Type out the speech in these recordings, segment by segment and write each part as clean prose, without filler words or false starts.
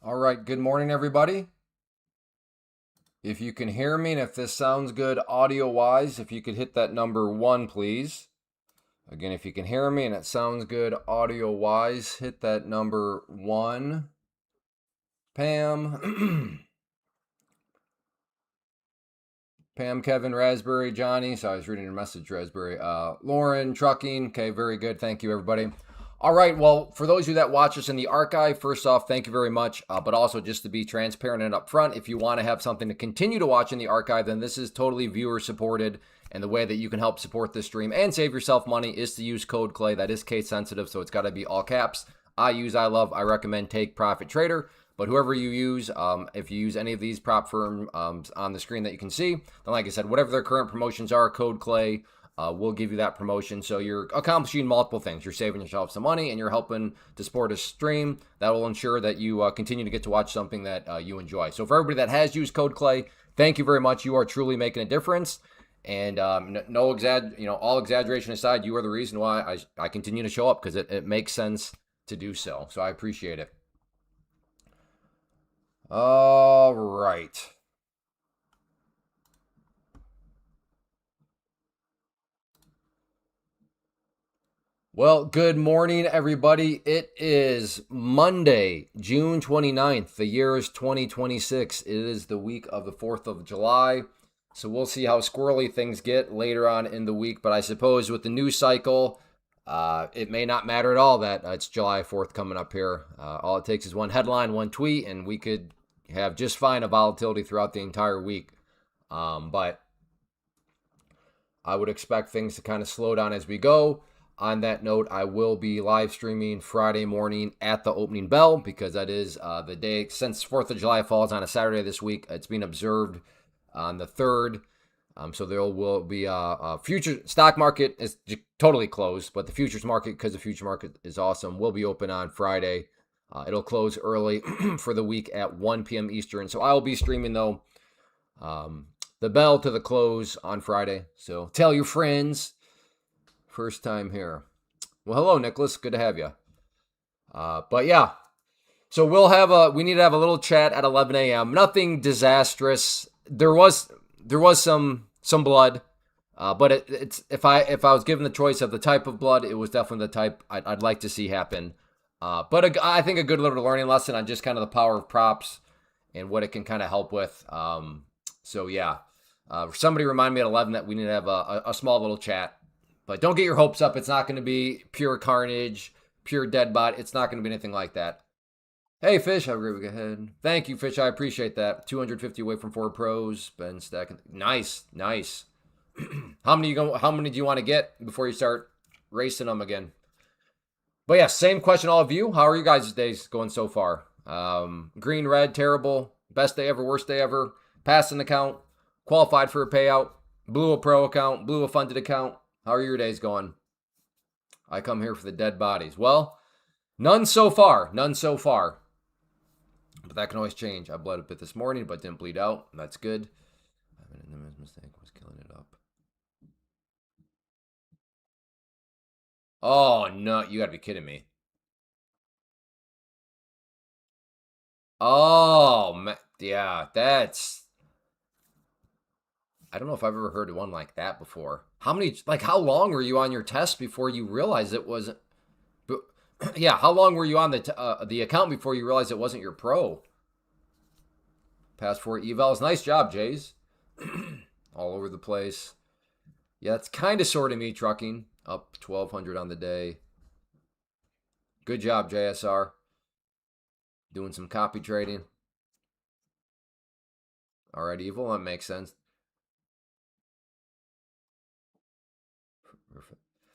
All right, good morning, everybody. If you can hear me and if this sounds good audio-wise, if you could hit that number 1, please. Again, if you can hear me and it sounds good audio-wise, hit that number 1. Pam. Pam, Kevin, Raspberry, Johnny. So I was reading your message, Raspberry. Lauren, Trucking. Okay, very good. Thank you, everybody. All right, well, for those of you that watch us in the archive, first off, thank you very much. But also, just to be transparent and upfront, if you want to have something to continue to watch in the archive, then this is totally viewer supported. And the way that you can help support this stream and save yourself money is to use code CLAY. That is case sensitive, so it's got to be all caps. I love, I recommend Take Profit Trader. But whoever you use, if you use any of these prop firm on the screen that you can see, then like I said, whatever their current promotions are, code CLAY will give you that promotion. So you're accomplishing multiple things. You're saving yourself some money and you're helping to support a stream that will ensure that you continue to get to watch something that you enjoy. So for everybody that has used code CLAY, thank you very much. You are truly making a difference. And all exaggeration aside, you are the reason why I continue to show up because it makes sense to do so. So I appreciate it. All right. Well, good morning, everybody. It is Monday, June 29th. The year is 2026. It is the week of the 4th of July. So we'll see how squirrely things get later on in the week. But I suppose with the news cycle, it may not matter at all that it's July 4th coming up here. All it takes is one headline, one tweet, and we could have just fine a volatility throughout the entire week. But I would expect things to kind of slow down as we go. On that note, I will be live streaming Friday morning at the opening bell because that is the day, since 4th of July falls on a Saturday this week, it's being observed on the 3rd. So there will be a future stock market is totally closed, but the futures market, because the future market is awesome, will be open on Friday. It'll close early for the week at 1 p.m. Eastern. So I will be streaming, though, the bell to the close on Friday. So tell your friends. First time here. Well, hello, Nicholas. Good to have you. But yeah, so we need to have a little chat at 11 a.m. Nothing disastrous. There was some blood, but it's if I was given the choice of the type of blood, it was definitely the type I'd like to see happen. But I think a good little learning lesson on just kind of the power of props and what it can kind of help with. So yeah, somebody remind me at 11 that we need to have a small little chat. But don't get your hopes up. It's not going to be pure carnage, pure dead bot. It's not going to be anything like that. Hey, Fish. Have a great week ahead. Thank you, Fish. I appreciate that. 250 away from 4 pros. Been stacking. Nice. How many do you want to get before you start racing them again? But yeah, same question, all of you. How are you guys' days going so far? Green, red, terrible. Best day ever, worst day ever. Passed an account. Qualified for a payout. Blew a pro account. Blew a funded account. How are your days going? I come here for the dead bodies. Well, none so far. But that can always change. I bled a bit this morning, but didn't bleed out. That's good. Mistake was killing it up. Oh, no. You got to be kidding me. Oh, yeah. I don't know if I've ever heard of one like that before. How long were you on your test before you realized it wasn't? Yeah, how long were you on the account before you realized it wasn't your pro? Past 4 evals. Nice job, Jays. All over the place. Yeah, it's kind of sort of me trucking. Up 1,200 on the day. Good job, JSR. Doing some copy trading. All right, Evil. That makes sense.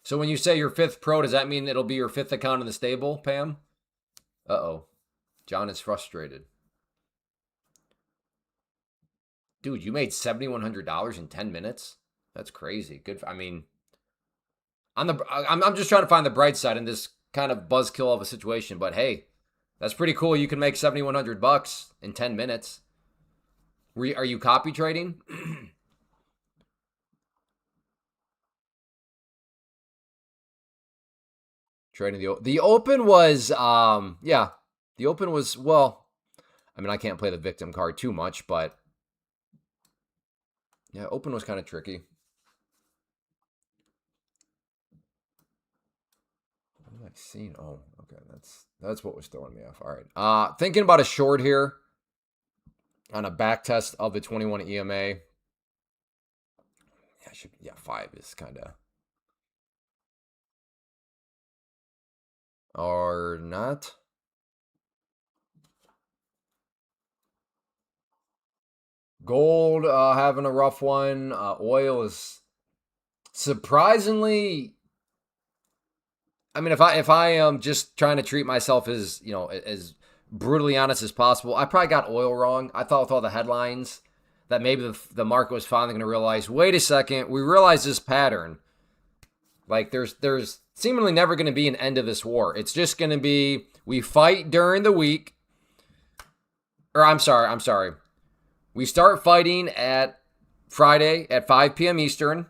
So when you say your 5th pro, does that mean it'll be your 5th account in the stable, Pam? Uh-oh. John is frustrated. Dude, you made $7,100 in 10 minutes? That's crazy. Good. I'm just trying to find the bright side in this kind of buzzkill of a situation, but hey, that's pretty cool. You can make $7,100 in 10 minutes. Are you copy trading? Trading the open was the open was, well, I mean, I can't play the victim card too much, but yeah, open was kind of tricky. What have I seen? Oh, okay, that's what was throwing me off. All right, thinking about a short here on a back test of the 21 EMA. Yeah, 5 is kind of or not. Gold having a rough one. Oil is surprisingly. I mean, if I am just trying to treat myself as as brutally honest as possible, I probably got oil wrong. I thought with all the headlines that maybe the market was finally going to realize. Wait a second, we realize this pattern. Like there's seemingly never going to be an end to this war. It's just going to be we fight during the week. Or I'm sorry. We start fighting at Friday at 5 p.m. Eastern.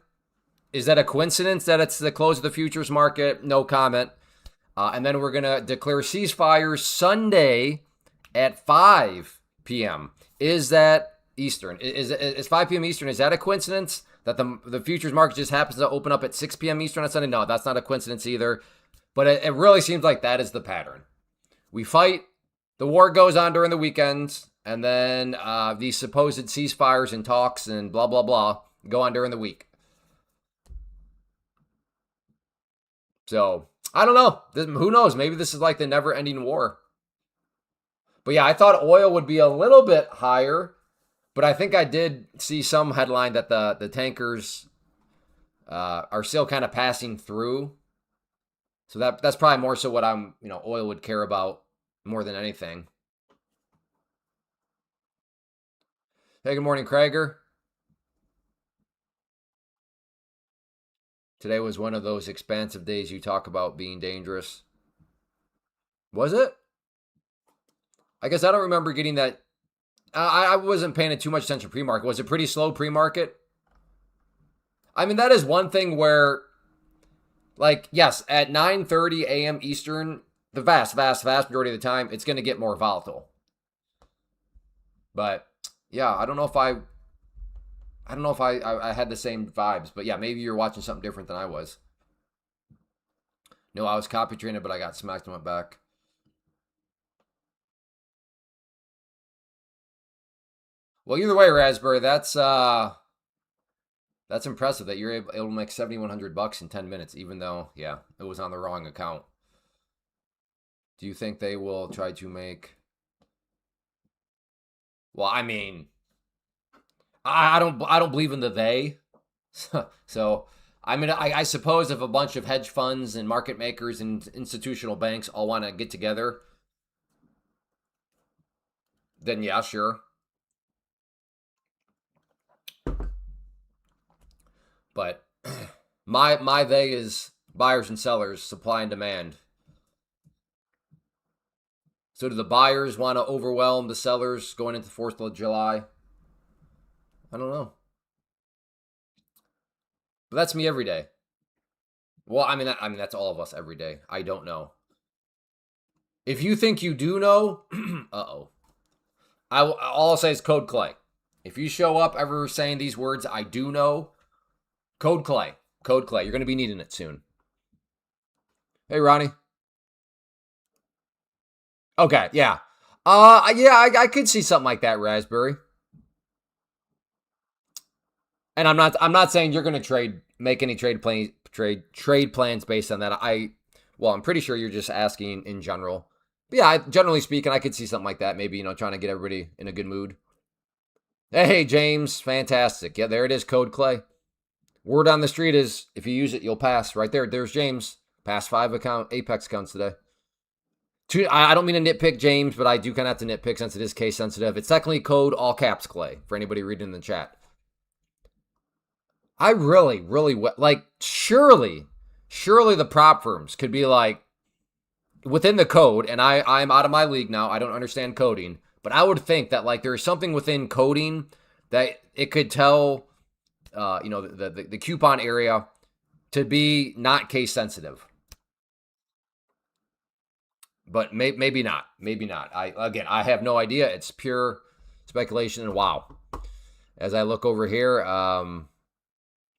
Is that a coincidence that it's the close of the futures market? No comment. And then we're going to declare ceasefires Sunday at 5 p.m. Is that Eastern? Is 5 p.m. Eastern? Is that a coincidence that the futures market just happens to open up at 6 p.m. Eastern on Sunday? No, that's not a coincidence either. But it really seems like that is the pattern. We fight. The war goes on during the weekends. And then these supposed ceasefires and talks and blah, blah, blah go on during the week. So, I don't know. Who knows? Maybe this is like the never-ending war. But yeah, I thought oil would be a little bit higher. But I think I did see some headline that the tankers are still kind of passing through. So that's probably more so what oil would care about more than anything. Hey, good morning, Krager. Today was one of those expansive days you talk about being dangerous. Was it? I guess I don't remember getting that. I wasn't paying too much attention pre-market. Was it pretty slow pre-market? I mean, that is one thing where, like, yes, at 9:30 a.m. Eastern, the vast majority of the time, it's going to get more volatile. But yeah, I don't know if I had the same vibes, but yeah, maybe you're watching something different than I was. No, I was copy trading, but I got smacked and went back. Well, either way, Raspberry, that's impressive that you're able to make $7,100 in 10 minutes, even though, yeah, it was on the wrong account. Do you think they will try to make? Well, I mean, I don't believe in the they. So, I mean, I suppose if a bunch of hedge funds and market makers and institutional banks all want to get together, then yeah, sure. But my they is buyers and sellers, supply and demand. So do the buyers want to overwhelm the sellers going into the 4th of July? I don't know. But that's me every day. Well, I mean that's all of us every day. I don't know. If you think you do know, uh-oh. All I'll say is code Clay. If you show up ever saying these words, I do know, code Clay. Code Clay. You're going to be needing it soon. Hey, Ronnie. Okay, yeah. I could see something like that, Raspberry. And I'm not saying you're going to make any trade plans based on that. I'm pretty sure you're just asking in general. But yeah, generally speaking, I could see something like that. Maybe, trying to get everybody in a good mood. Hey, James, fantastic. Yeah, there it is, code Clay. Word on the street is if you use it, you'll pass. Right there. There's James. Pass 5 Apex accounts today. I don't mean to nitpick James, but I do kind of have to nitpick since it is case sensitive. It's technically code all caps Clay for anybody reading in the chat. I really, like, surely the prop firms could be like, within the code, and I'm out of my league now. I don't understand coding, but I would think that like there's something within coding that it could tell, the coupon area to be not case sensitive. but maybe not. Maybe not. I have no idea. It's pure speculation. And wow, as I look over here,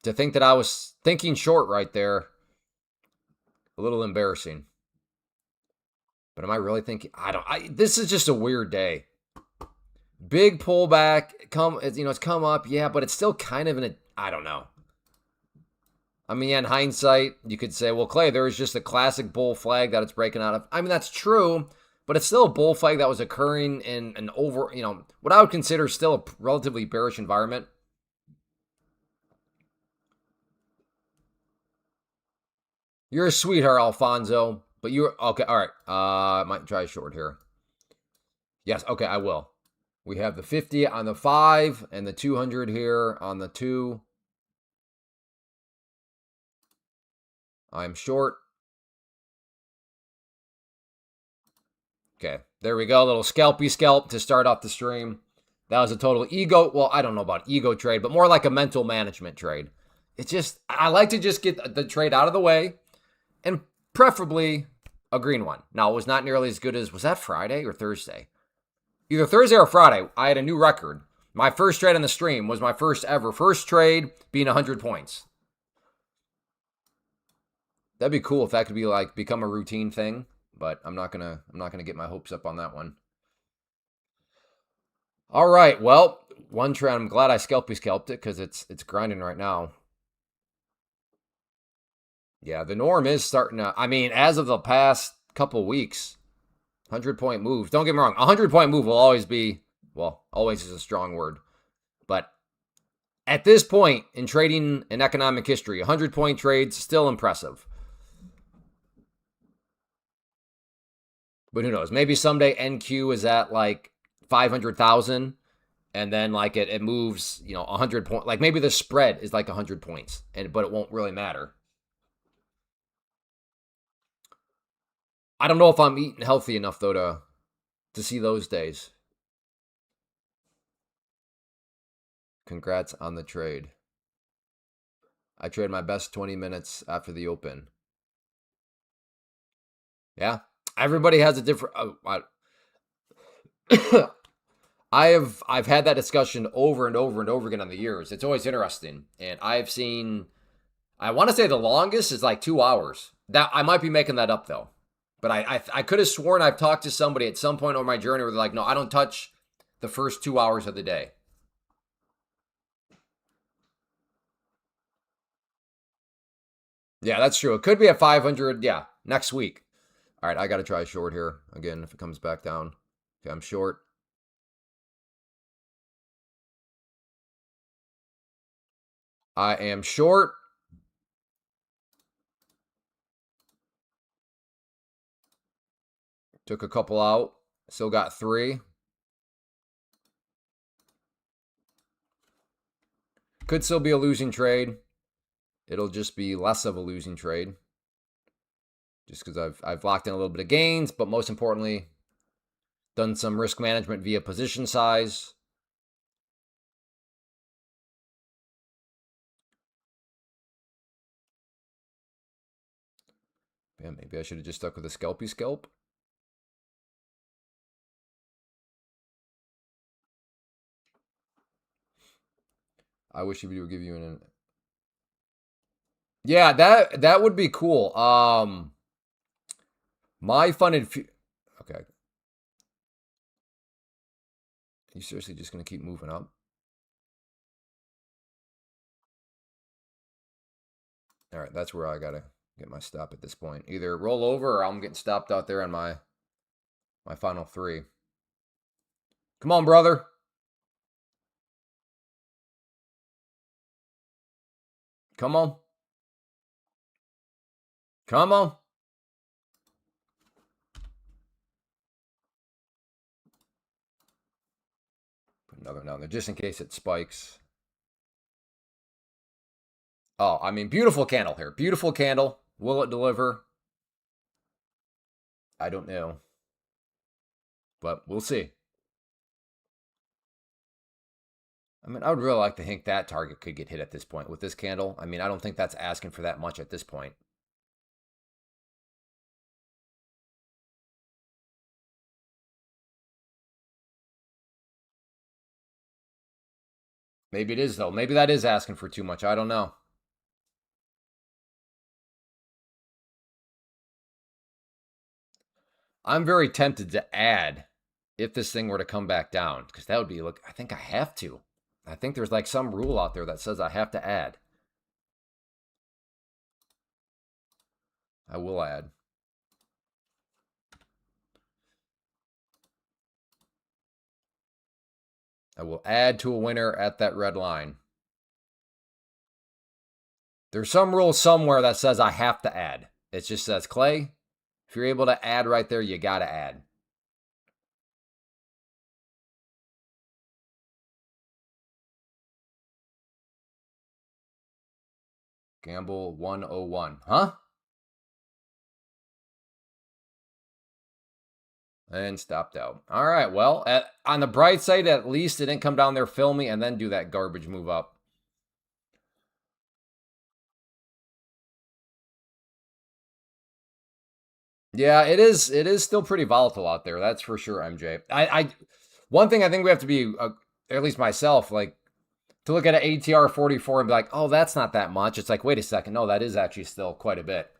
to think that I was thinking short right there, a little embarrassing. But am I really thinking? I don't. This is just a weird day. Big pullback. It's come up, yeah, but it's still kind of in a. I don't know. I mean, in hindsight, you could say, well, Clay, there was just a classic bull flag that it's breaking out of. I mean, that's true, but it's still a bull flag that was occurring in an what I would consider still a relatively bearish environment. You're a sweetheart, Alfonso, but you're okay. All right. I might try short here. Yes. Okay, I will. We have the 50 on the 5 and the 200 here on the 2. I'm short. Okay, there we go. A little scalpy scalp to start off the stream. That was a total ego. Well, I don't know about ego trade, but more like a mental management trade. It's just, I like to just get the trade out of the way and preferably a green one. Now, it was not nearly as good as, was that Friday or Thursday? Either Thursday or Friday, I had a new record. My first trade on the stream was my first trade being 100 points. That'd be cool if that could be like become a routine thing, but I'm not gonna get my hopes up on that one. All right, well, one trade. I'm glad I scalped it because it's grinding right now. Yeah, the norm is starting to. I mean, as of the past couple weeks, 100-point moves. Don't get me wrong, 100-point move will always be, well, always is a strong word, but at this point in trading in economic history, 100-point trades still impressive. But who knows? Maybe someday NQ is at like 500,000 and then like it moves, 100 points. Like maybe the spread is like 100 points, but it won't really matter. I don't know if I'm eating healthy enough though to see those days. Congrats on the trade. I traded my best 20 minutes after the open. Yeah. Everybody has a different I've had that discussion over and over and over again on the years. It's always interesting. And I've seen, I want to say the longest is like 2 hours. That I might be making that up though. But I could have sworn I've talked to somebody at some point over my journey where they're like, no, I don't touch the first 2 hours of the day. Yeah, that's true. It could be at 500. Yeah, next week. All right, I got to try short here again if it comes back down. Okay, I'm short. I am short. Took a couple out. Still got 3. Could still be a losing trade. It'll just be less of a losing trade. Just because I've locked in a little bit of gains, but most importantly, done some risk management via position size. Yeah, maybe I should have just stuck with a scalpy scalp. I wish he would give you an. Yeah, that would be cool. My funded. Okay. Are you seriously just gonna keep moving up? All right, that's where I gotta get my stop at this point. Either roll over or I'm getting stopped out there on my final 3. Come on, brother. Come on. Come on. Put another one down there just in case it spikes. Oh, I mean, beautiful candle here. Beautiful candle. Will it deliver? I don't know. But we'll see. I mean, I would really like to think that target could get hit at this point with this candle. I mean, I don't think that's asking for that much at this point. Maybe it is, though. Maybe that is asking for too much. I don't know. I'm very tempted to add if this thing were to come back down, because that would be, look, I think I have to. I think there's like some rule out there that says I have to add. I will add. I will add to a winner at that red line. There's some rule somewhere that says I have to add. It just says, Clay, if you're able to add right there, you got to add. Gamble 101. Huh? And stopped out. All right. Well, on the bright side, at least it didn't come down there, film me, and then do that garbage move up. Yeah, it is. It is still pretty volatile out there. That's for sure, MJ. One thing I think we have to be, at least myself, like to look at an ATR 44 and be like, oh, that's not that much. It's like, wait a second, no, that is actually still quite a bit.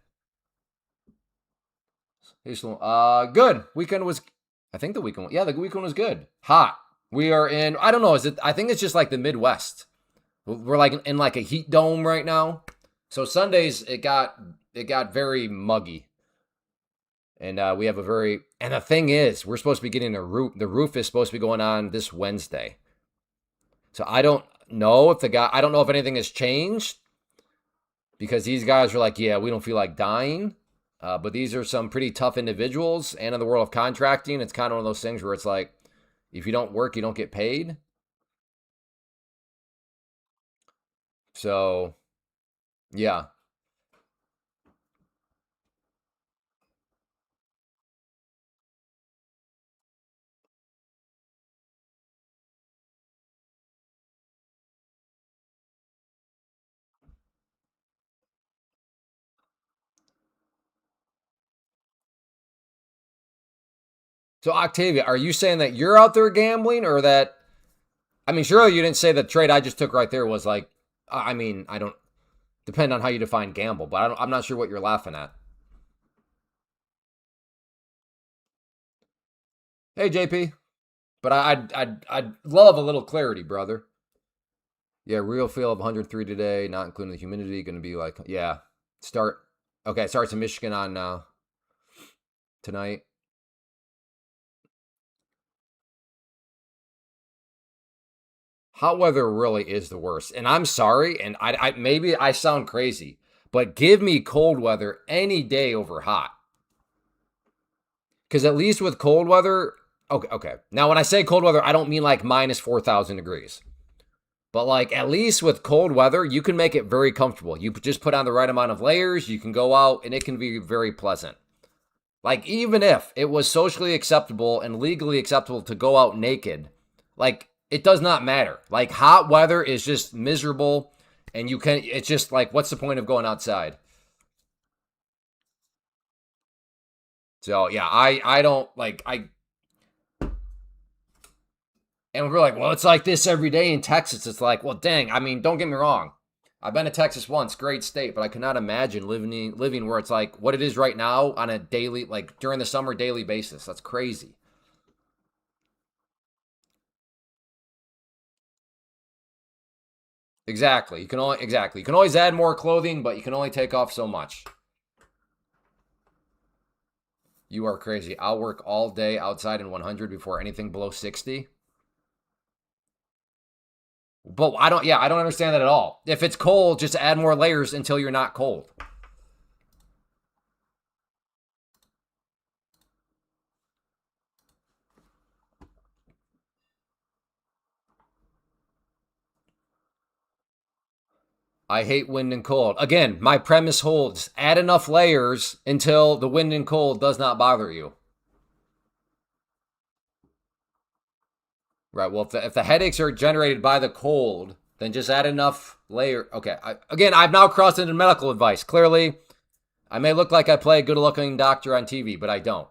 Good. Weekend was, I think the weekend, yeah, the weekend was good. Hot. We are in, I don't know, is it, I think it's just like the Midwest. We're like in like a heat dome right now. So Sundays, it got very muggy. And we have a very, and the thing is, we're supposed to be getting a roof. The roof is supposed to be going on this Wednesday. So I don't know if I don't know if anything has changed because these guys are like, yeah, we don't feel like dying. But these are some pretty tough individuals. And in the world of contracting, it's kind of one of those things where it's like, if you don't work, you don't get paid. So, yeah. So, Octavia, are you saying that you're out there gambling or that, I mean, surely you didn't say the trade I just took right there was like, I mean, I don't, depend on how you define gamble, but I'm not sure what you're laughing at. Hey, JP. But I'd love a little clarity, brother. Yeah, real feel of 103 today, not including the humidity. Going to be like, yeah, start. Okay, it starts in Michigan on tonight. Hot weather really is the worst, and I'm sorry, and I maybe I sound crazy, but give me cold weather any day over hot. Because at least with cold weather, okay. Now when I say cold weather, I don't mean like minus 4,000 degrees. But like at least with cold weather, you can make it very comfortable. You just put on the right amount of layers, you can go out and it can be very pleasant. Like even if it was socially acceptable and legally acceptable to go out naked, like it does not matter. Like hot weather is just miserable and you can it's just like what's the point of going outside? So yeah, I don't like I and we're like, well, it's like this every day in Texas. It's like, well, dang. I mean, don't get me wrong. I've been to Texas once, great state, but I cannot imagine living where it's like what it is right now on a daily, like during the summer daily basis. That's crazy. Exactly. You can always add more clothing, but you can only take off so much. You are crazy. I'll work all day outside in 100 before anything below 60. But I don't. Yeah, I don't understand that at all. If it's cold, just add more layers until you're not cold. I hate wind and cold. Again, my premise holds. Add enough layers until the wind and cold does not bother you. Right. Well, if the headaches are generated by the cold, then just add enough layer. Okay. Again, I've now crossed into medical advice. Clearly, I may look like I play a good-looking doctor on TV, but I don't.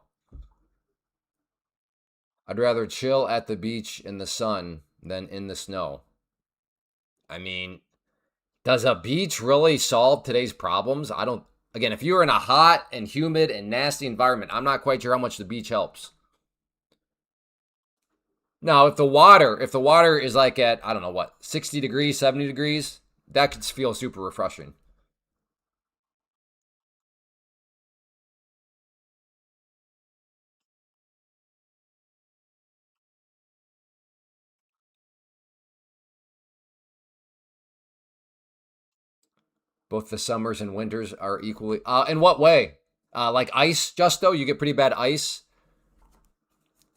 I'd rather chill at the beach in the sun than in the snow. I mean, does a beach really solve today's problems? I don't. Again, if you're in a hot and humid and nasty environment, I'm not quite sure how much the beach helps. Now, if the water is like at, I don't know what, 60 degrees, 70 degrees, that could feel super refreshing. Both the summers and winters are equally. In what way? Like ice, Justo? You get pretty bad ice.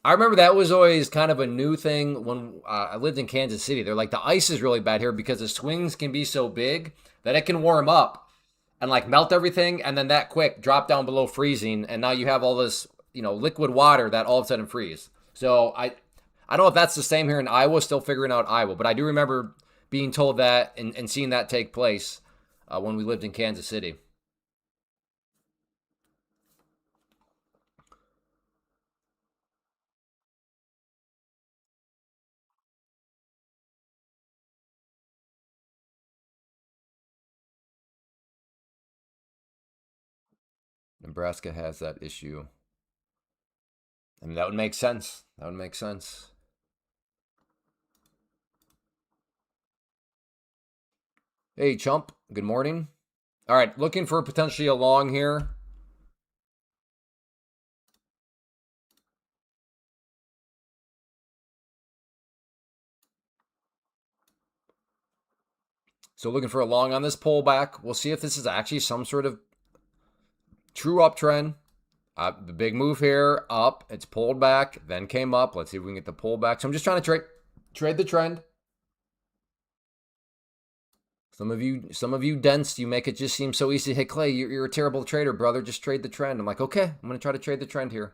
I remember that was always kind of a new thing when I lived in Kansas City. They're like, the ice is really bad here because the swings can be so big that it can warm up and like melt everything, and then that quick drop down below freezing, and now you have all this, liquid water that all of a sudden freeze. So I don't know if that's the same here in Iowa. Still figuring out Iowa, but I do remember being told that and seeing that take place when we lived in Kansas City. Nebraska has that issue. I mean, that would make sense. That would make sense. Hey, Chump. Good morning. All right, looking for potentially a long here. So looking for a long on this pullback. We'll see if this is actually some sort of true uptrend. The big move here up. It's pulled back, then came up. Let's see if we can get the pullback. So I'm just trying to trade the trend. Some of you dense, you make it just seem so easy. Hey Clay, you're a terrible trader, brother. Just trade the trend. I'm like, okay, I'm gonna try to trade the trend here.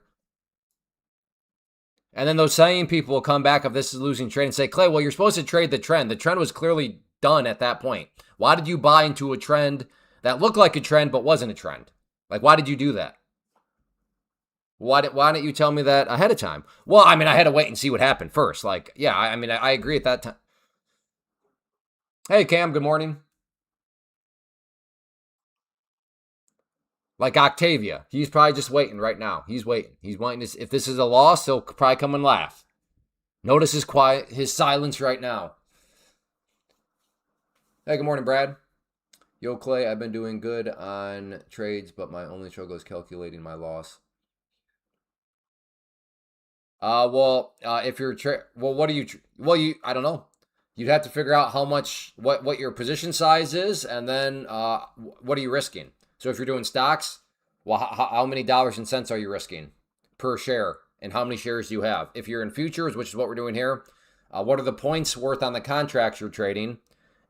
And then those same people will come back if this is losing trade and say, Clay, well, you're supposed to trade the trend. The trend was clearly done at that point. Why did you buy into a trend that looked like a trend but wasn't a trend? Like, why did you do that? Why didn't you tell me that ahead of time? Well, I mean, I had to wait and see what happened first. Like, yeah, I mean, I agree at that time. Hey, Cam, good morning. Like Octavia, he's probably just waiting right now. He's waiting. He's waiting. If this is a loss, he'll probably come and laugh. Notice his silence right now. Hey, good morning, Brad. Yo, Clay, I've been doing good on trades, but my only struggle is calculating my loss. If you're well, what do you? Well, I don't know. You'd have to figure out how much what your position size is, and then what are you risking? So if you're doing stocks, well, how many dollars and cents are you risking per share, and how many shares do you have? If you're in futures, which is what we're doing here, what are the points worth on the contracts you're trading,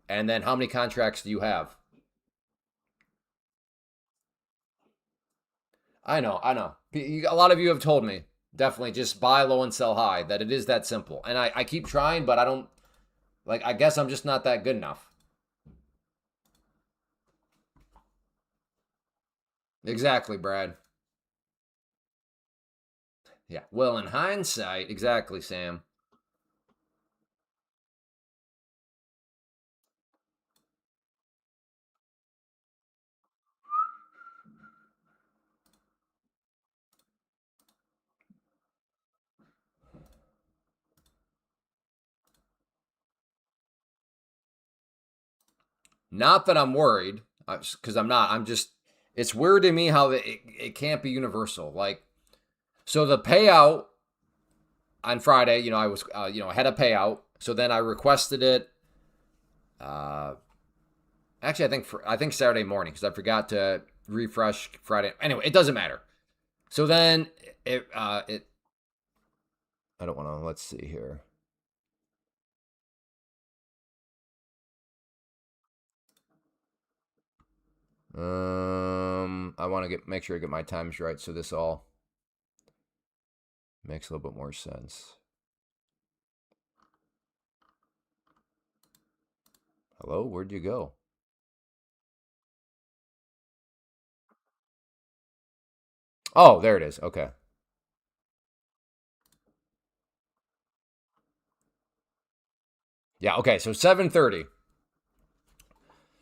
and then how many contracts do you have? I know, I know. A lot of you have told me definitely just buy low and sell high. That it is that simple, and I keep trying, but I don't like. I guess I'm just not that good enough. Exactly, Brad. Yeah. Well, in hindsight, exactly, Sam. Not that I'm worried, because I'm not. I'm just. It's weird to me how it can't be universal. Like, so the payout on Friday, I was, had a payout. So then I requested it. Uh, Actually, I think Saturday morning because I forgot to refresh Friday. Anyway, it doesn't matter. So then it. I don't want to. Let's see here. I want to make sure I get my times right so this all makes a little bit more sense. Hello, where'd you go? Oh, there it is. Okay. Yeah. Okay. So 7:30.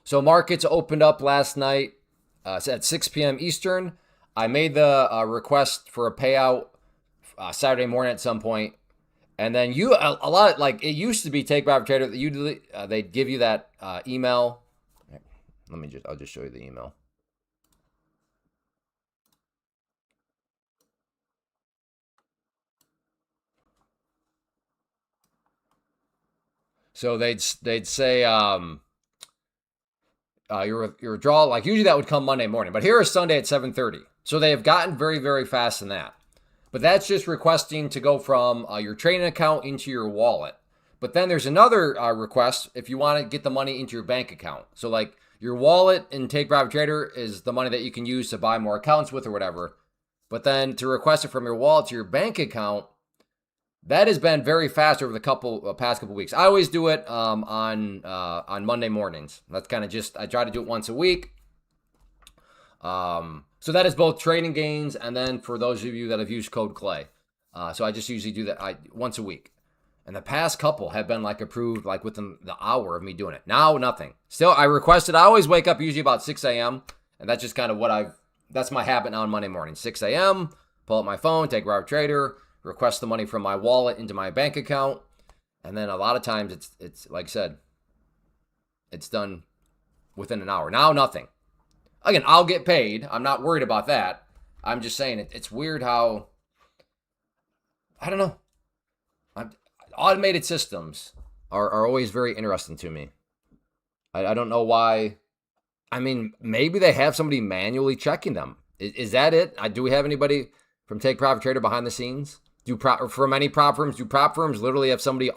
So markets opened up last night at 6 p.m. Eastern. I made the request for a payout Saturday morning at some point. And then a lot, like it used to be Take Profit Trader. Usually they'd give you that email. I'll just show you the email. So they'd say your withdrawal, like usually that would come Monday morning, but here is Sunday at 7:30. So they have gotten very, very fast in that. But that's just requesting to go from your trading account into your wallet. But then there's another request if you want to get the money into your bank account. So like your wallet in Take Profit Trader is the money that you can use to buy more accounts with or whatever. But then to request it from your wallet to your bank account, that has been very fast over the past couple weeks. I always do it on Monday mornings. That's kind of just, I try to do it once a week. So that is both trading gains and then for those of you that have used code Clay. So I just usually do that once a week. And the past couple have been like approved like within the hour of me doing it. Now, nothing. Still, I requested, I always wake up usually about 6 a.m. And that's just kind of that's my habit now on Monday morning. 6 a.m., pull up my phone, take Robert Trader, request the money from my wallet into my bank account. And then a lot of times it's like I said, it's done within an hour. Now, nothing. Again, I'll get paid. I'm not worried about that. I'm just saying it's weird how, I don't know. Automated systems are always very interesting to me. I don't know why. I mean, maybe they have somebody manually checking them. Is that it? Do we have anybody from Take Profit Trader behind the scenes? For many prop firms, do prop firms literally have somebody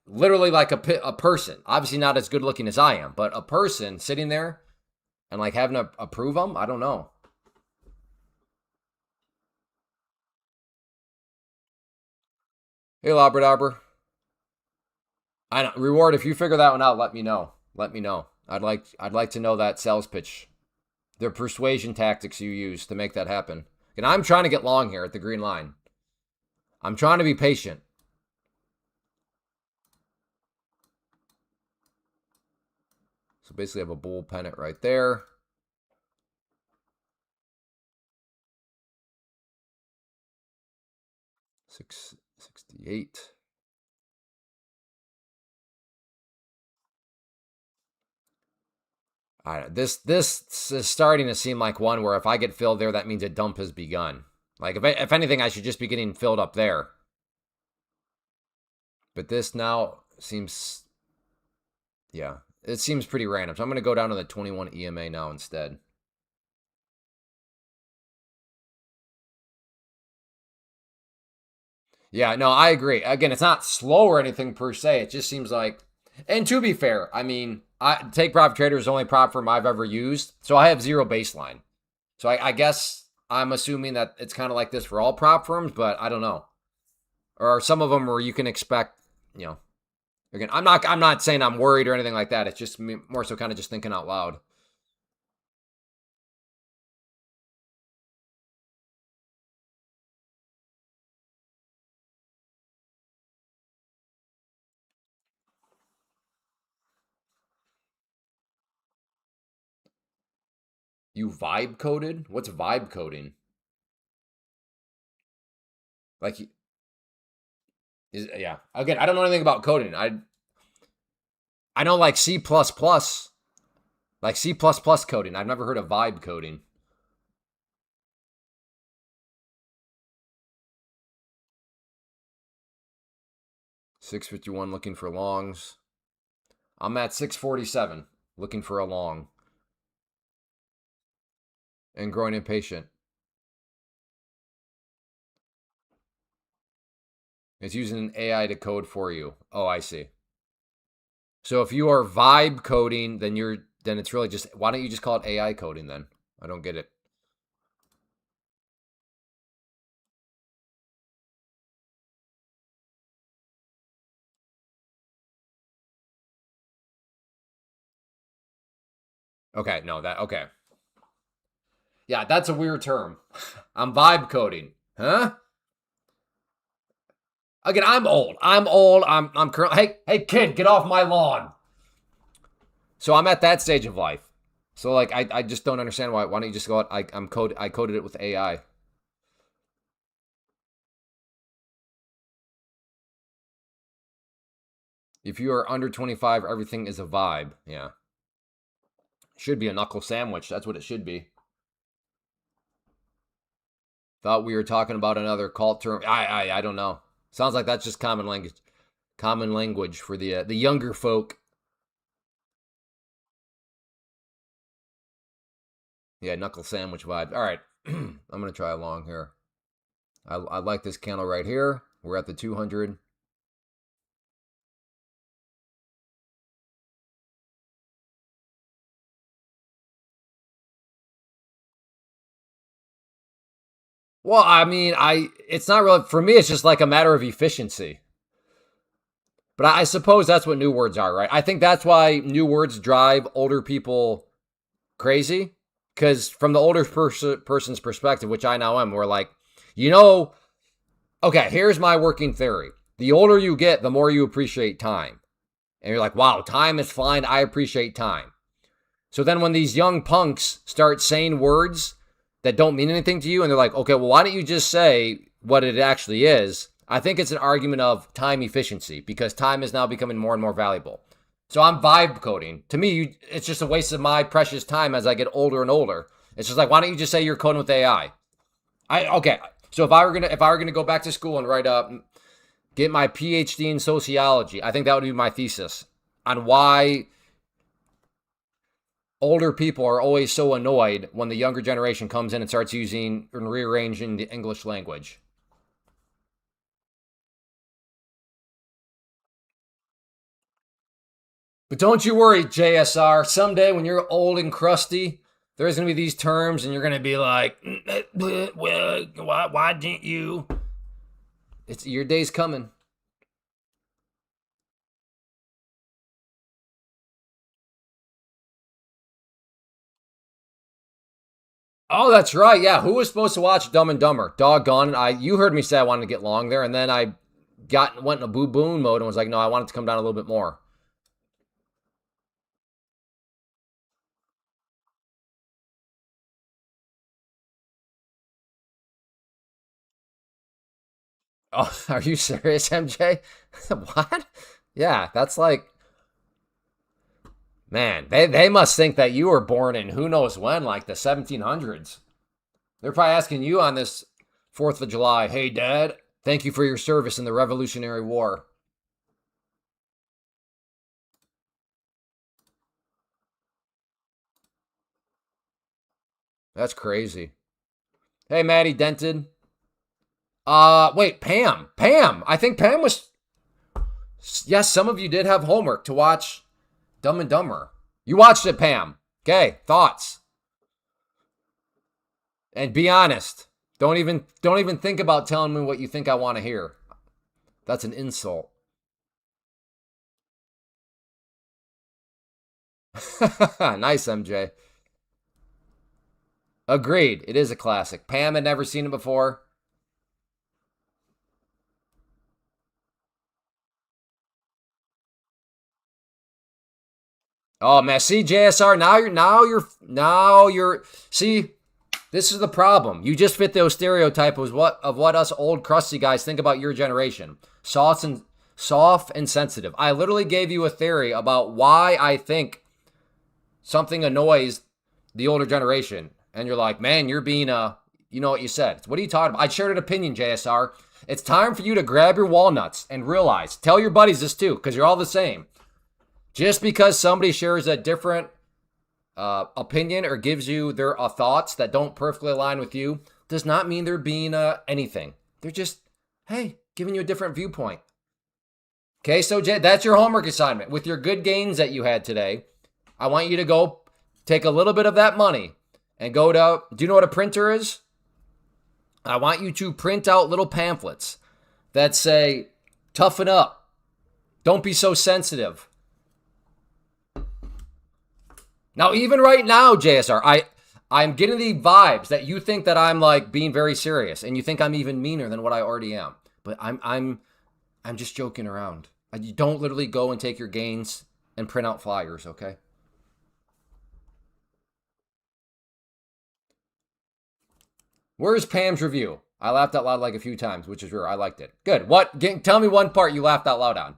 literally like a person? Obviously not as good looking as I am, but a person sitting there and like having to approve them? I don't know. Hey, Labrador Arbor. I know, reward, if you figure that one out, let me know. Let me know. I'd like to know that sales pitch, the persuasion tactics you use to make that happen. And I'm trying to get long here at the green line. I'm trying to be patient. So basically I have a bull pennant right there. $668. This is starting to seem like one where if I get filled there, that means a dump has begun. Like if anything, I should just be getting filled up there. But this now seems, yeah, it seems pretty random. So I'm going to go down to the 21 EMA now instead. Yeah, no, I agree. Again, it's not slow or anything per se. It just seems like, and to be fair, I mean, Take Profit Trader is the only prop firm I've ever used, so I have zero baseline. So I guess I'm assuming that it's kind of like this for all prop firms, but I don't know. Or some of them where you can expect, again, I'm not saying I'm worried or anything like that. It's just more so kind of just thinking out loud. You vibe coded? What's vibe coding? Like, yeah. Again, I don't know anything about coding. I know like C++, like C++ coding. I've never heard of vibe coding. $651 looking for longs. I'm at 647 looking for a long. And growing impatient. It's using an AI to code for you. Oh, I see. So if you are vibe coding, then it's really just, why don't you just call it AI coding then? I don't get it. Okay, no, okay. Yeah, that's a weird term. I'm vibe coding. Huh? Again, I'm old. I'm currently, hey kid, get off my lawn. So I'm at that stage of life. So like I just don't understand why don't you just go out I coded it with AI. If you are under 25, everything is a vibe. Yeah. Should be a knuckle sandwich. That's what it should be. Thought we were talking about another cult term. I don't know. Sounds like that's just common language. Common language for the younger folk. Yeah, knuckle sandwich vibe. All right, I'm gonna try along here. I like this candle right here. We're at the 200. Well, I mean, it's not really for me. It's just like a matter of efficiency. But I suppose that's what new words are, right? I think that's why new words drive older people crazy. Because from the older person's perspective, which I now am, we're like, you know, okay, here's my working theory. The older you get, the more you appreciate time. And you're like, wow, time is fine. I appreciate time. So then when these young punks start saying words that don't mean anything to you, and they're like, okay, well, why don't you just say what it actually is? I think it's an argument of time efficiency because time is now becoming more and more valuable. So I'm vibe coding. To me, it's just a waste of my precious time as I get older and older. It's just like, why don't you just say you're coding with AI? Okay. So if I were gonna go back to school and write up, get my PhD in sociology, I think that would be my thesis on why older people are always so annoyed when the younger generation comes in and starts using and rearranging the English language. But don't you worry, JSR. Someday when you're old and crusty, there's going to be these terms and you're going to be like, well, why didn't you? It's your day's coming. Oh, that's right. Yeah, who was supposed to watch Dumb and Dumber? Doggone it! You heard me say I wanted to get long there, and then I went in a boo boon mode and was like, no, I want it to come down a little bit more. Oh, are you serious, MJ? What? Yeah, that's like, man, they must think that you were born in who knows when, like the 1700s. They're probably asking you on this 4th of July, hey, Dad, thank you for your service in the Revolutionary War. That's crazy. Hey, Maddie Dented. Wait, Pam. Pam. I think Pam was. Yes, some of you did have homework to watch Dumb and Dumber. You watched it, Pam. Okay, thoughts. And be honest. Don't even think about telling me what you think I want to hear. That's an insult. Nice, MJ. Agreed. It is a classic. Pam had never seen it before. Oh man, see JSR. Now you're. See, this is the problem. You just fit those stereotypes of what us old crusty guys think about your generation. Soft and sensitive. I literally gave you a theory about why I think something annoys the older generation, and you're like, man, you're being you know what you said. What are you talking about? I shared an opinion, JSR. It's time for you to grab your walnuts and realize. Tell your buddies this too, because you're all the same. Just because somebody shares a different opinion or gives you their thoughts that don't perfectly align with you does not mean they're being anything. They're just, hey, giving you a different viewpoint. Okay, so Jay, that's your homework assignment. With your good gains that you had today, I want you to go take a little bit of that money and go to, do you know what a printer is? I want you to print out little pamphlets that say, toughen up. Don't be so sensitive. Now, even right now, JSR, I'm getting the vibes that you think that I'm like being very serious, and you think I'm even meaner than what I already am. But I'm just joking around. You don't literally go and take your gains and print out flyers, okay? Where's Pam's review? I laughed out loud like a few times, which is rare. I liked it. Good. What? Tell me one part you laughed out loud on.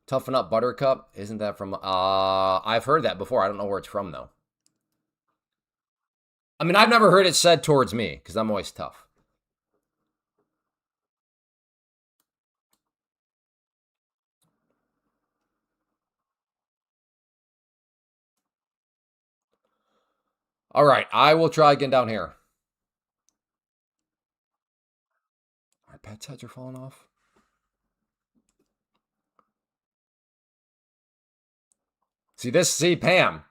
Toughen Up Buttercup. Isn't that from... I've heard that before. I don't know where it's from, though. I mean, I've never heard it said towards me, because I'm always tough. All right, I will try again down here. My pet's heads are falling off. See, Pam.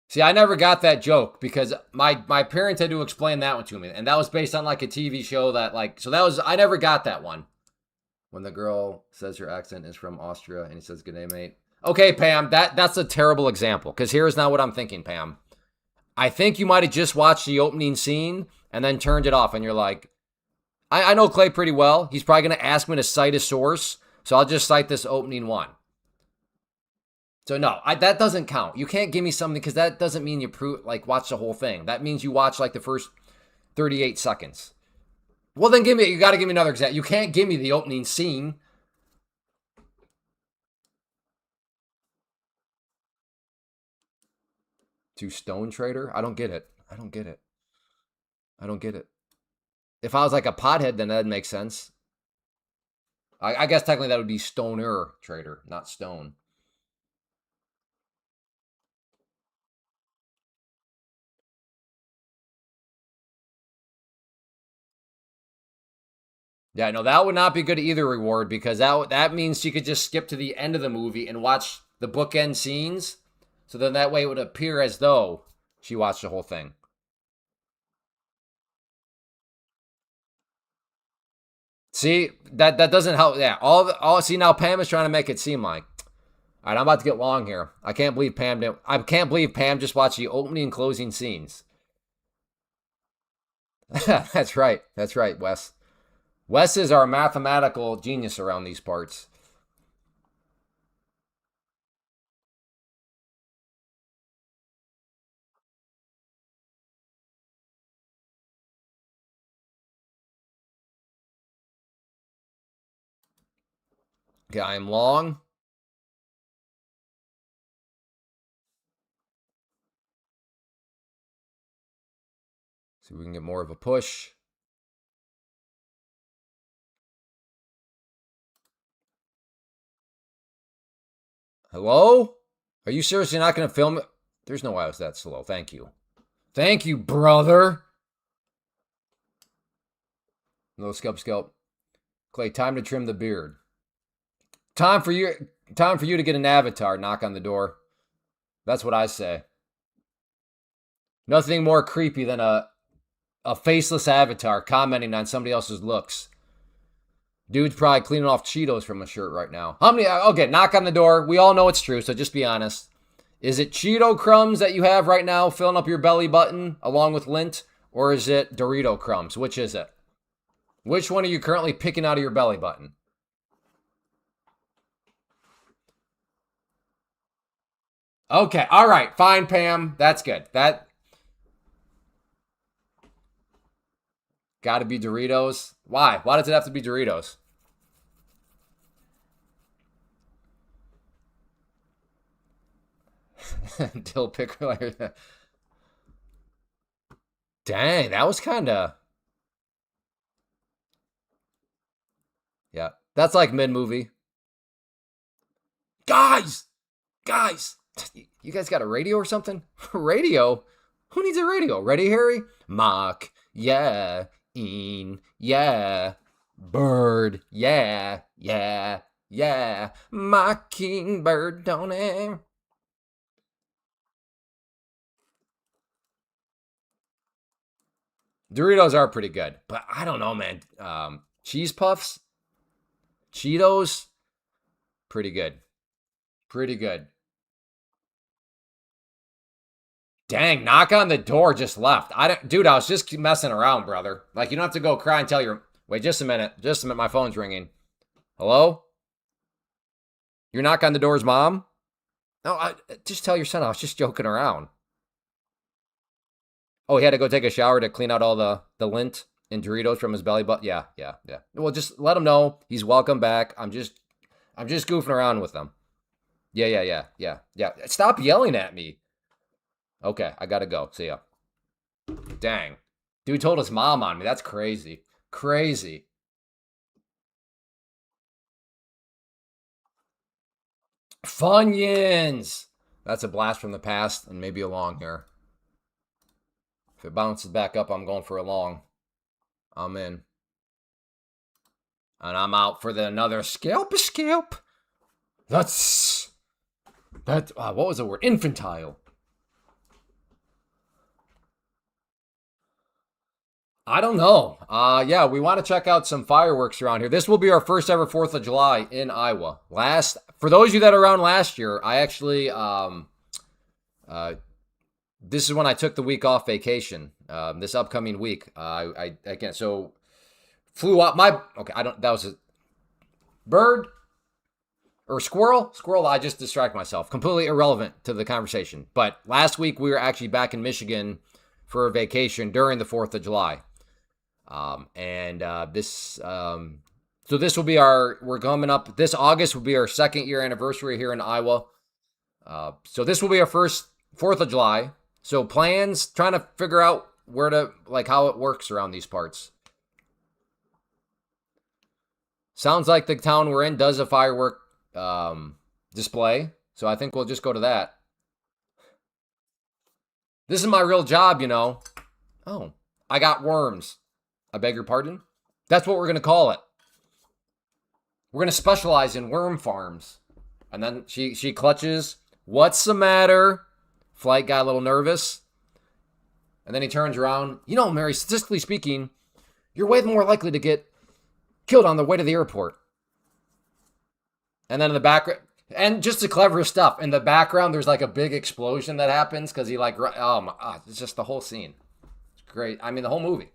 See, I never got that joke because my parents had to explain that one to me. And that was based on like a TV show that like, so that was, I never got that one. When the girl says her accent is from Austria and he says, good day, mate. Okay, Pam, that's a terrible example because here's not what I'm thinking, Pam. I think you might have just watched the opening scene and then turned it off and you're like, I know Clay pretty well. He's probably going to ask me to cite a source. So I'll just cite this opening one. So no, that doesn't count. You can't give me something because that doesn't mean you watch the whole thing. That means you watch like the first 38 seconds. Well, then you got to give me another example. You can't give me the opening scene. To Stone Trader? I don't get it. I don't get it. If I was like a pothead, then that'd make sense. I guess technically that would be Stoner Trader, not Stone. Yeah, no, that would not be good either reward because that means she could just skip to the end of the movie and watch the bookend scenes. So then that way it would appear as though she watched the whole thing. See, that doesn't help. Yeah, see now Pam is trying to make it seem like. All right, I'm about to get long here. I can't believe Pam just watched the opening and closing scenes. That's right, Wes. Wes is our mathematical genius around these parts. Okay, I am long. See if we can get more of a push. Hello? Are you seriously not going to film it? There's no way I was that slow. Thank you. Thank you, brother. No scalp. Clay, time to trim the beard. Time for you to get an avatar. Knock on the door. That's what I say. Nothing more creepy than a faceless avatar commenting on somebody else's looks. Dude's probably cleaning off Cheetos from a shirt right now. How many? Okay, knock on the door. We all know it's true, so just be honest. Is it Cheeto crumbs that you have right now filling up your belly button along with lint? Or is it Dorito crumbs? Which is it? Which one are you currently picking out of your belly button? Okay, all right, fine, Pam. That's good. That got to be Doritos. Why? Why does it have to be Doritos? Dill pickle. Dang, that was kind of... Yeah, that's like mid-movie. Guys! You guys got a radio or something? Radio? Who needs a radio? Ready, Harry? Mock. Yeah. Yeah. Bird. Yeah. Mockingbird, don't it? Doritos are pretty good, but I don't know, man. Cheese puffs? Cheetos? Pretty good. Dang, knock on the door just left. Dude, I was just messing around, brother. Like, you don't have to go cry and tell your... Wait, just a minute. My phone's ringing. Hello? Your knock on the door's mom? No, just tell your son I was just joking around. Oh, he had to go take a shower to clean out all the lint and Doritos from his belly button. Yeah, yeah, yeah. Well, just let him know he's welcome back. I'm just goofing around with him. Yeah, yeah, yeah, yeah, yeah. Stop yelling at me. Okay, I gotta go. See ya. Dang. Dude told his mom on me. That's crazy. Crazy. Funyuns. That's a blast from the past and maybe a long here. If it bounces back up, I'm going for a long. I'm in. And I'm out for another scalp. That's that. What was the word? Infantile. I don't know. Yeah, we want to check out some fireworks around here. This will be our first ever 4th of July in Iowa. For those of you that are around last year, I actually, this is when I took the week off vacation. This upcoming week, I again, so flew out okay, that was a bird or squirrel. I just distract myself. Completely irrelevant to the conversation. But last week we were actually back in Michigan for a vacation during the 4th of July. So this will be we're coming up, this August will be our 2nd year anniversary here in Iowa. So this will be our first 4th of July. So plans, trying to figure out how it works around these parts. Sounds like the town we're in does a firework display. So I think we'll just go to that. This is my real job, you know. Oh, I got worms. I beg your pardon? That's what we're going to call it. We're going to specialize in worm farms. And then she clutches. What's the matter? Flight got a little nervous. And then he turns around. You know, Mary, statistically speaking, you're way more likely to get killed on the way to the airport. And then in the background, and just the clever stuff. In the background, there's like a big explosion that happens because he it's just the whole scene. It's great. I mean, the whole movie.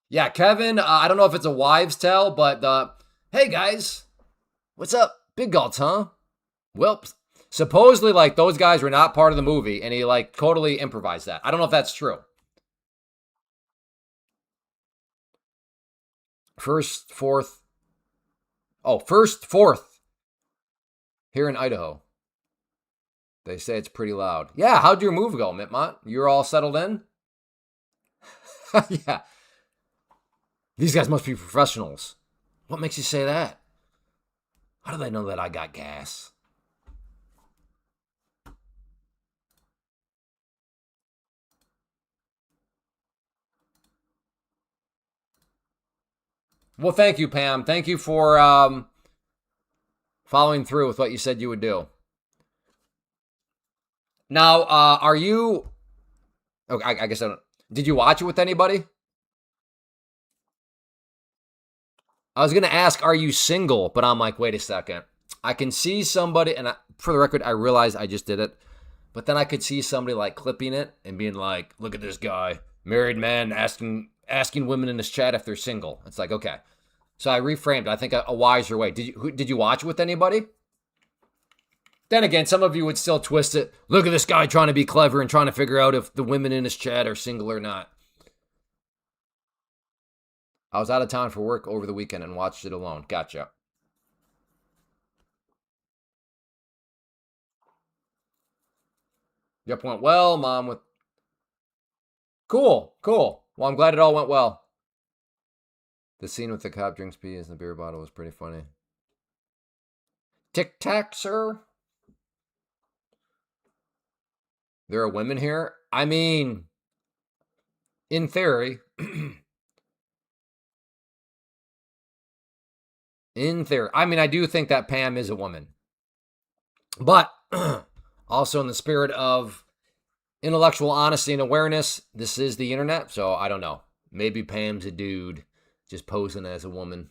Yeah, Kevin, I don't know if it's a wives' tale, but hey guys, what's up? Big gults, huh? Well, supposedly like those guys were not part of the movie, and he like totally improvised that. I don't know if that's true. First, fourth. Oh, first, fourth. Here in Idaho. They say it's pretty loud. Yeah, how'd your move go, Mitmont? You're all settled in? Yeah. These guys must be professionals. What makes you say that? How do they know that I got gas? Well, thank you, Pam. Thank you for following through with what you said you would do. Now, are you... Okay, I guess I don't... Did you watch it with anybody? I was going to ask, are you single? But I'm like, wait a second. I can see somebody, and for the record, I realized I just did it. But then I could see somebody like clipping it and being like, look at this guy, married man asking women in his chat if they're single. It's like, okay. So I reframed, I think, a wiser way. Did you watch it with anybody? Then again, some of you would still twist it. Look at this guy trying to be clever and trying to figure out if the women in his chat are single or not. I was out of town for work over the weekend and watched it alone. Gotcha. Yep, went well. Mom with... Cool. Well, I'm glad it all went well. The scene with the cop drinks peas in the beer bottle was pretty funny. Tic Tac, sir? There are women here? I mean, in theory. In theory. I mean, I do think that Pam is a woman. But also in the spirit of intellectual honesty and awareness, this is the internet, so I don't know. Maybe Pam's a dude just posing as a woman.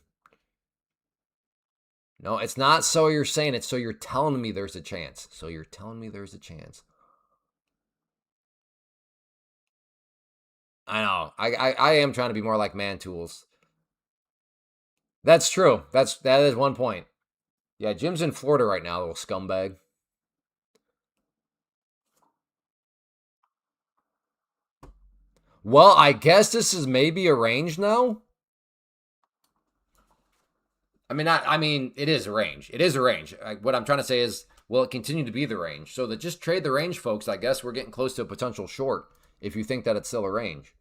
No, it's not so you're saying it, so you're telling me there's a chance. I know. I am trying to be more like Man Tools. That's true. That is one point. Yeah, Jim's in Florida right now, little scumbag. Well, I guess this is maybe a range now. I mean, it is a range. It is a range. What I'm trying to say is, will it continue to be the range? So that just trade the range, folks. I guess we're getting close to a potential short if you think that it's still a range.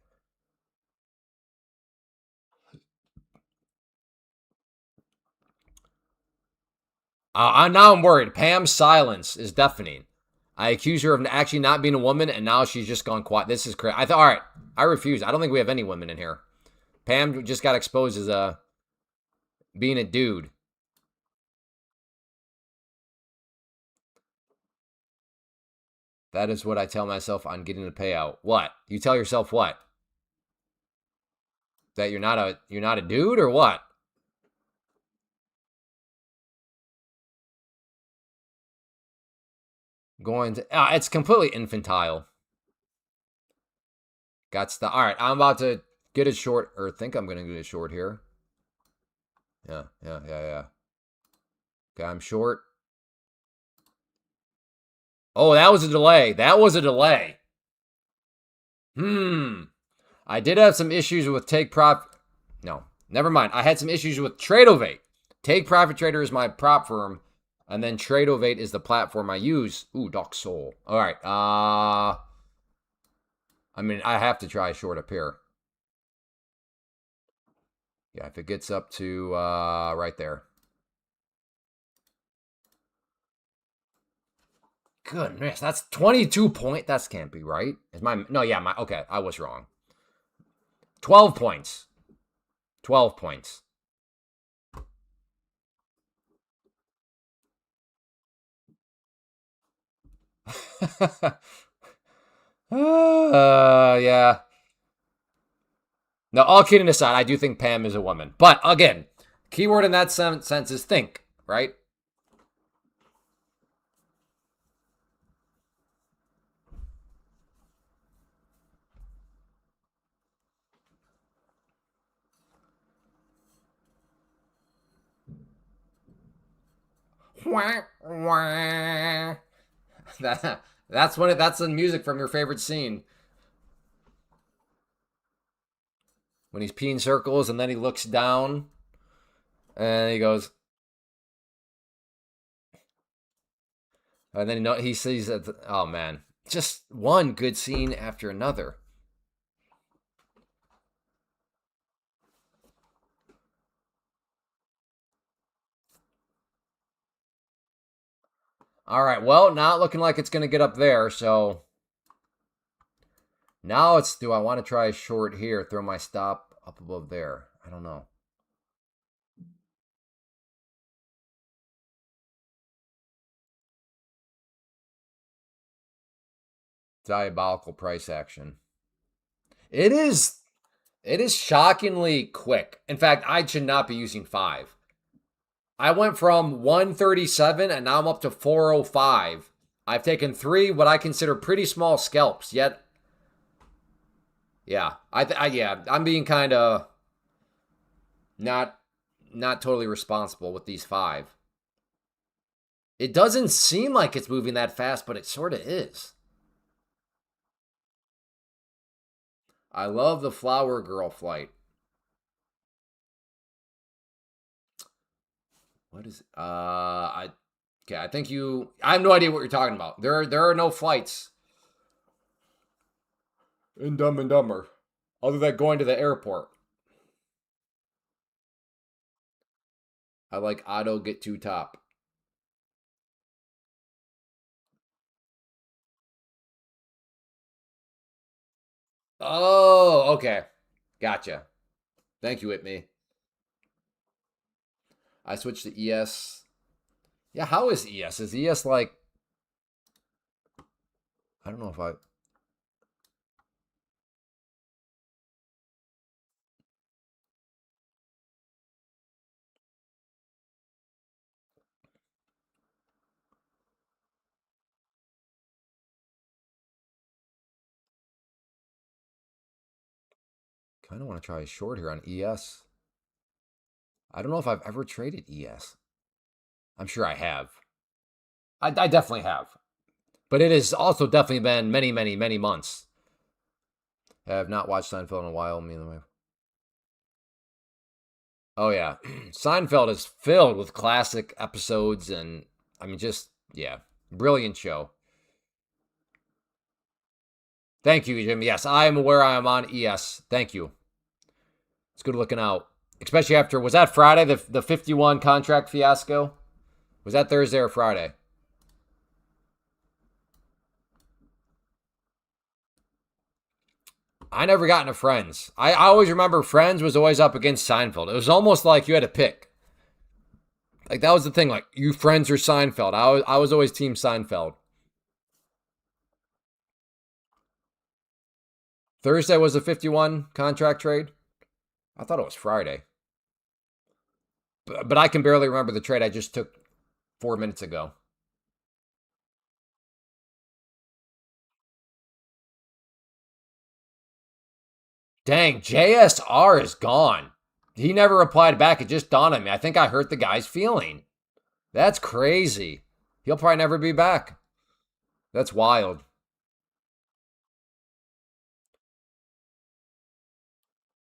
I'm worried. Pam's silence is deafening. I accuse her of actually not being a woman, and now she's just gone quiet. This is crazy. I thought, all right, I refuse. I don't think we have any women in here. Pam just got exposed as being a dude. That is what I tell myself on getting the payout. What? You tell yourself what? That you're not a dude or what? Going to it's completely infantile. All right. I'm about to get a short, or think I'm gonna get a short here. Yeah. Okay, I'm short. Oh, that was a delay. That was a delay. I did have some issues with Take Profit. No, never mind. I had some issues with Tradeovate. Take Profit Trader is my prop firm, and then Tradeovate is the platform I use. Ooh, Doc Soul. All right. I mean, I have to try short up here. Yeah, if it gets up to right there. Goodness, that's 22 point. That can't be right. Okay, I was wrong. 12 points. 12 points. Yeah. No, all kidding aside, I do think Pam is a woman. But again, keyword in that sense is think, right? That's the music from your favorite scene. When he's peeing circles and then he looks down and he goes, and then he sees that. Oh man, just one good scene after another. All right, well, not looking like it's going to get up there. So now it's, do I want to try a short here? Throw my stop up above there. I don't know. Diabolical price action. It is. It is shockingly quick. In fact, I should not be using 5. I went from 137 and now I'm up to 405. I've taken 3 what I consider pretty small scalps. Yet, yeah, I'm being kind of not totally responsible with these 5. It doesn't seem like it's moving that fast, but it sort of is. I love the flower girl flight. What is okay, I think I have no idea what you're talking about. There are no flights in Dumb and Dumber other than going to the airport. I like Otto get to top. Oh, okay. Gotcha. Thank you, Whitney. I switched to ES. Yeah, how is ES? Is ES like, I don't know if I kind of want to try a short here on ES. I don't know if I've ever traded ES. I'm sure I have. I definitely have. But it has also definitely been many, many, many months. I have not watched Seinfeld in a while. Me and the wife. Oh yeah, Seinfeld is filled with classic episodes, and I mean, just yeah, brilliant show. Thank you, Jim. Yes, I am aware I am on ES. Thank you. It's good looking out, especially after was that Friday the 51 contract fiasco? Was that Thursday or Friday? I never got into Friends. I always remember Friends was always up against Seinfeld. It was almost like you had to pick. Like that was the thing. Like you Friends or Seinfeld. I was always Team Seinfeld. Thursday was the 51 contract trade. I thought it was Friday, but I can barely remember the trade I just took 4 minutes ago. Dang, JSR is gone. He never replied back. It just dawned on me. I think I hurt the guy's feeling. That's crazy. He'll probably never be back. That's wild.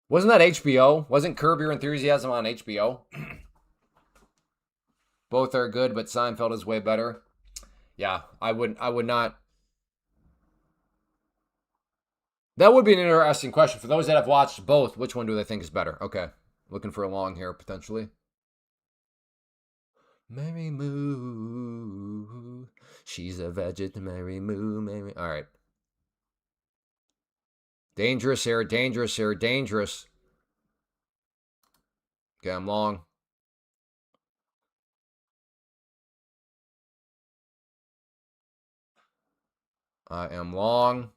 Wasn't that HBO? Wasn't Curb Your Enthusiasm on HBO? Both are good, but Seinfeld is way better. Yeah, I would not. That would be an interesting question. For those that have watched both, which one do they think is better? Okay. Looking for a long here, potentially. Mary Moo. She's a vegetarian. Mary Moo. Mary. All right. Dangerous here. Dangerous here. Dangerous. Okay, I'm long. I am long.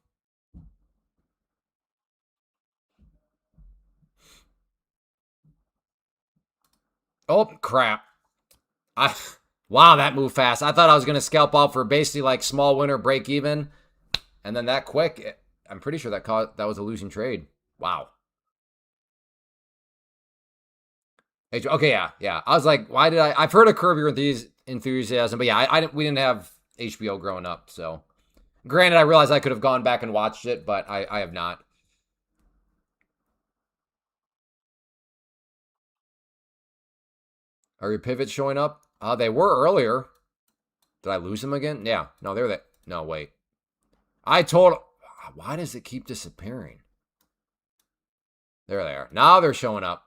Oh, crap. I Wow, that moved fast. I thought I was going to scalp out for basically like small winner break even. And then that quick, I'm pretty sure that was a losing trade. Wow. Okay, yeah. I was like, why did I've heard of Curb Your Enthusiasm, but yeah, we didn't have HBO growing up. So granted, I realized I could have gone back and watched it, but I have not. Are your pivots showing up? They were earlier. Did I lose them again? Yeah. No, they're that. No, wait. I told. Why does it keep disappearing? There they are. Now they're showing up.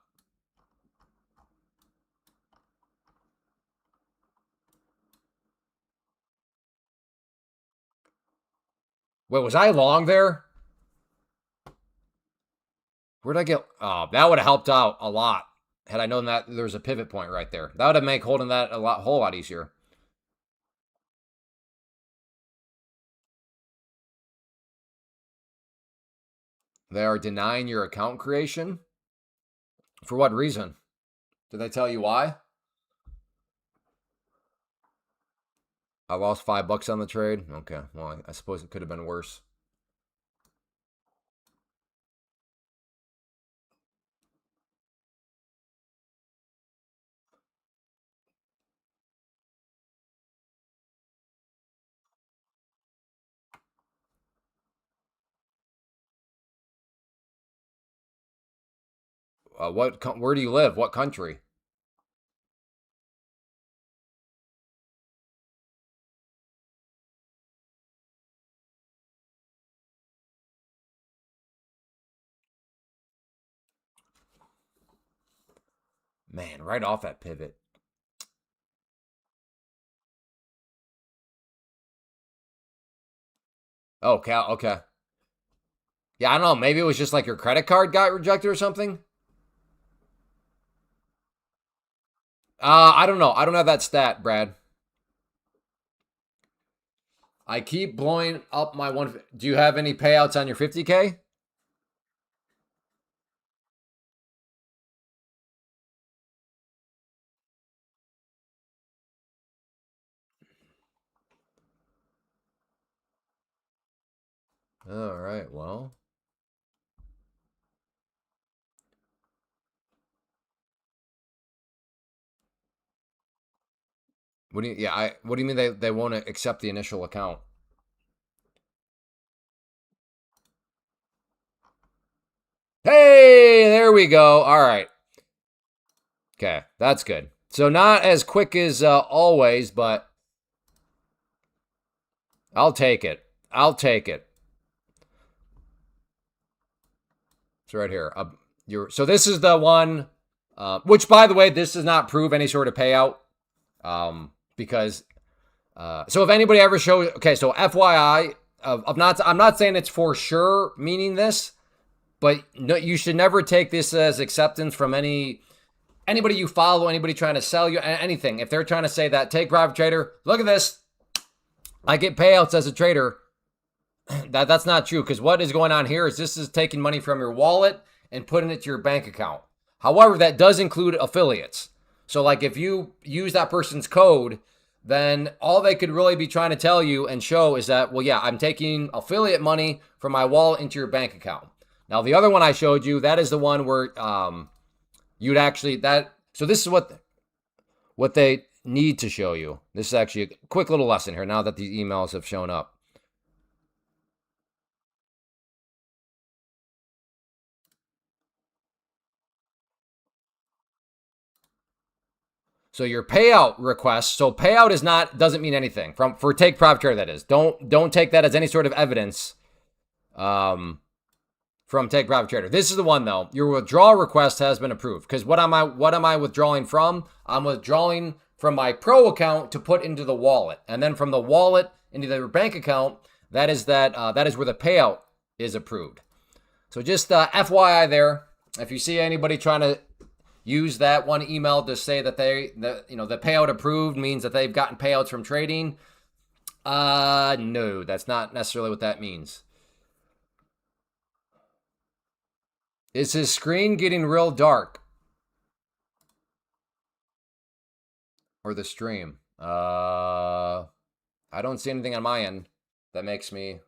Wait, was I long there? Where'd I get? Oh, that would have helped out a lot had I known that there was a pivot point right there. That would have made holding that whole lot easier. They are denying your account creation. For what reason? Did they tell you why? I lost $5 on the trade. Okay, well, I suppose it could have been worse. Where do you live? What country? Man, right off that pivot. Oh, Cal. Okay. Yeah, I don't know. Maybe it was just like your credit card got rejected or something. I don't know. I don't have that stat, Brad. I keep blowing up my one. Do you have any payouts on your 50K? All right. Well, what do you? Yeah. What do you mean they won't accept the initial account? Hey, there we go. All right. Okay, that's good. So not as quick as always, but I'll take it. I'll take it. It's right here. So this is the one, which by the way, this does not prove any sort of payout, because so if anybody ever shows, okay, so FYI, I'm not saying it's for sure meaning this, but no, you should never take this as acceptance from anybody you follow, anybody trying to sell you anything. If they're trying to say that, take private trader, look at this, I get payouts as a trader. That's not true, because what is going on here is this is taking money from your wallet and putting it to your bank account. However, that does include affiliates. So like if you use that person's code, then all they could really be trying to tell you and show is that, well, yeah, I'm taking affiliate money from my wallet into your bank account. Now, the other one I showed you, that is the one where you'd actually, so this is what they need to show you. This is actually a quick little lesson here now that these emails have shown up. So your payout request. So payout doesn't mean anything for take private trader. That is, don't take that as any sort of evidence from take private trader. This is the one though. Your withdrawal request has been approved. Because what am I withdrawing from? I'm withdrawing from my pro account to put into the wallet, and then from the wallet into the bank account. That is where the payout is approved. So just FYI there. If you see anybody trying to use that one email to say that the payout approved means that they've gotten payouts from trading. No, that's not necessarily what that means. Is his screen getting real dark? Or the stream? I don't see anything on my end that makes me...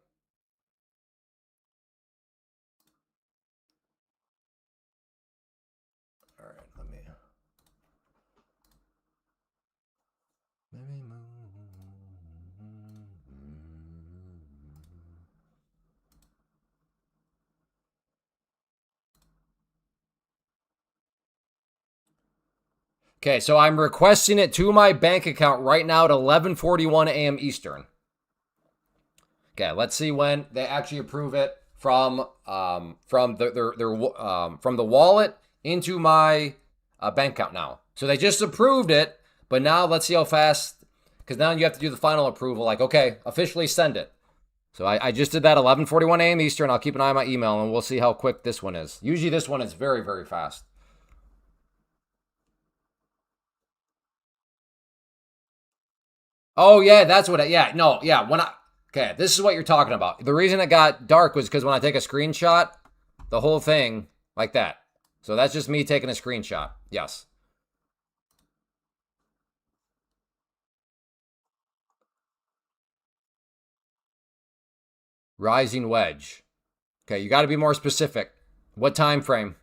Okay, so I'm requesting it to my bank account right now at 11:41 a.m. Eastern. Okay, let's see when they actually approve it from the wallet into my bank account now. So they just approved it, but now let's see how fast, because now you have to do the final approval. Like, okay, officially send it. So I just did that 11:41 a.m. Eastern. I'll keep an eye on my email, and we'll see how quick this one is. Usually this one is very, very fast. Oh yeah, that's what. Okay, this is what you're talking about. The reason it got dark was because when I take a screenshot, the whole thing like that. So that's just me taking a screenshot. Yes. Rising wedge. Okay, you got to be more specific. What time frame?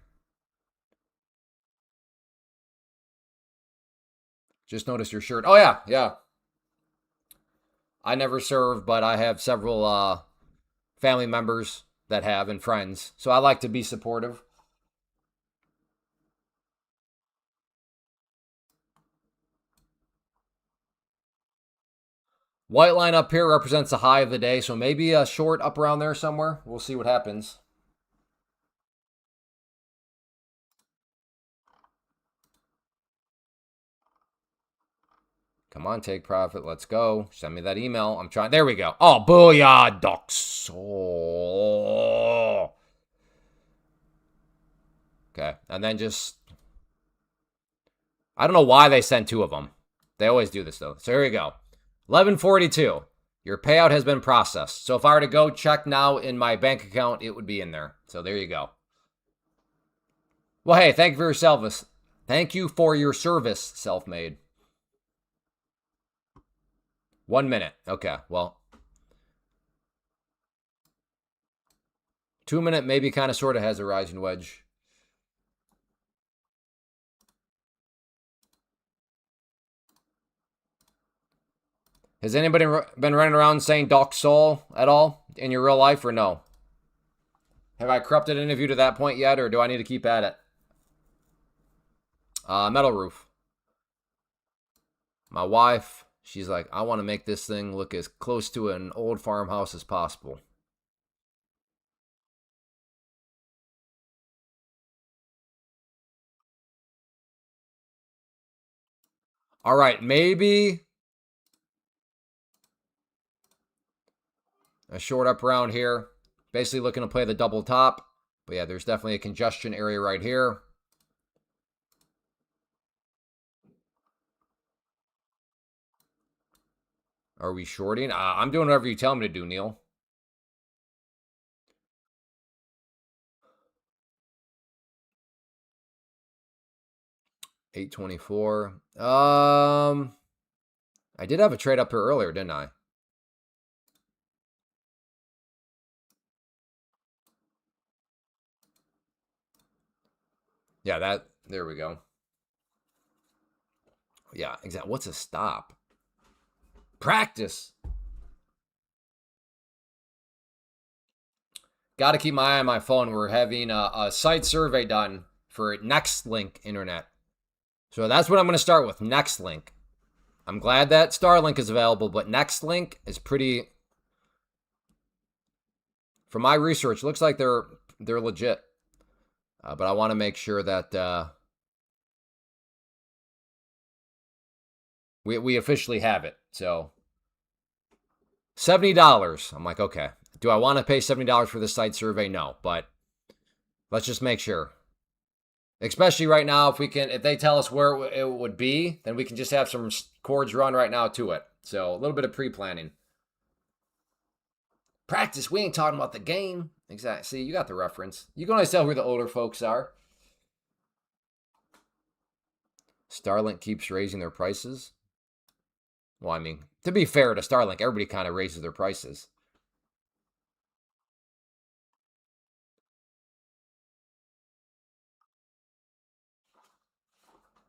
Just noticed your shirt. Oh yeah, yeah. I never served, but I have several family members that have and friends. So I like to be supportive. White line up here represents the high of the day, so maybe a short up around there somewhere. We'll see what happens. Come on, take profit. Let's go. Send me that email. I'm trying. There we go. Oh, booyah, ducks. Oh. Okay, and then just... I don't know why they sent two of them. They always do this, though. So here we go. 11:42. Your payout has been processed. So if I were to go check now in my bank account, it would be in there. So there you go. Well, hey, thank you for your service. Thank you for your service, self-made. 1 minute. Okay, well. 2 minute maybe kind of sort of has a rising wedge. Has anybody been running around saying Doc Soul at all in your real life or no? Have I corrupted any of you to that point yet, or do I need to keep at it? Metal roof. My wife, she's like, I want to make this thing look as close to an old farmhouse as possible. All right, maybe a short up around here. Basically looking to play the double top. But yeah, there's definitely a congestion area right here. Are we shorting? I'm doing whatever you tell me to do, Neil. $8.24. I did have a trade up here earlier, didn't I? Yeah, there we go. Yeah, exactly. What's a stop? Practice. Got to keep my eye on my phone. We're having a site survey done for Nextlink Internet. So that's what I'm going to start with, Nextlink. I'm glad that Starlink is available, but Nextlink is pretty... From my research, looks like they're legit. But I want to make sure that we officially have it. So $70. I'm like, okay. Do I want to pay $70 for this site survey? No, but let's just make sure. Especially right now, if they tell us where it would be, then we can just have some cords run right now to it. So a little bit of pre-planning. Practice. We ain't talking about the game. Exactly. See, you got the reference. You can always tell who the older folks are. Starlink keeps raising their prices. Well, I mean, to be fair to Starlink, everybody kind of raises their prices.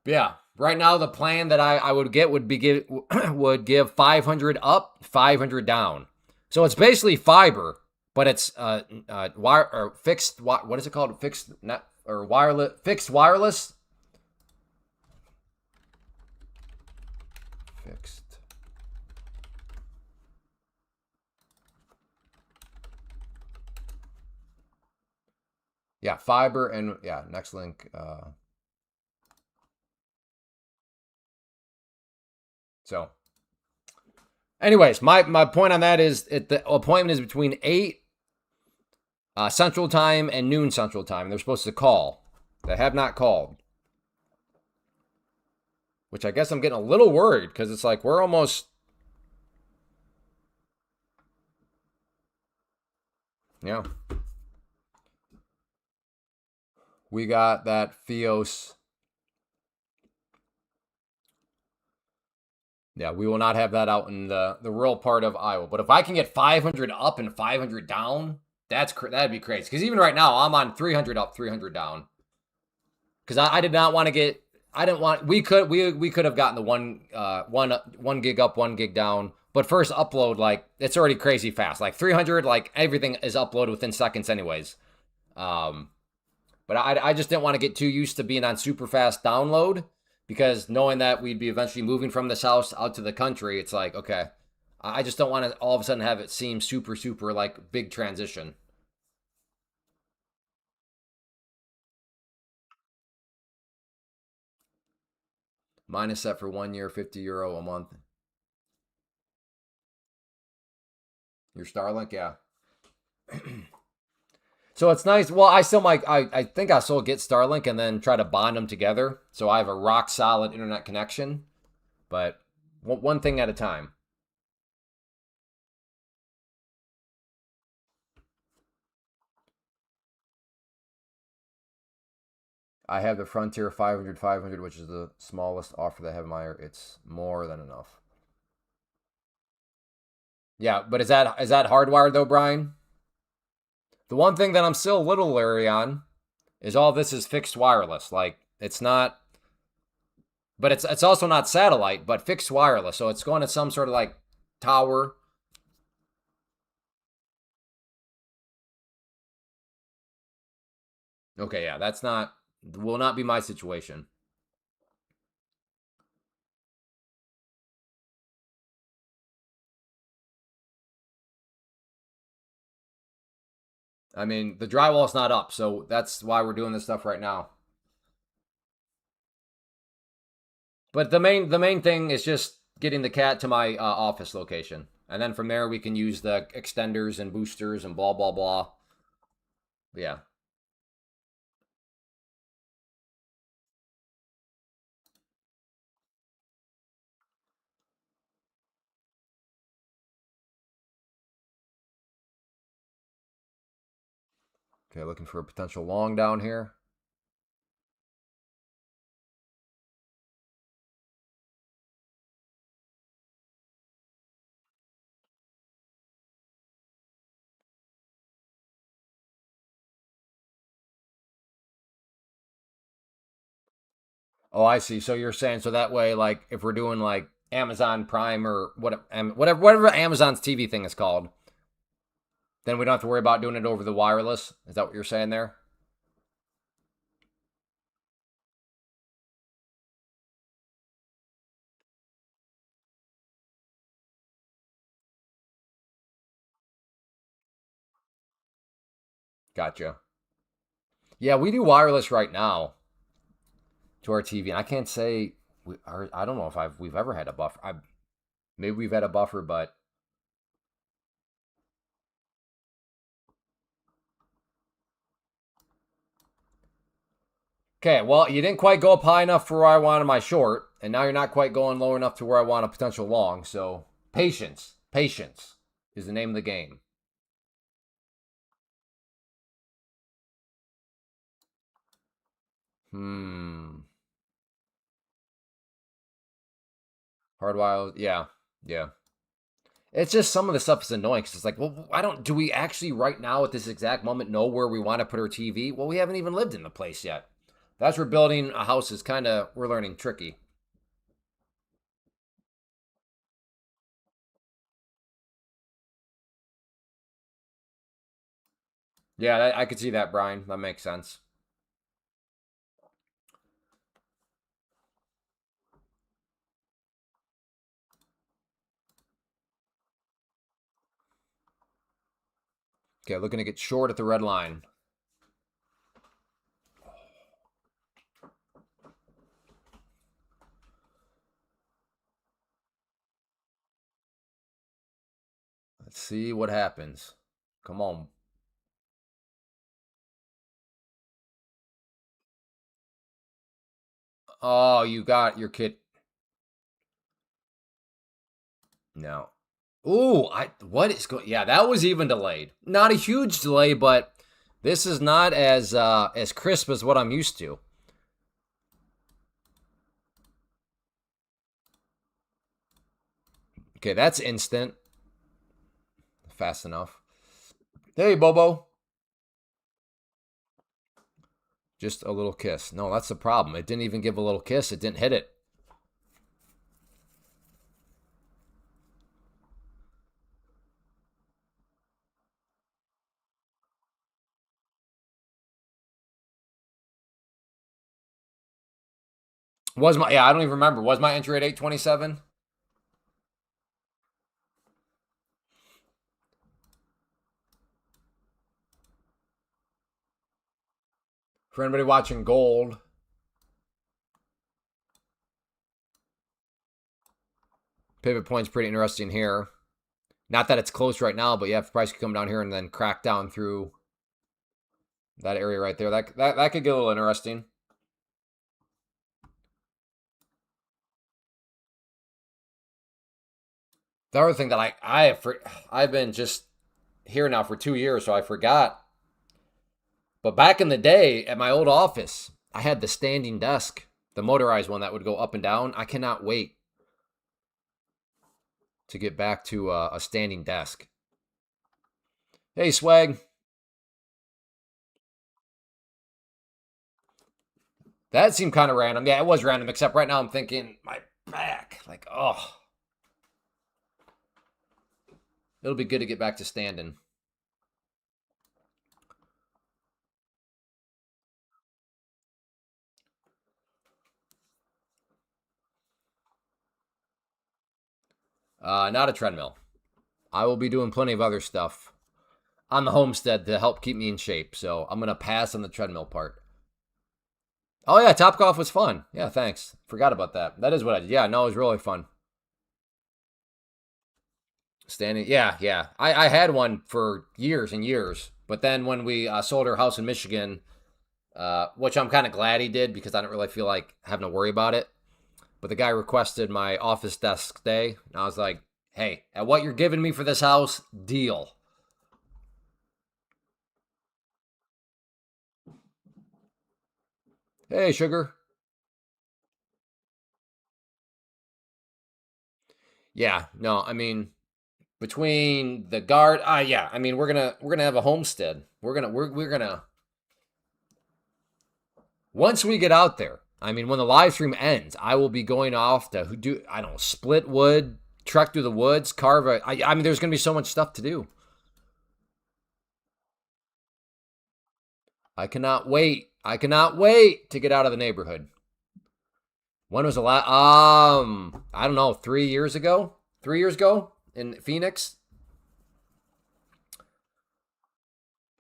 Yeah. Right now, the plan that I would get would give 500 up, 500 down. So it's basically fiber, but it's wire or fixed. What is it called? Fixed net or wireless? Fixed wireless. Fixed. Yeah, fiber and yeah, Nextlink. So, anyways, my point on that is the appointment is between 8 Central Time and noon Central Time. They're supposed to call. They have not called. Which I guess I'm getting a little worried because it's like we're almost... Yeah. We got that Fios. Yeah, we will not have that out in the rural part of Iowa. But if I can get 500 up and 500 down, that'd be crazy. Because even right now, I'm on 300 up, 300 down. Because I did not want to get... I didn't want... We could have gotten the one gig up, 1 gig down. But first upload, like, it's already crazy fast. Like 300, like everything is uploaded within seconds anyways. But I just didn't want to get too used to being on super fast download, because knowing that we'd be eventually moving from this house out to the country, it's like, okay, I just don't want to all of a sudden have it seem super, super like big transition. Mine is set for 1 year, €50 a month. Your Starlink, yeah. So it's nice. Well, I still might. I think I still get Starlink and then try to bond them together, so I have a rock solid internet connection. But one thing at a time. I have the Frontier 500, which is the smallest offer that I have in my. It's more than enough. Yeah, but is that hardwired though, Brian? The one thing that I'm still a little leery on is all this is fixed wireless. Like, it's not, but it's also not satellite, but fixed wireless. So it's going to some sort of like tower. Okay, yeah, that's not will not be my situation. I mean, the drywall's not up, so that's why we're doing this stuff right now. But the main thing is just getting the cat to my office location, and then from there we can use the extenders and boosters and blah blah blah. Yeah. Okay, looking for a potential long down here. Oh, I see. So you're saying so that way, like if we're doing like Amazon Prime or whatever Amazon's TV thing is called, then we don't have to worry about doing it over the wireless. Is that what you're saying there? Gotcha. Yeah, we do wireless right now to our TV, and I can't say I don't know if we've ever had a buffer. Maybe we've had a buffer, but okay. Well, you didn't quite go up high enough for where I wanted my short, and now you're not quite going low enough to where I want a potential long. So patience, patience is the name of the game. Hmm. Hard wild. Yeah. Yeah. It's just some of the stuff is annoying because it's like, well, I don't. Do we actually right now at this exact moment know where we want to put our TV? Well, we haven't even lived in the place yet. That's where building a house is kind of we're learning tricky. Yeah, I could see that, Brian. That makes sense. Okay, looking to get short at the red line. Let's see what happens. Come on. Oh, you got your kid. No. Ooh, I what is going? Yeah, that was even delayed. Not a huge delay, but this is not as crisp as what I'm used to. Okay, that's instant. Fast enough. Hey, Bobo. Just a little kiss. No, that's the problem. It didn't even give a little kiss. It didn't hit it. Was my yeah? I don't even remember. Was my entry at 827? For anybody watching gold, pivot point's pretty interesting here. Not that it's close right now, but yeah, if the price could come down here and then crack down through that area right there, that could get a little interesting. The other thing that I've been just here now for 2 years, so I forgot. But back in the day at my old office, I had the standing desk, the motorized one that would go up and down. I cannot wait to get back to a standing desk. Hey, Swag. That seemed kind of random. Yeah, it was random, except right now I'm thinking my back. Like, oh, it'll be good to get back to standing. Not a treadmill. I will be doing plenty of other stuff on the homestead to help keep me in shape. So I'm gonna pass on the treadmill part. Oh yeah, Top Golf was fun. Yeah, thanks. Forgot about that. That is what I did. Yeah, no, it was really fun. Standing. Yeah, yeah. I had one for years and years, but then when we sold our house in Michigan, which I'm kind of glad he did because I don't really feel like having to worry about it. But the guy requested my office desk stay, and I was like, "Hey, at what you're giving me for this house, deal." Hey, sugar. Yeah, no, I mean between the guard, yeah, I mean we're gonna have a homestead. We're gonna once we get out there. I mean, when the live stream ends, I will be going off to do I don't know, split wood, trek through the woods, carve a. I mean, there's gonna be so much stuff to do. I cannot wait. I cannot wait to get out of the neighborhood. When was the last? I don't know. 3 years ago. 3 years ago in Phoenix.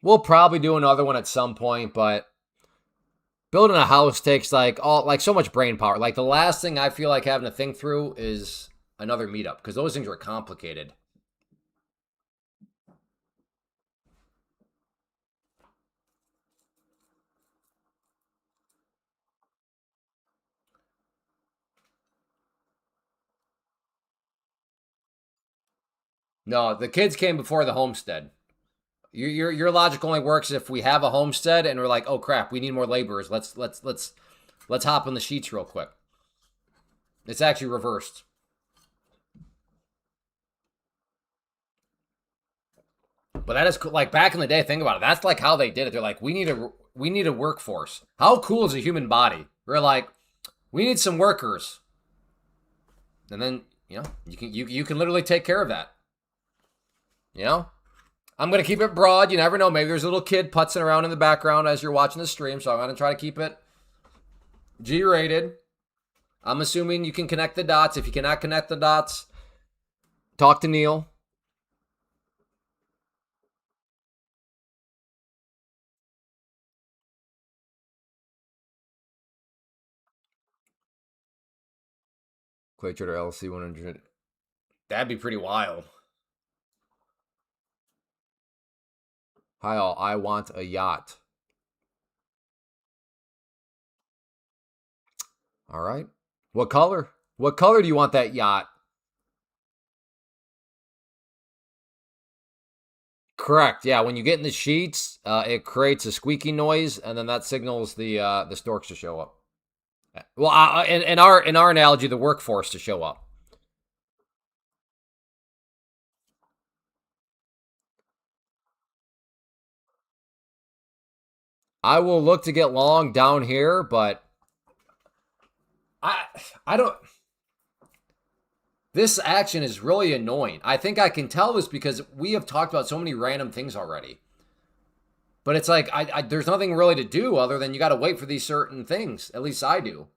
We'll probably do another one at some point, but building a house takes like so much brain power. Like the last thing I feel like having to think through is another meetup because those things are complicated. No, the kids came before the homestead. Your logic only works if we have a homestead and we're like, oh crap, we need more laborers. Let's hop on the sheets real quick. It's actually reversed. But that is cool. Like back in the day, think about it. That's like how they did it. They're like, we need a workforce. How cool is a human body? We're like, we need some workers, and then you can literally take care of that. You know, I'm gonna keep it broad. You never know. Maybe there's a little kid putzing around in the background as you're watching the stream. So I'm gonna try to keep it G-rated. I'm assuming you can connect the dots. If you cannot connect the dots, talk to Neil. Clay Trader LC 100. That'd be pretty wild. Hi all. I want a yacht. All right. What color? What color do you want that yacht? Correct. Yeah, when you get in the sheets, it creates a squeaky noise, and then that signals the storks to show up. Well, in our analogy, the workforce to show up. I will look to get long down here, but I I don't. This action is really annoying. I think I can tell this because we have talked about so many random things already. But it's like there's nothing really to do other than you got to wait for these certain things. At least I do.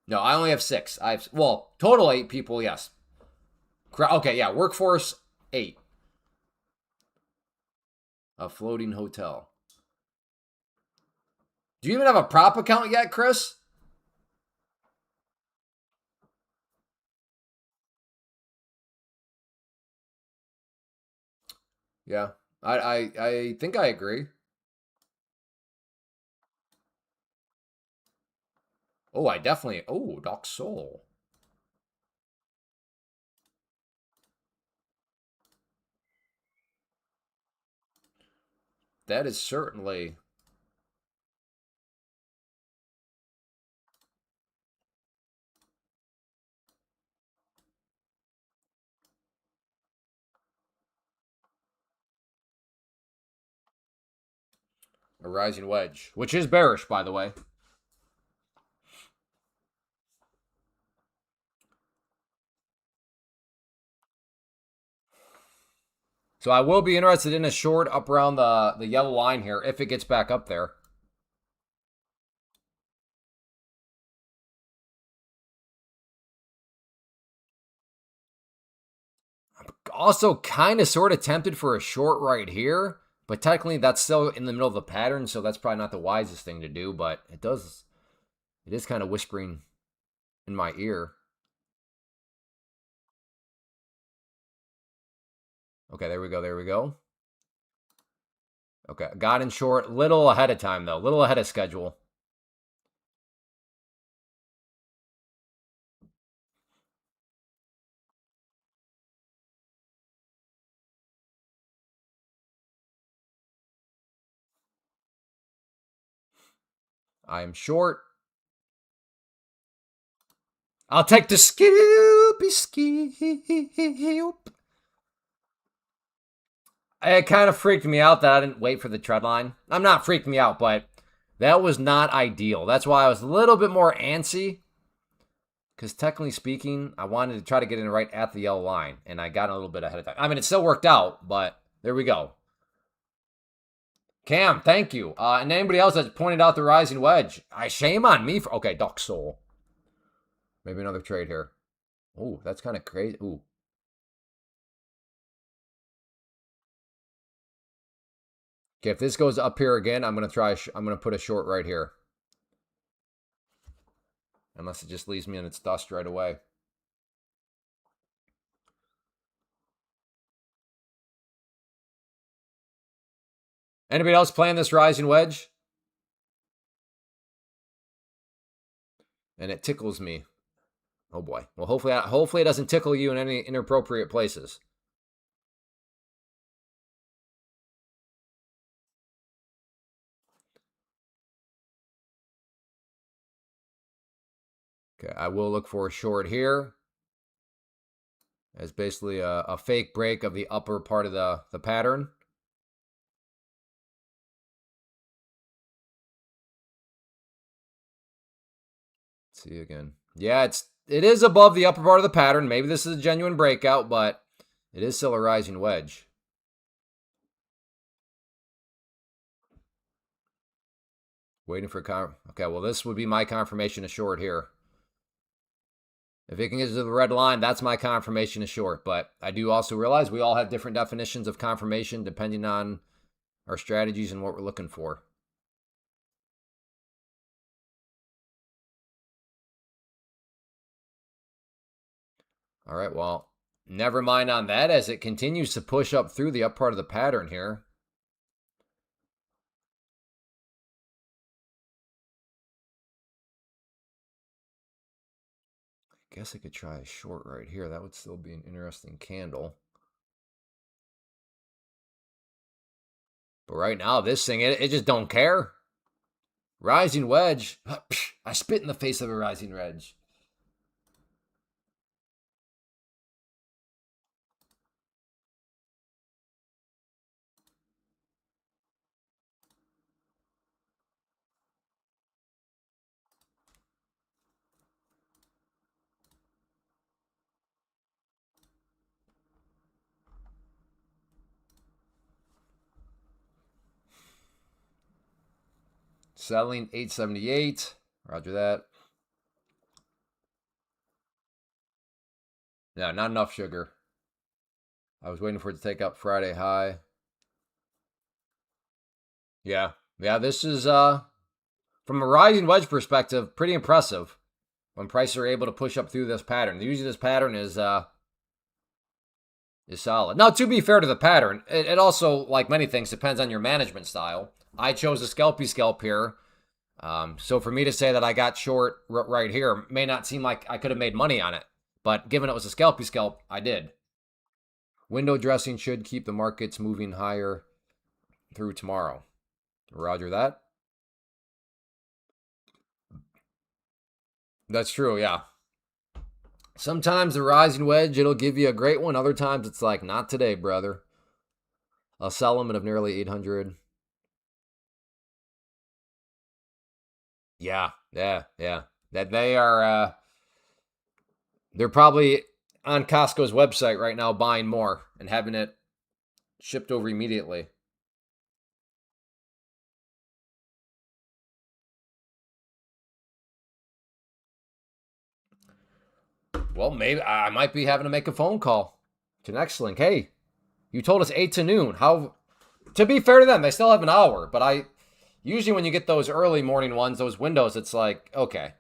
No, I only have six. Well, total 8 people. Yes. Okay, yeah. Workforce 8. A floating hotel. Do you even have a prop account yet, Chris? Yeah, I think I agree. Oh, I definitely. Oh, Doc Soul. That is certainly a rising wedge, which is bearish, by the way. So I will be interested in a short up around the yellow line here if it gets back up there. Also kind of sort of tempted for a short right here, but technically that's still in the middle of the pattern, so that's probably not the wisest thing to do, but it is kind of whispering in my ear. Okay, there we go, there we go. Okay, got in short, little ahead of time though, little ahead of schedule. I am short. I'll take the scoopy scoop. It kind of freaked me out that I didn't wait for the tread line. I'm not freaking me out, but that was not ideal. That's why I was a little bit more antsy. Because technically speaking, I wanted to try to get in right at the yellow line, and I got a little bit ahead of time. I mean, it still worked out, but there we go. Cam, thank you. And anybody else that's pointed out the rising wedge, shame on me for. Okay, Duck Soul. Maybe another trade here. Ooh, that's kind of crazy. Ooh. Okay, if this goes up here again, I'm gonna try. I'm gonna put a short right here, unless it just leaves me in its dust right away. Anybody else playing this rising wedge? And it tickles me. Oh boy. Well, hopefully it doesn't tickle you in any inappropriate places. Okay, I will look for a short here. As basically a fake break of the upper part of the pattern. Let's see again. Yeah, it is above the upper part of the pattern. Maybe this is a genuine breakout, but it is still a rising wedge. Waiting for okay, well, this would be my confirmation of short here. If it can get to the red line, that's my confirmation of short. But I do also realize we all have different definitions of confirmation depending on our strategies and what we're looking for. All right, well, never mind on that as it continues to push up through the up part of the pattern here. I guess I could try a short right here. That would still be an interesting candle. But right now, this thing, it just don't care. Rising wedge. I spit in the face of a rising wedge. Selling 878. Roger that. Yeah, not enough sugar. I was waiting for it to take up Friday high. Yeah. Yeah, this is from a rising wedge perspective, pretty impressive when prices are able to push up through this pattern. Usually this pattern is solid. Now, to be fair to the pattern, it also, like many things, depends on your management style. I chose a scalpy scalp here. So for me to say that I got short right here may not seem like I could have made money on it. But given it was a scalpy scalp, I did. Window dressing should keep the markets moving higher through tomorrow. Roger that. That's true, yeah. Sometimes the rising wedge, it'll give you a great one. Other times it's like, not today, brother. A sell limit of nearly 800. Yeah. That they are, they're probably on Costco's website right now buying more and having it shipped over immediately. Well, maybe I might be having to make a phone call. To next link. Hey, you told us 8 to noon. How? To be fair to them, they still have an hour. But I usually when you get those early morning ones, those windows, it's like okay,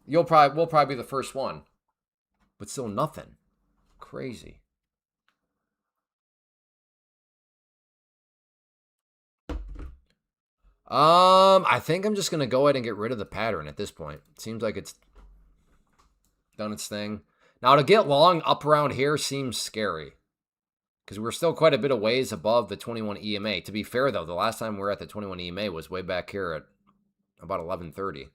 we'll probably be the first one, but still nothing. Crazy. I think I'm just gonna go ahead and get rid of the pattern at this point. It seems like it's done its thing. Now to get long up around here seems scary because we're still quite a bit of ways above the 21 EMA. To be fair though, the last time we were at the 21 EMA was way back here at about 11:30.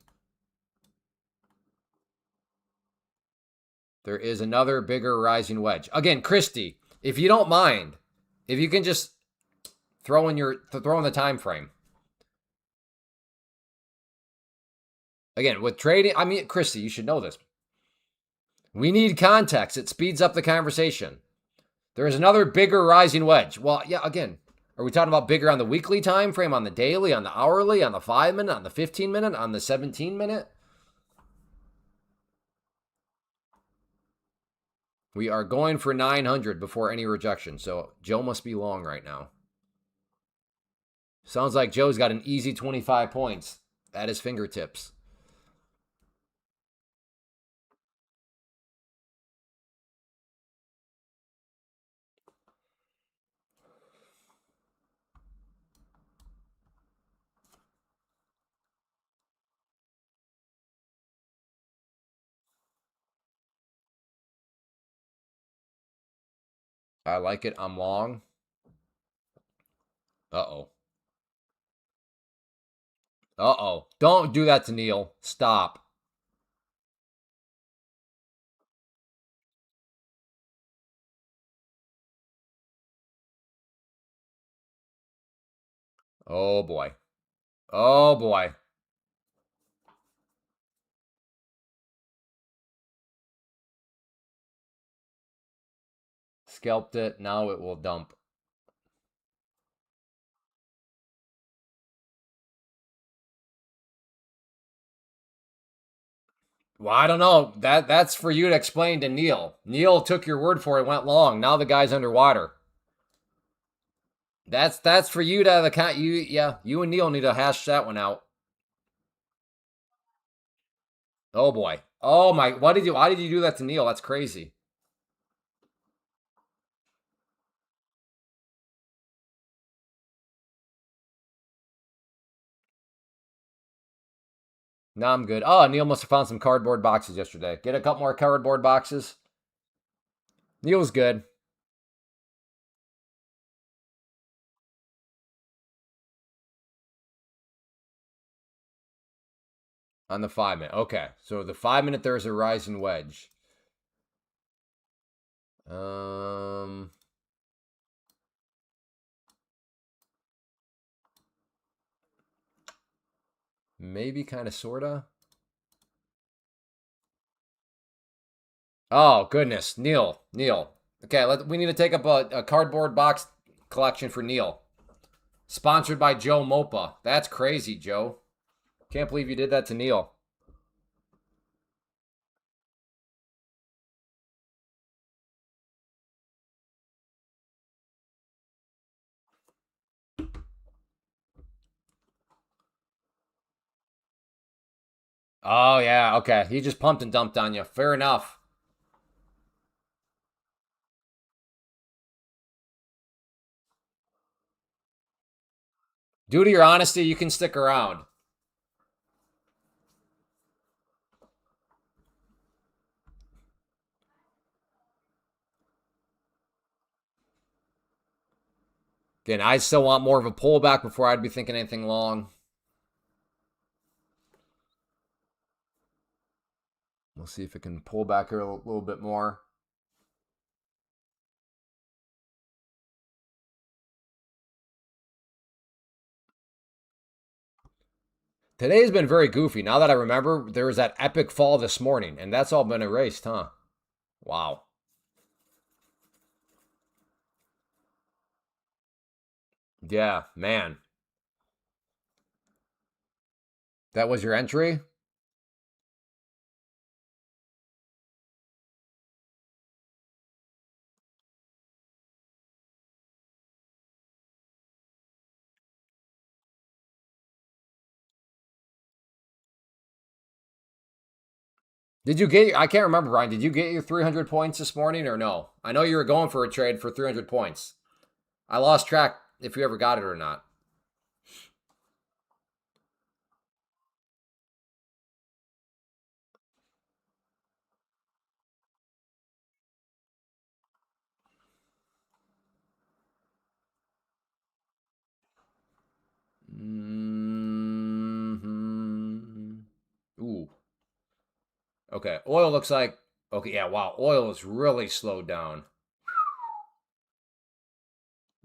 There is another bigger rising wedge. Again, Christy, if you don't mind, if you can just throw in the time frame. Again, with trading, I mean, Christy, you should know this. We need context. It speeds up the conversation. There is another bigger rising wedge. Well, yeah, again, are we talking about bigger on the weekly time frame, on the daily, on the hourly, on the 5 minute, on the 15 minute, on the 17 minute? We are going for 900 before any rejection. So Joe must be long right now. Sounds like Joe's got an easy 25 points at his fingertips. I like it. I'm long. Uh-oh. Uh-oh. Don't do that to Neil. Stop. Oh, boy. Oh, boy. Scalped it. Now it will dump. Well, I don't know. That's for you to explain to Neil. Neil took your word for it, went long. Now the guy's underwater. That's for you to the you and Neil need to hash that one out. Oh boy. Oh my, why did you do that to Neil? That's crazy. No, I'm good. Oh, Neil must have found some cardboard boxes yesterday. Get a couple more cardboard boxes. Neil's good. On the 5 minute. Okay. So the 5 minute there's a rising wedge. Um Maybe kind of sorta. Oh goodness, Neil. Okay, we need to take up a cardboard box collection for Neil. Sponsored by Joe Mopa. That's crazy, Joe. Can't believe you did that to Neil. Oh yeah, okay. He just pumped and dumped on you. Fair enough. Due to your honesty, you can stick around. Again, I still want more of a pullback before I'd be thinking anything long. We'll see if it can pull back here a little bit more. Today's been very goofy. Now that I remember, there was that epic fall this morning, and that's all been erased, huh? Wow. Yeah, man. That was your entry? Did you get? I can't remember, Brian. Did you get your 300 points this morning or no? I know you were going for a trade for 300 points. I lost track if you ever got it or not. Mm-hmm. Ooh. Okay. Oil looks like. Okay. Yeah. Wow. Oil is really slowed down.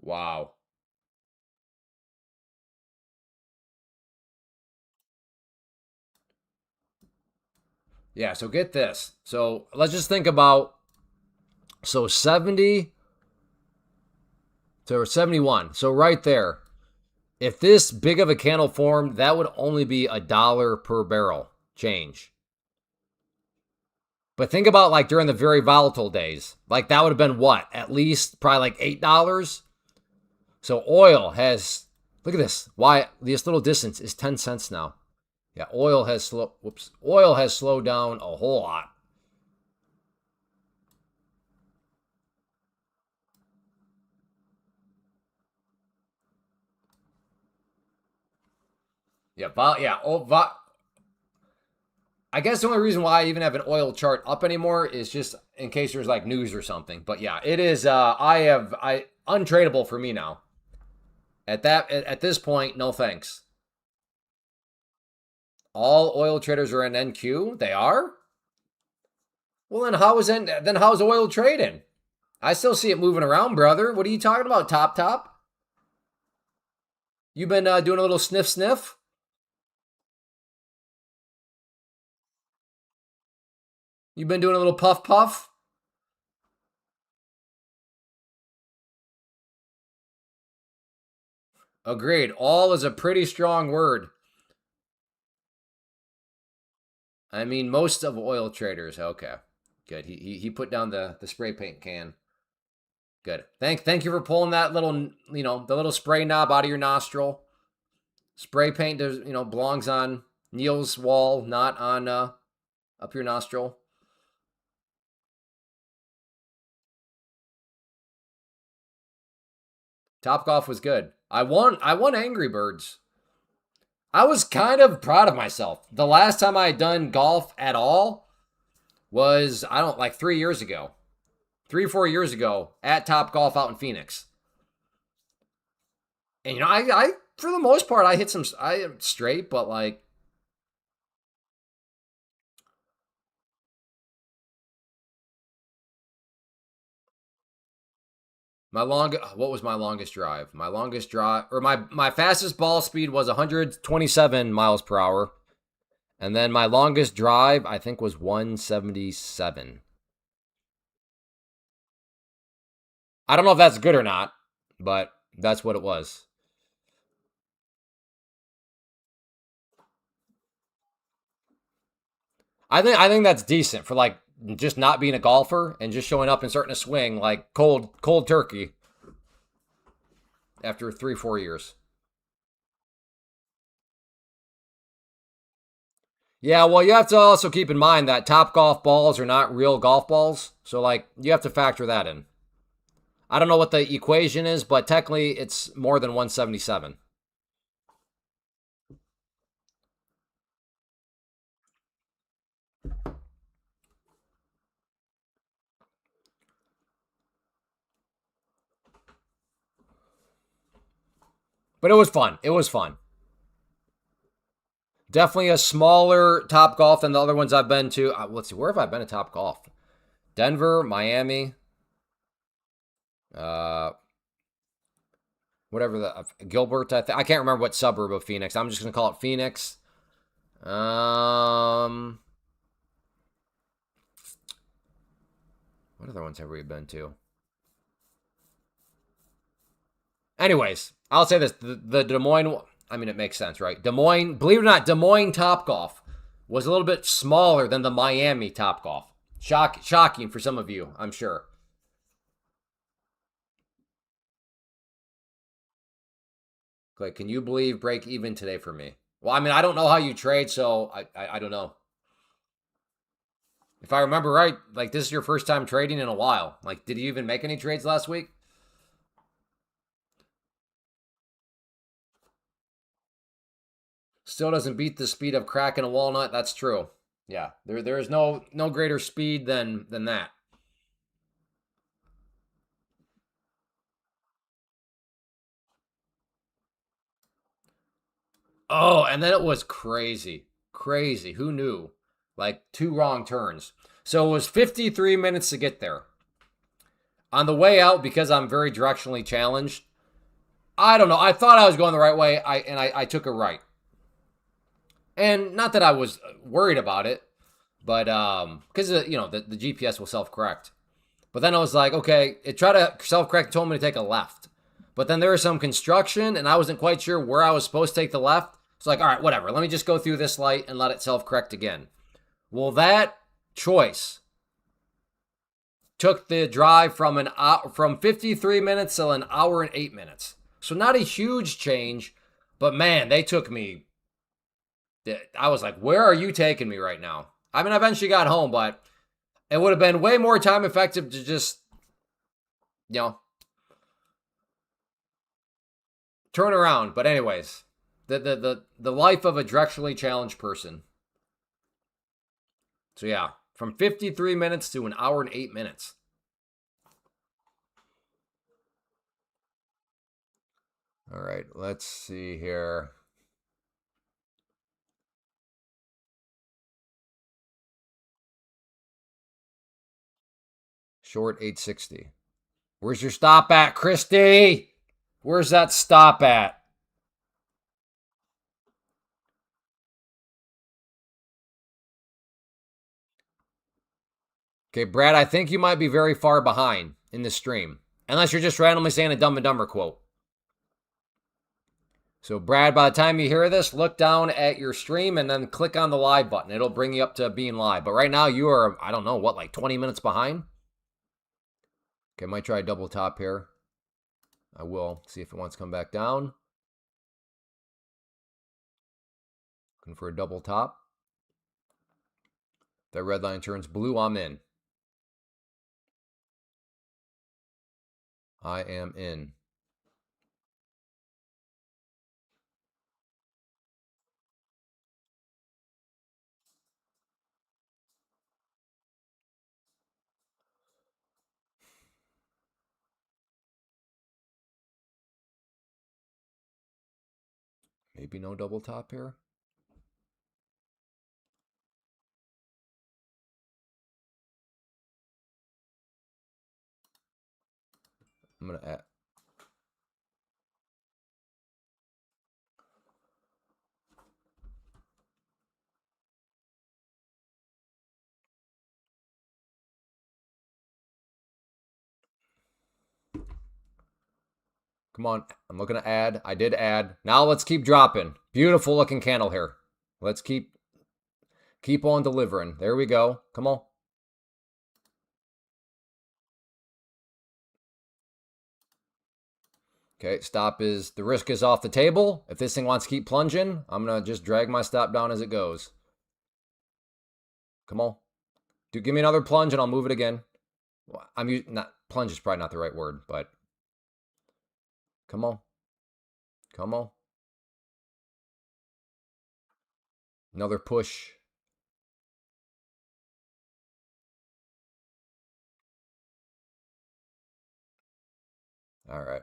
Wow. Yeah. So get this. So let's just think about. So 70 to 71. So right there. If this big of a candle formed, that would only be $1 per barrel change. But think about like during the very volatile days. Like that would have been what? At least probably like $8. So oil has, look at this. Why this little distance is 10 cents now. Yeah, oil has slowed down a whole lot. Yeah, I guess the only reason why I even have an oil chart up anymore is just in case there's like news or something. But yeah, it is I untradeable for me now. At this point, no thanks. All oil traders are in NQ? They are? Well, then how is oil trading? I still see it moving around, brother. What are you talking about, top? You've been doing a little sniff? You've been doing a little puff? Agreed. All is a pretty strong word. I mean, most of oil traders. Okay, good. He put down the spray paint can. Good. Thank you for pulling that little the little spray knob out of your nostril. Spray paint does belongs on Neil's wall, not on up your nostril. Top Golf was good. I won Angry Birds. I was kind of proud of myself. The last time I had done golf at all was I don't like 3 years ago. 3 or 4 years ago at Top Golf out in Phoenix. And I for the most part I hit some I am straight, but like what was my longest drive? My longest drive or my fastest ball speed was 127 miles per hour. And then my longest drive I think was 177. I don't know if that's good or not, but that's what it was. I think that's decent for like just not being a golfer and just showing up and starting to swing like cold turkey after 3 4 years. Yeah, well, you have to also keep in mind that top golf balls are not real golf balls, so like you have to factor that in. I don't know what the equation is, but technically it's more than 177. But it was fun. It was fun. Definitely a smaller top golf than the other ones I've been to. Let's see, where have I been at top golf? Denver, Miami, uh, whatever Gilbert. I can't remember what suburb of Phoenix. I'm just gonna call it Phoenix. Um, what other ones have we been to? Anyways, I'll say this: the Des Moines. I mean, it makes sense, right? Des Moines. Believe it or not, Des Moines Top Golf was a little bit smaller than the Miami Top Golf. Shocking for some of you, I'm sure. Like, can you believe break even today for me? Well, I mean, I don't know how you trade, so I don't know. If I remember right, like this is your first time trading in a while. Like, did you even make any trades last week? Still doesn't beat the speed of cracking a walnut. That's true. Yeah, there is no greater speed than that. Oh, and then it was crazy. Crazy. Who knew? Like two wrong turns. So it was 53 minutes to get there. On the way out, because I'm very directionally challenged, I don't know. I thought I was going the right way. I took a right. And not that I was worried about it, but because the GPS will self correct. But then I was like, okay, it tried to self correct, told me to take a left. But then there was some construction, and I wasn't quite sure where I was supposed to take the left. It's like, all right, whatever. Let me just go through this light and let it self correct again. Well, that choice took the drive from from 53 minutes to an hour and 8 minutes. So not a huge change, but man, they took me. I was like, where are you taking me right now? I mean, I eventually got home, but it would have been way more time effective to just, you know, turn around. But anyways, the life of a directionally challenged person. So yeah, from 53 minutes to an hour and 8 minutes. All right, let's see here. Short 860. Where's your stop at, Christy? Where's that stop at? Okay, Brad, I think you might be very far behind in the stream. Unless you're just randomly saying a Dumb and Dumber quote. So, Brad, by the time you hear this, look down at your stream and then click on the live button. It'll bring you up to being live. But right now, you are, I don't know, what, like 20 minutes behind? Okay, might try a double top here. I will see if it wants to come back down. Looking for a double top. That red line turns blue, I'm in. I am in. Maybe no double top here. I'm going to add. Come on. I'm looking to add. I did add. Now let's keep dropping. Beautiful looking candle here. Let's keep on delivering. There we go. Come on. Okay, stop is, the risk is off the table. If this thing wants to keep plunging, I'm going to just drag my stop down as it goes. Come on. Give me another plunge and I'll move it again. Not plunge is probably not the right word, but come on. Come on. Another push. All right.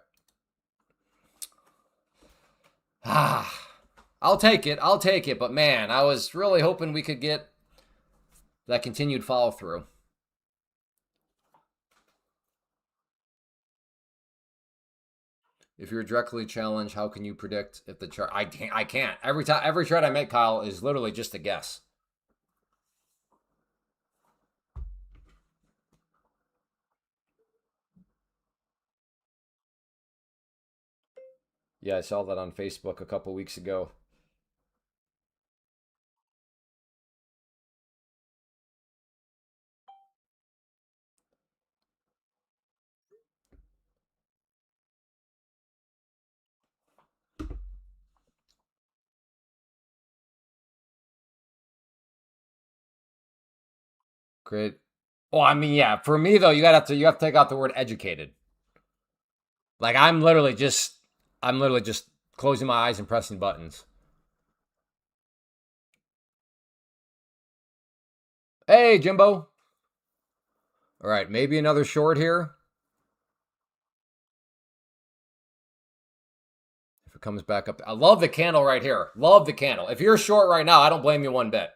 I'll take it. I'll take it. But man, I was really hoping we could get that continued follow through. If you're directly challenged, how can you predict if the chart? I can't. Every trade I make, Kyle, is literally just a guess. Yeah, I saw that on Facebook a couple weeks ago. Great. Well, I mean, yeah. For me though, you have to take out the word educated. Like I'm literally just closing my eyes and pressing buttons. Hey, Jimbo. All right, maybe another short here. If it comes back up, I love the candle right here. Love the candle. If you're short right now, I don't blame you one bit.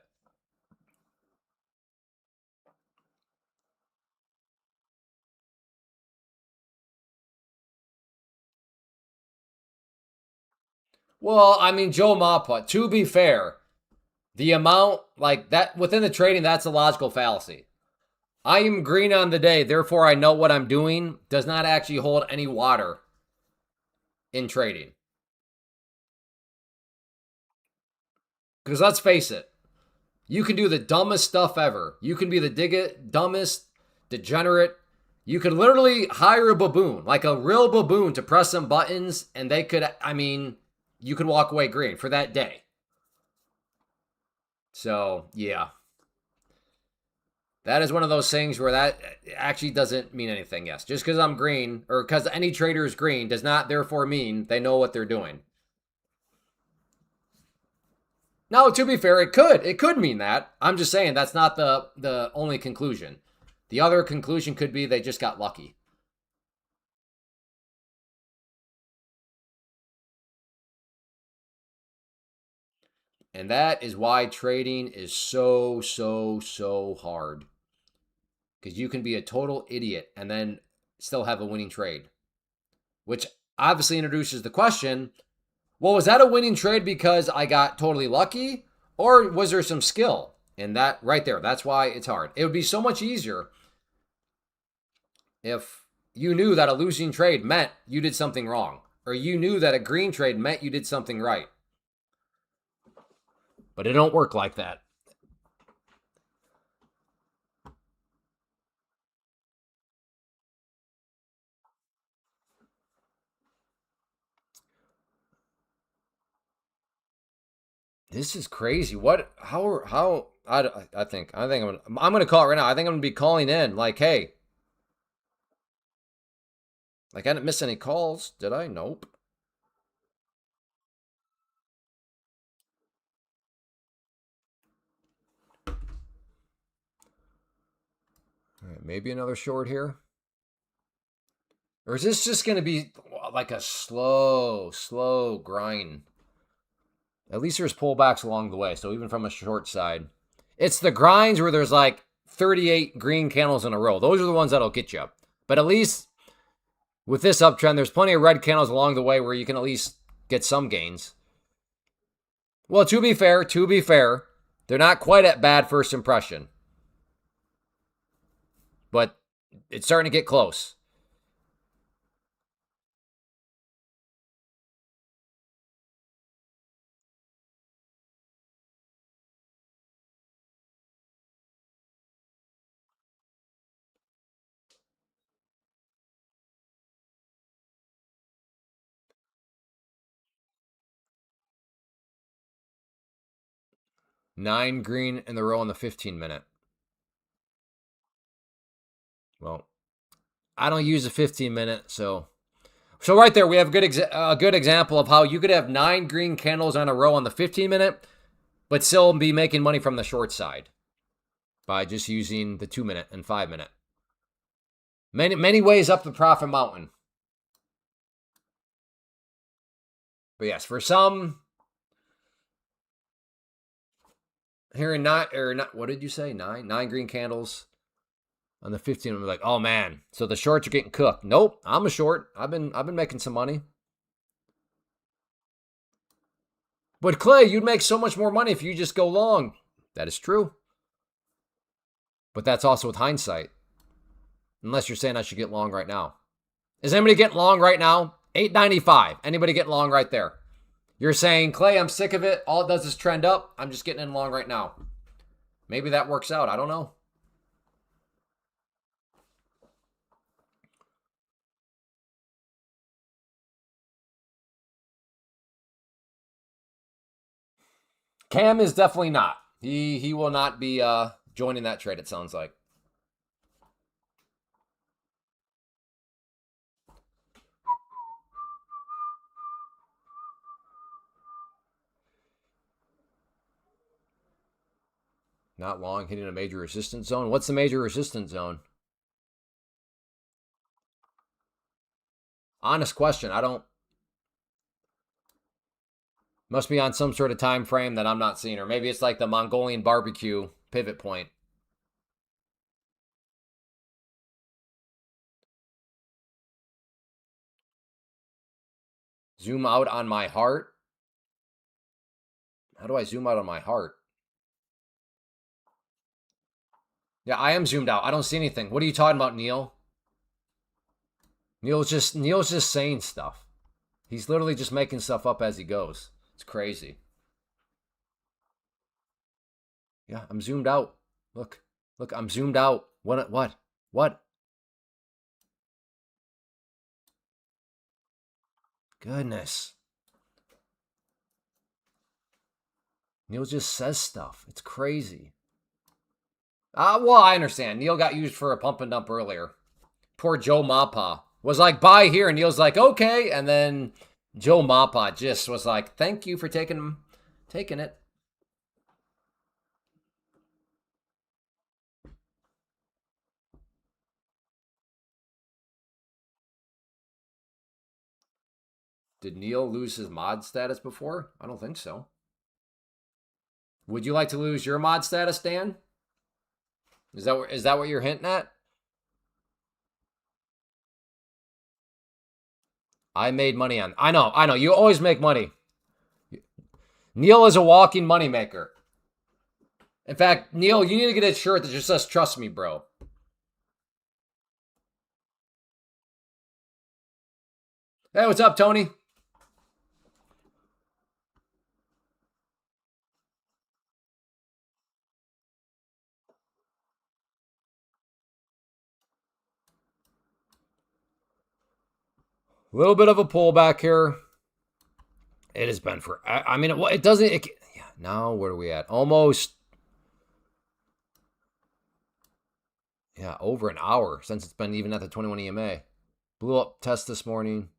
Well, I mean, Joe Mappa, to be fair, the amount like that within the trading, that's a logical fallacy. I am green on the day, therefore I know what I'm doing, does not actually hold any water in trading. Because let's face it, you can do the dumbest stuff ever. You can be the dumbest, degenerate. You could literally hire a baboon, like a real baboon, to press some buttons, and they could, I mean, you could walk away green for that day. So, yeah. That is one of those things where that actually doesn't mean anything, yes. Just because I'm green, or because any trader is green, does not therefore mean they know what they're doing. Now, to be fair, it could mean that. I'm just saying that's not the only conclusion. The other conclusion could be they just got lucky. And that is why trading is so hard. Because you can be a total idiot and then still have a winning trade. Which obviously introduces the question, well, was that a winning trade because I got totally lucky? Or was there some skill? And that right there, that's why it's hard. It would be so much easier if you knew that a losing trade meant you did something wrong. Or you knew that a green trade meant you did something right. But it don't work like that. This is crazy. What? How? I think I'm gonna call it right now. I think I'm gonna be calling in. Like, hey, like I didn't miss any calls, did I? Nope. All right, maybe another short here. Or is this just gonna be like a slow grind? At least there's pullbacks along the way. So even from a short side, it's the grinds where there's like 38 green candles in a row. Those are the ones that'll get you. But at least with this uptrend, there's plenty of red candles along the way where you can at least get some gains. Well, to be fair, they're not quite at bad first impression. But it's starting to get close. Nine green in the row on the 15-minute. Well, I don't use a 15-minute, so right there we have a good example of how you could have 9 green candles on a row on the 15-minute, but still be making money from the short side by just using the 2-minute and 5-minute. Many ways up the profit mountain. But yes, for some, hearing not, what did you say? Nine green candles on the 15. I'm like, oh man, so the shorts are getting cooked. Nope, I'm a short. I've been making some money. But Clay, you'd make so much more money if you just go long. That is true. But that's also with hindsight. Unless you're saying I should get long right now. Is anybody getting long right now? 895. Anybody getting long right there? You're saying, Clay, I'm sick of it. All it does is trend up. I'm just getting in long right now. Maybe that works out. I don't know. Cam is definitely not. He will not be joining that trade, it sounds like. Not long, hitting a major resistance zone. What's the major resistance zone? Honest question. I don't. Must be on some sort of time frame that I'm not seeing, or maybe it's like the Mongolian barbecue pivot point. Zoom out on my heart. How do I zoom out on my heart? Yeah, I am zoomed out. I don't see anything. What are you talking about, Neil? Neil's just saying stuff. He's literally just making stuff up as he goes. It's crazy. Yeah, I'm zoomed out. Look, I'm zoomed out. What? Goodness. Neil just says stuff. It's crazy. Well, I understand. Neil got used for a pump and dump earlier. Poor Joe Mappa was like, buy here. And Neil's like, okay. And then Joe Mappa just was like, thank you for taking it. Did Neil lose his mod status before? I don't think so. Would you like to lose your mod status, Dan? Is that what you're hinting at? I made money on. I know. You always make money. Neil is a walking moneymaker. In fact, Neil, you need to get a shirt that just says "Trust me, bro." Hey, what's up, Tony? A little bit of a pullback here. It has been for. I mean, it doesn't. Yeah. Now where are we at? Almost. Yeah, over an hour since it's been even at the 21 EMA. Blew up test this morning.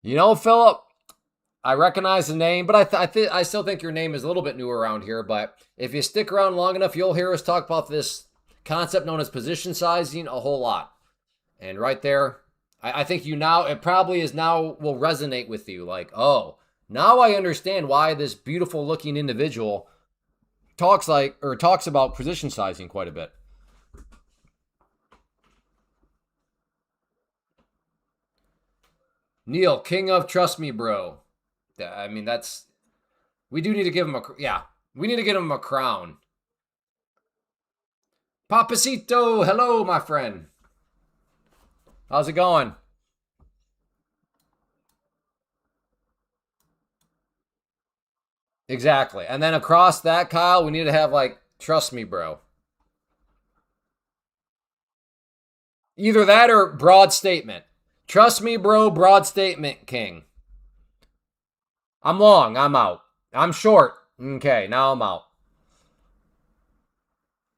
You know, Philip, I recognize the name, but I still think your name is a little bit newer around here. But if you stick around long enough, you'll hear us talk about this concept known as position sizing a whole lot. And right there, I think it probably is now will resonate with you. Like, oh, now I understand why this beautiful looking individual talks about position sizing quite a bit. Neil, king of trust me, bro. I mean, we do need to give him we need to get him a crown. Papacito, hello, my friend. How's it going? Exactly. And then across that, Kyle, we need to have like, trust me, bro. Either that or broad statement. Trust me, bro, broad statement, king. I'm long, I'm out. I'm short. Okay, now I'm out.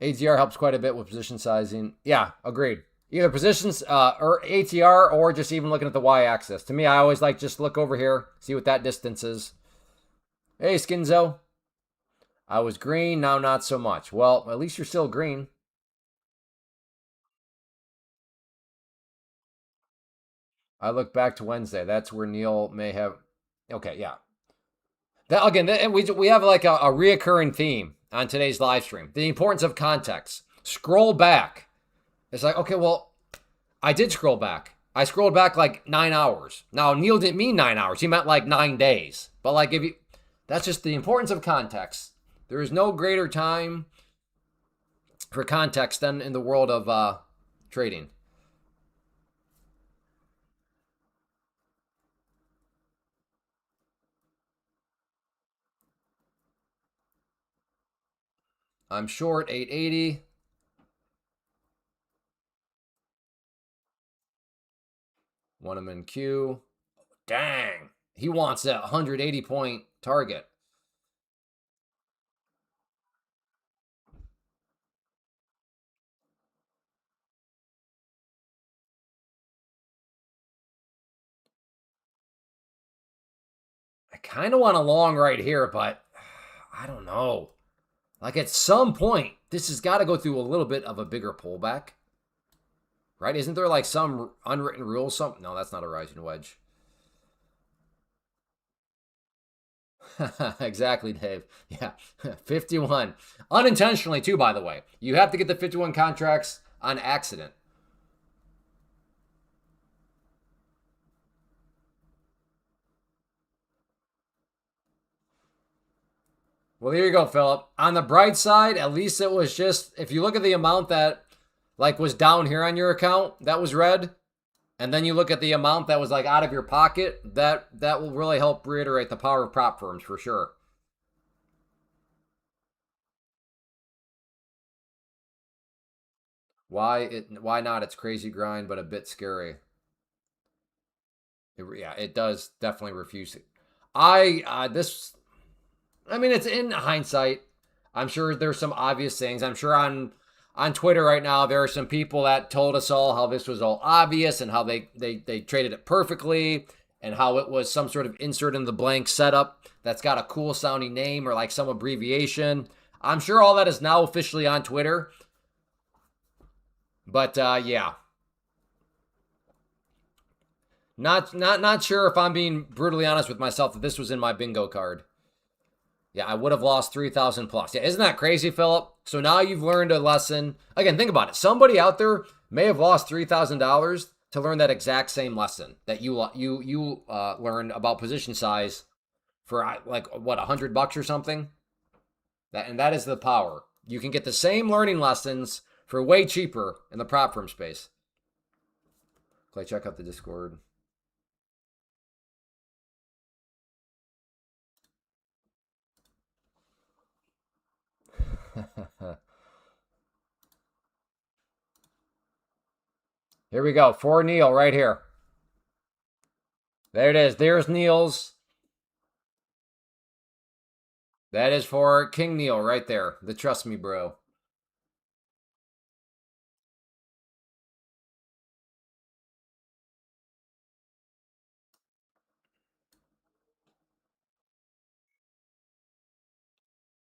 ATR helps quite a bit with position sizing. Yeah, agreed. Either positions or ATR or just even looking at the y-axis. To me, I always like just look over here, see what that distance is. Hey, Skinzo. I was green, now not so much. Well, at least you're still green. I look back to Wednesday. That's where Neil may have. Okay, yeah. That again, we have like a reoccurring theme on today's live stream: the importance of context. Scroll back. It's like, okay, well, I did scroll back. I scrolled back like 9 hours. Now Neil didn't mean 9 hours; he meant like 9 days. But like, that's just the importance of context. There is no greater time for context than in the world of trading. I'm short 880. Want him in Q. Dang. He wants that 180 point target. I kind of want a long right here, but I don't know. Like at some point, this has got to go through a little bit of a bigger pullback, right? Isn't there like some unwritten rule? No, that's not a rising wedge. Exactly, Dave. Yeah, 51. Unintentionally, too, by the way. You have to get the 51 contracts on accident. Well, here you go, Philip. On the bright side, at least it was just, if you look at the amount that like was down here on your account, that was red, and then you look at the amount that was like out of your pocket, that will really help reiterate the power of prop firms for sure. Why not? It's crazy grind, but a bit scary. Yeah, it does definitely refuse it. I mean, it's in hindsight. I'm sure there's some obvious things. I'm sure on Twitter right now there are some people that told us all how this was all obvious and how they traded it perfectly and how it was some sort of insert in the blank setup that's got a cool sounding name or like some abbreviation. I'm sure all that is now officially on Twitter. But yeah, not sure if I'm being brutally honest with myself that this was in my bingo card. Yeah, I would have lost 3,000 plus. Yeah, isn't that crazy, Philip? So now you've learned a lesson. Again, think about it. Somebody out there may have lost $3,000 to learn that exact same lesson that you learned about position size for like what $100 or something. That is the power. You can get the same learning lessons for way cheaper in the prop firm space. Clay, check out the Discord. Here we go. For Neil right here. There it is. There's Neil's. That is for King Neil right there. The Trust Me Bro.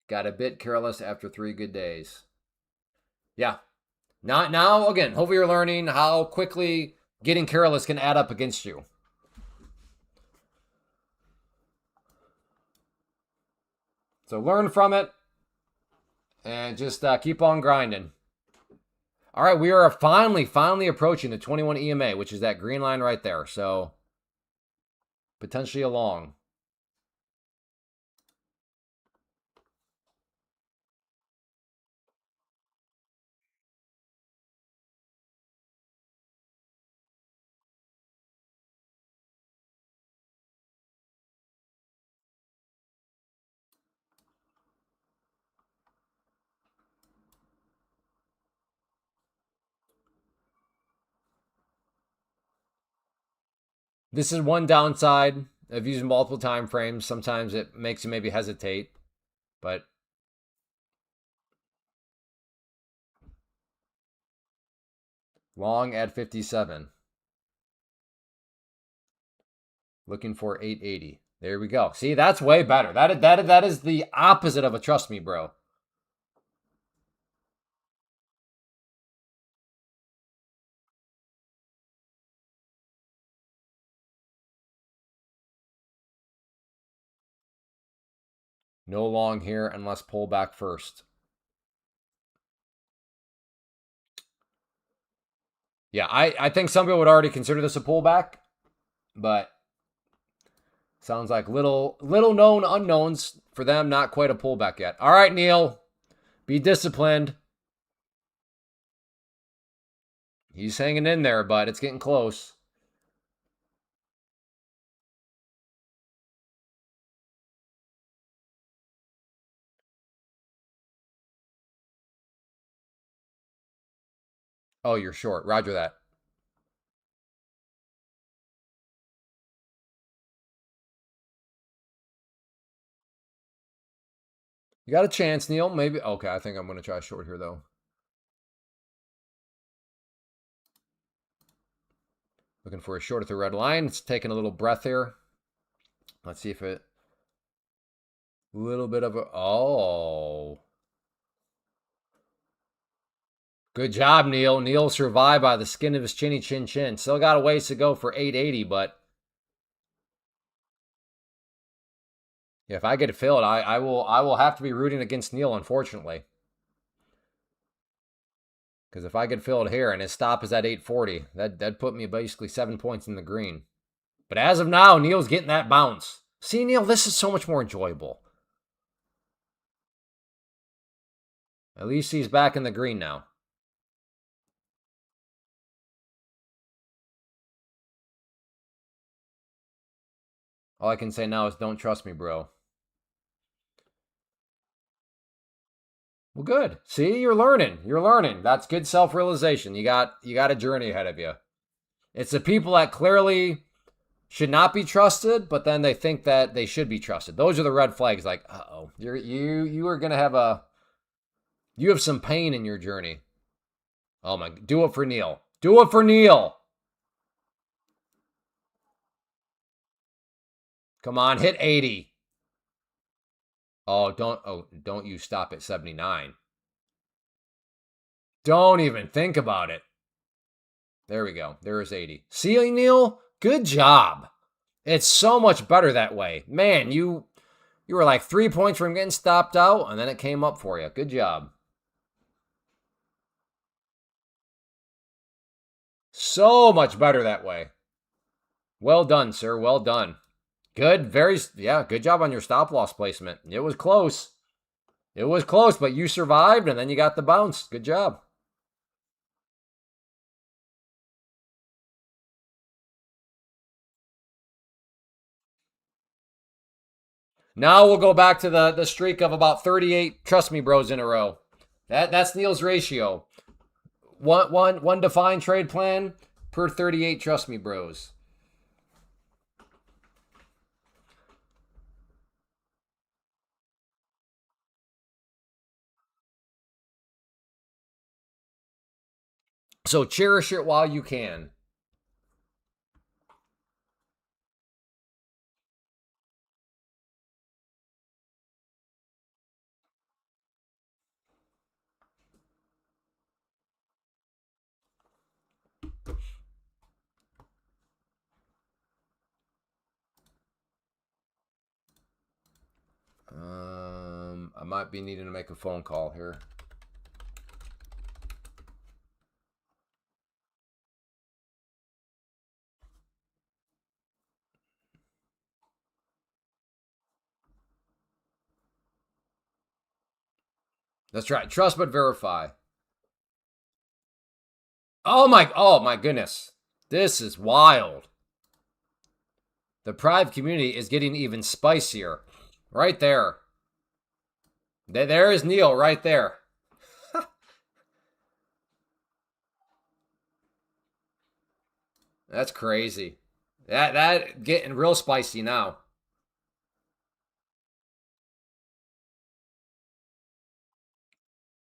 Got a bit careless after 3 good days. Yeah. Now again, hopefully you're learning how quickly getting careless can add up against you. So learn from it and just keep on grinding. All right, we are finally approaching the 21 EMA, which is that green line right there. So potentially a long. This is one downside of using multiple time frames. Sometimes it makes you maybe hesitate, but long at 57. Looking for 880. There we go. See, that's way better. That is the opposite of a trust me, bro. No long here unless pull back first. Yeah, I think some people would already consider this a pullback, but sounds like little known unknowns for them, not quite a pullback yet. All right, Neil, be disciplined. He's hanging in there, but it's getting close. Oh, you're short. Roger that. You got a chance, Neil. Maybe. Okay, I think I'm going to try short here, though. Looking for a short at the red line. It's taking a little breath here. Let's see if it. A little bit of a. Oh. Good job, Neil. Neil survived by the skin of his chinny chin chin. Still got a ways to go for 880, but if I get it filled, I will have to be rooting against Neil, unfortunately. Because if I get filled here and his stop is at 840, that'd put me basically 7 points in the green. But as of now, Neil's getting that bounce. See, Neil, this is so much more enjoyable. At least he's back in the green now. All I can say now is don't trust me, bro. Well, good. See, you're learning. You're learning. That's good self-realization. You got a journey ahead of you. It's the people that clearly should not be trusted, but then they think that they should be trusted. Those are the red flags. Like, uh-oh, you are gonna have you have some pain in your journey. Oh my, do it for Neil. Do it for Neil. Come on, hit 80. Oh, don't you stop at 79. Don't even think about it. There we go. There is 80. See, Neil? Good job. It's so much better that way. Man, you were like 3 points from getting stopped out, and then it came up for you. Good job. So much better that way. Well done, sir. Well done. Good. Good job on your stop loss placement. It was close. It was close, but you survived, and then you got the bounce. Good job. Now we'll go back to the streak of about 38 Trust Me Bros in a row. That's Neil's ratio. One defined trade plan per 38 Trust Me Bros. So cherish it while you can. I might be needing to make a phone call here. That's right. Trust but verify. Oh my goodness. This is wild. The private community is getting even spicier. Right there. There is Neil right there. That's crazy. That getting real spicy now.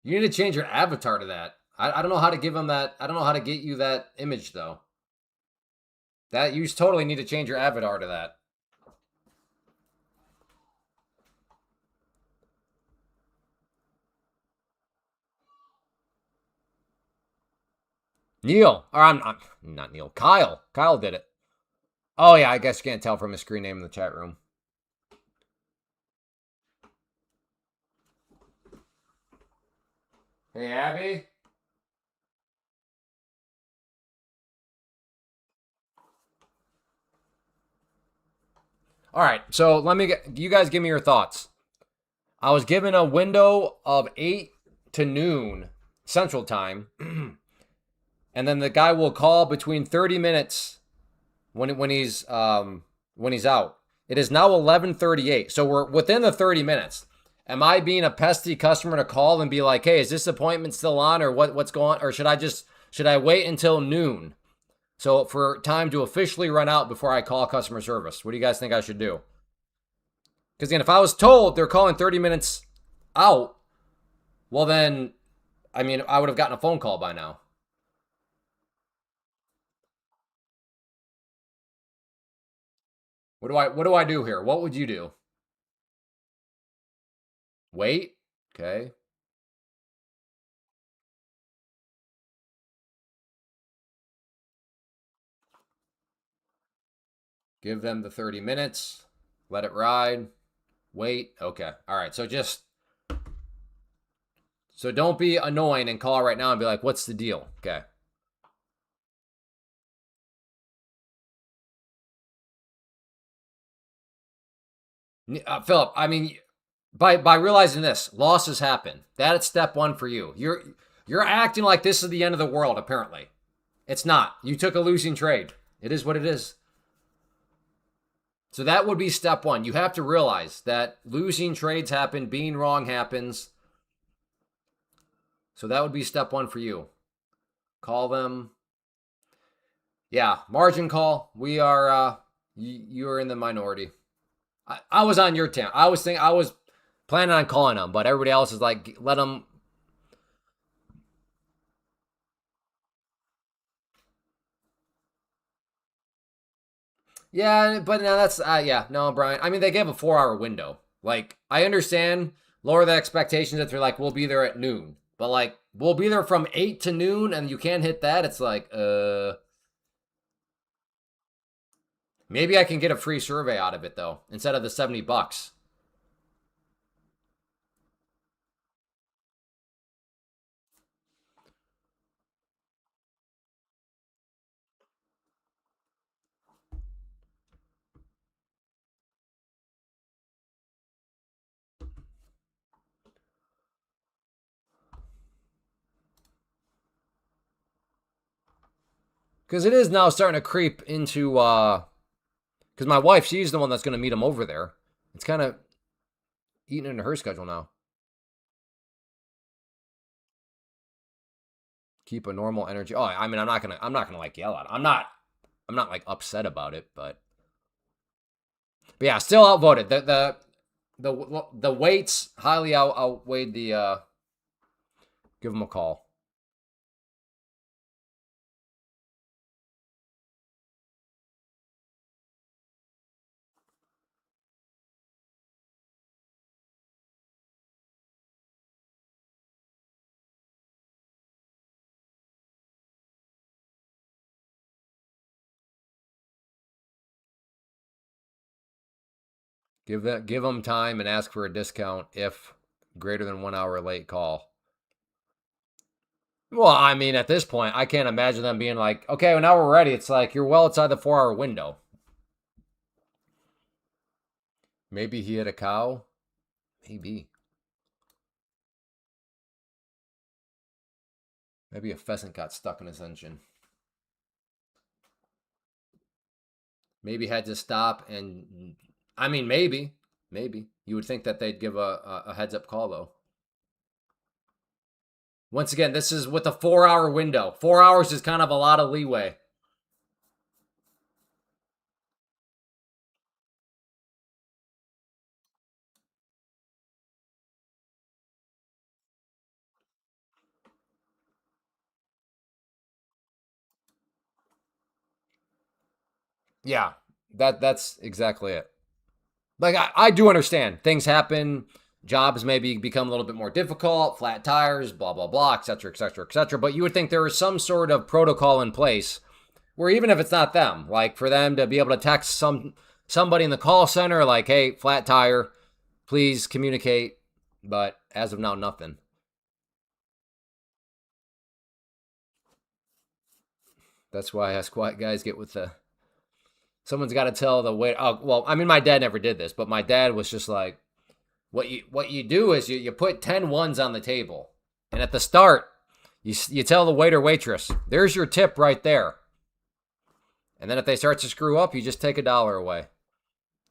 You need to change your avatar to that. I don't know how to give him that. I don't know how to get you that image though. That you totally need to change your avatar to that. Neil, or I'm not Neil. Kyle. Kyle did it. Oh yeah, I guess you can't tell from his screen name in the chat room. Hey Abby. All right, so you guys give me your thoughts. I was given a window of 8 to noon Central Time, and then the guy will call between 30 minutes when he's out. It is now 11:38, so we're within the 30 minutes. Am I being a pesky customer to call and be like, "Hey, is this appointment still on, or what's going on?" Or should I wait until noon? So for time to officially run out before I call customer service. What do you guys think I should do? Because again, if I was told they're calling 30 minutes out, well then, I mean, I would have gotten a phone call by now. What do I do here? What would you do? Wait. Okay. Give them the 30 minutes. Let it ride. Wait. Okay. All right. So don't be annoying and call right now and be like, "What's the deal?" Okay. Philip, I mean, by realizing this, losses happen. That's step one for you. You're acting like this is the end of the world. Apparently, it's not. You took a losing trade. It is what it is. So that would be step one. You have to realize that losing trades happen, being wrong happens. So that would be step one for you. Call them. Yeah, margin call. We are. You're in the minority. I was on your team. I was planning on calling them, but everybody else is like, let them. Yeah, but now that's yeah, no, Brian. I mean, they gave a 4 hour window. Like, I understand lower the expectations if they're like, we'll be there at noon, but like, we'll be there from 8 to noon, and you can't hit that. It's like, maybe I can get a free survey out of it though, instead of the $70. Because it is now starting to creep into because my wife, she's the one that's going to meet him over there. It's kind of eating into her schedule now. Keep a normal energy. Oh, I mean, I'm not gonna like yell at him. I'm not like upset about it, but yeah, still outvoted. The weights highly outweighed the. Give him a call. Give them time and ask for a discount if greater than 1 hour late call. Well, I mean, at this point, I can't imagine them being like, okay, well, now we're ready. It's like you're well outside the 4 hour window. Maybe he hit a cow. Maybe. Maybe a pheasant got stuck in his engine. Maybe had to stop and, I mean, maybe you would think that they'd give a heads up call though. Once again, this is with a 4 hour window. 4 hours is kind of a lot of leeway. Yeah, that's exactly it. Like I do understand things happen. Jobs maybe become a little bit more difficult, flat tires, blah blah blah, etc. etc. etc. But you would think there is some sort of protocol in place where even if it's not them, like for them to be able to text somebody in the call center, like, "Hey, flat tire, please communicate." But as of now, nothing. That's why us quiet guys get with the. Someone's got to tell the wait. Oh, well, I mean, my dad never did this, but my dad was just like, what you do is you put 10 ones on the table, and at the start, you tell the waiter waitress, "There's your tip right there." And then if they start to screw up, you just take $1 away.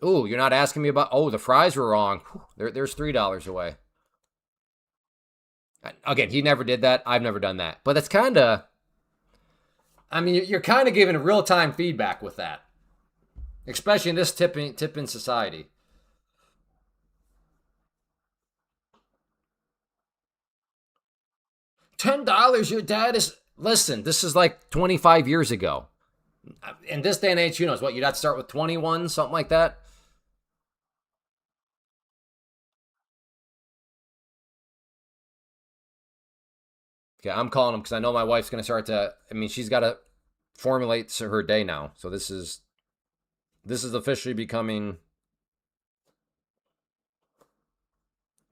Ooh, you're not asking me about. Oh, the fries were wrong. There's $3 away. Again, he never did that. I've never done that, but that's kind of. I mean, you're kind of giving real time feedback with that, especially in this tipping society. $10. Your dad is. Listen, this is like 25 years ago. In this day and age, who knows what? You'd have to start with 21, something like that. Okay, I'm calling him because I know my wife's going to start to. I mean, she's got to formulate her day now. So this is officially becoming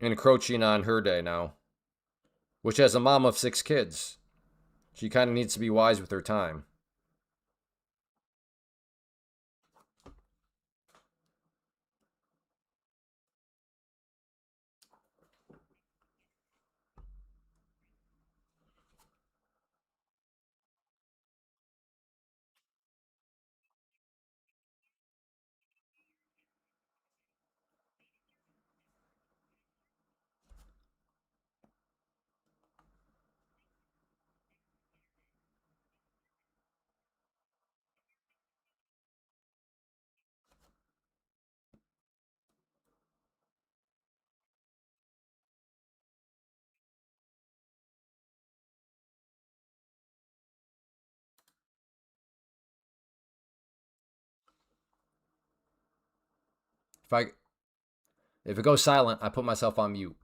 encroaching on her day now, which as a mom of 6 kids, she kind of needs to be wise with her time. If I if it goes silent, I put myself on mute.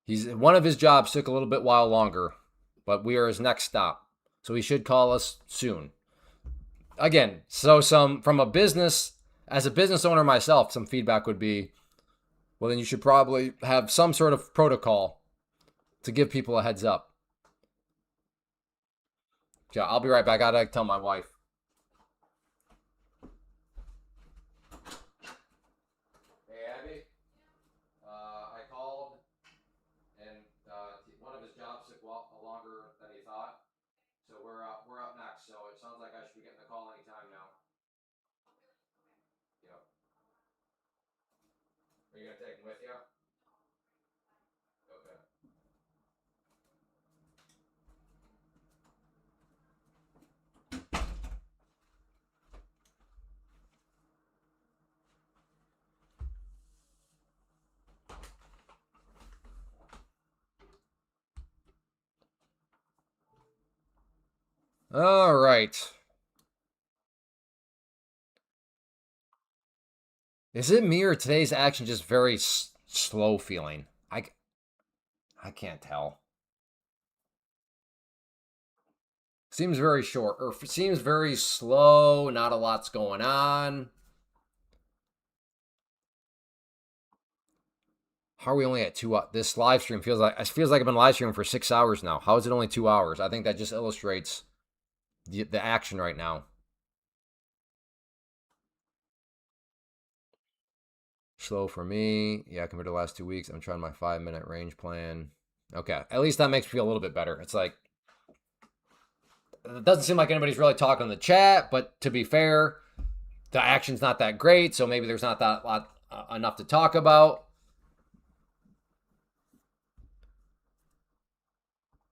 He's one of his jobs took a little bit while longer, but we are his next stop. So he should call us soon. Again, so some from a business as a business owner myself, some feedback would be, well then you should probably have some sort of protocol to give people a heads up. Yeah, I'll be right back. I gotta tell my wife. Hey Abby, I called and one of his jobs took longer than he thought. So we're up next. So it sounds like I should be getting a call anytime now. Yep. Are you gonna take him with you? Okay. All right. Is it me or today's action just very slow feeling? I can't tell. Seems very short or seems very slow. Not a lot's going on. How are we only at 2 hours? This live stream feels like I've been live streaming for 6 hours now. How is it only 2 hours? I think that just illustrates the action right now. Slow for me. Yeah, compared to the last 2 weeks, I'm trying my 5-minute range plan. Okay, at least that makes me feel a little bit better. It's like it doesn't seem like anybody's really talking in the chat, but to be fair, the action's not that great, so maybe there's not that lot enough to talk about.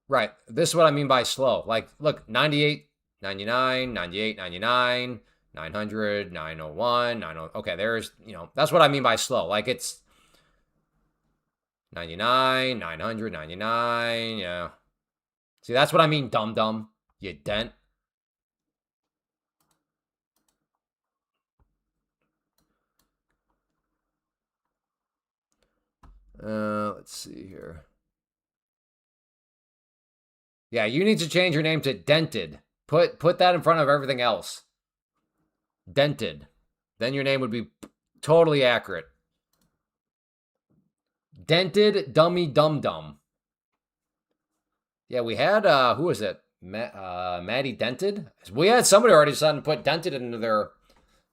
Right. This is what I mean by slow. Like, look, 98, 99, 98, 99, 900, 901, 90. Okay, there's, that's what I mean by slow. Like, it's 99, 900, 99. Yeah. See, that's what I mean, dum dum. You dent. Let's see here. Yeah, you need to change your name to Dented. Put that in front of everything else. Dented. Then your name would be totally accurate. Dented Dummy Dum Dum. Yeah, we had who was it? Maddie Dented. We had somebody already decided to put Dented into their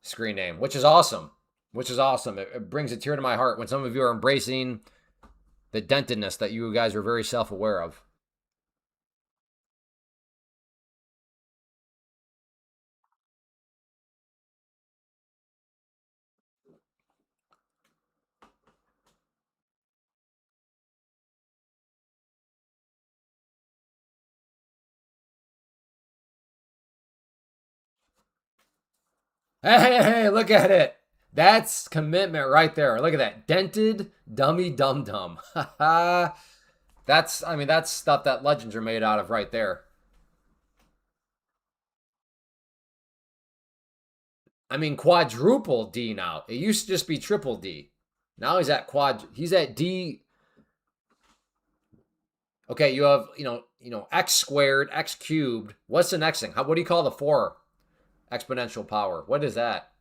screen name, which is awesome. Which is awesome. It brings a tear to my heart when some of you are embracing the dentedness that you guys are very self-aware of. Hey, look at it. That's commitment right there. Look at that. Dented Dummy Dum Dum. That's stuff that legends are made out of right there. I mean, quadruple D now. It used to just be triple D. Now he's at D. Okay, you have, x squared, x cubed. What's the next thing? What do you call the 4 exponential power? What is that?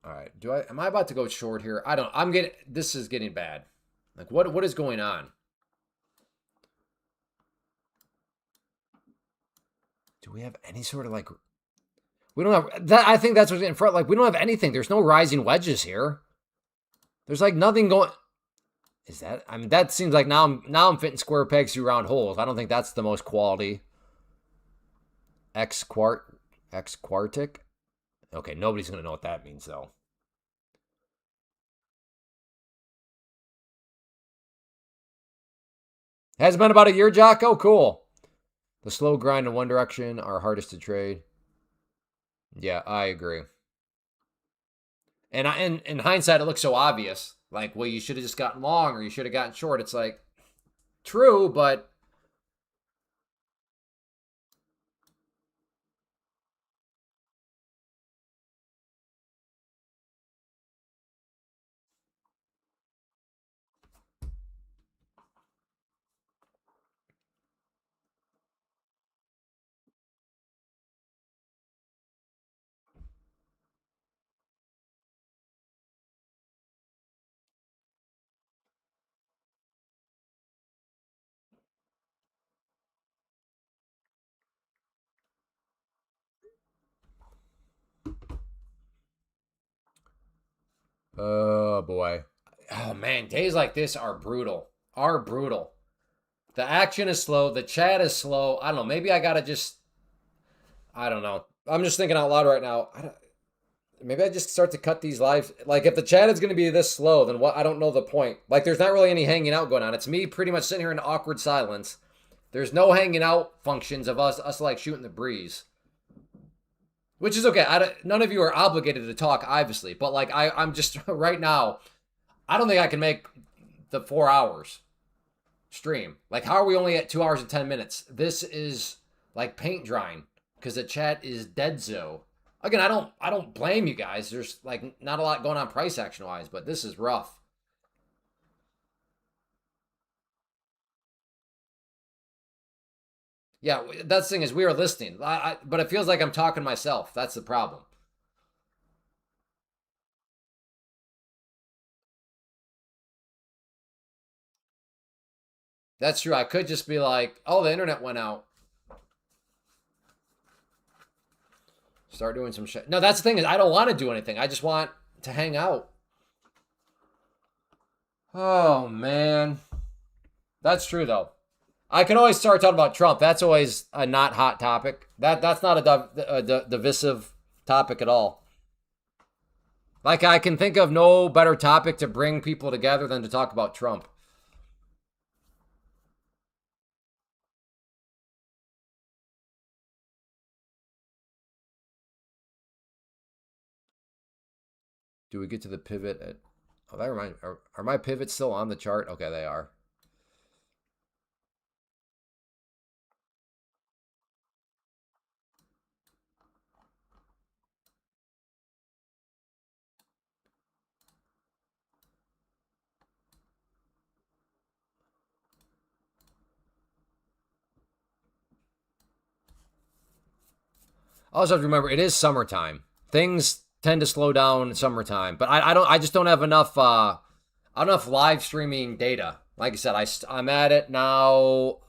All right. Am I about to go short here? I don't. This is getting bad. Like what is going on? Do we have any sort of like we don't have that I think that's what's in front, like we don't have anything. There's no rising wedges here. There's like nothing going. Is that that seems like now I'm fitting square pegs through round holes. I don't think that's the most quality. X quartic. Okay, nobody's gonna know what that means though. Has it been about a year, Jocko? Cool. The slow grind in one direction are hardest to trade. Yeah, I agree. And in hindsight, it looks so obvious. Like, well, you should have just gotten long or you should have gotten short. It's like, true, but oh boy. Oh man, days like this are brutal. Are brutal. The action is slow. The chat is slow. I don't know. Maybe I gotta just. I don't know. I'm just thinking out loud right now. Maybe I just start to cut these lives. Like, if the chat is going to be this slow, then what? I don't know the point. Like, there's not really any hanging out going on. It's me pretty much sitting here in awkward silence. There's no hanging out functions of us like shooting the breeze, which is okay. None of you are obligated to talk, obviously, but like I'm just right now. I don't think I can make the 4 hours stream. Like, how are we only at 2 hours and 10 minutes? This is like paint drying because the chat is dead so. Again, I don't blame you guys. There's like not a lot going on price action wise, but this is rough. Yeah, that's the thing is we are listening, but it feels like I'm talking to myself. That's the problem. That's true. I could just be like, oh, the internet went out. Start doing some shit. No, that's the thing is I don't want to do anything. I just want to hang out. Oh, man. That's true, though. I can always start talking about Trump. That's always a not hot topic. That's not a divisive topic at all. Like, I can think of no better topic to bring people together than to talk about Trump. Do we get to the pivot at... Oh, that reminds me. Are my pivots still on the chart? Okay, they are. I also have to remember it is summertime. Things tend to slow down in summertime, but I just don't have enough live streaming data. Like I said, I'm at it now.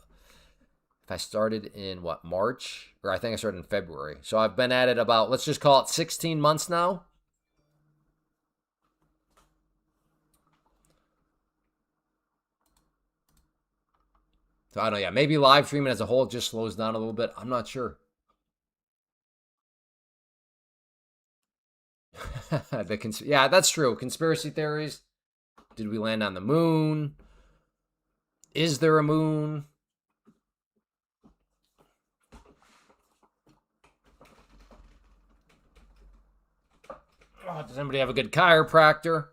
If I started in what, March, or I think I started in February, so I've been at it about, let's just call it 16 months now. So I don't know. Yeah, maybe live streaming as a whole just slows down a little bit. I'm not sure. Yeah, that's true. Conspiracy theories. Did we land on the moon? Is there a moon? Oh, does anybody have a good chiropractor?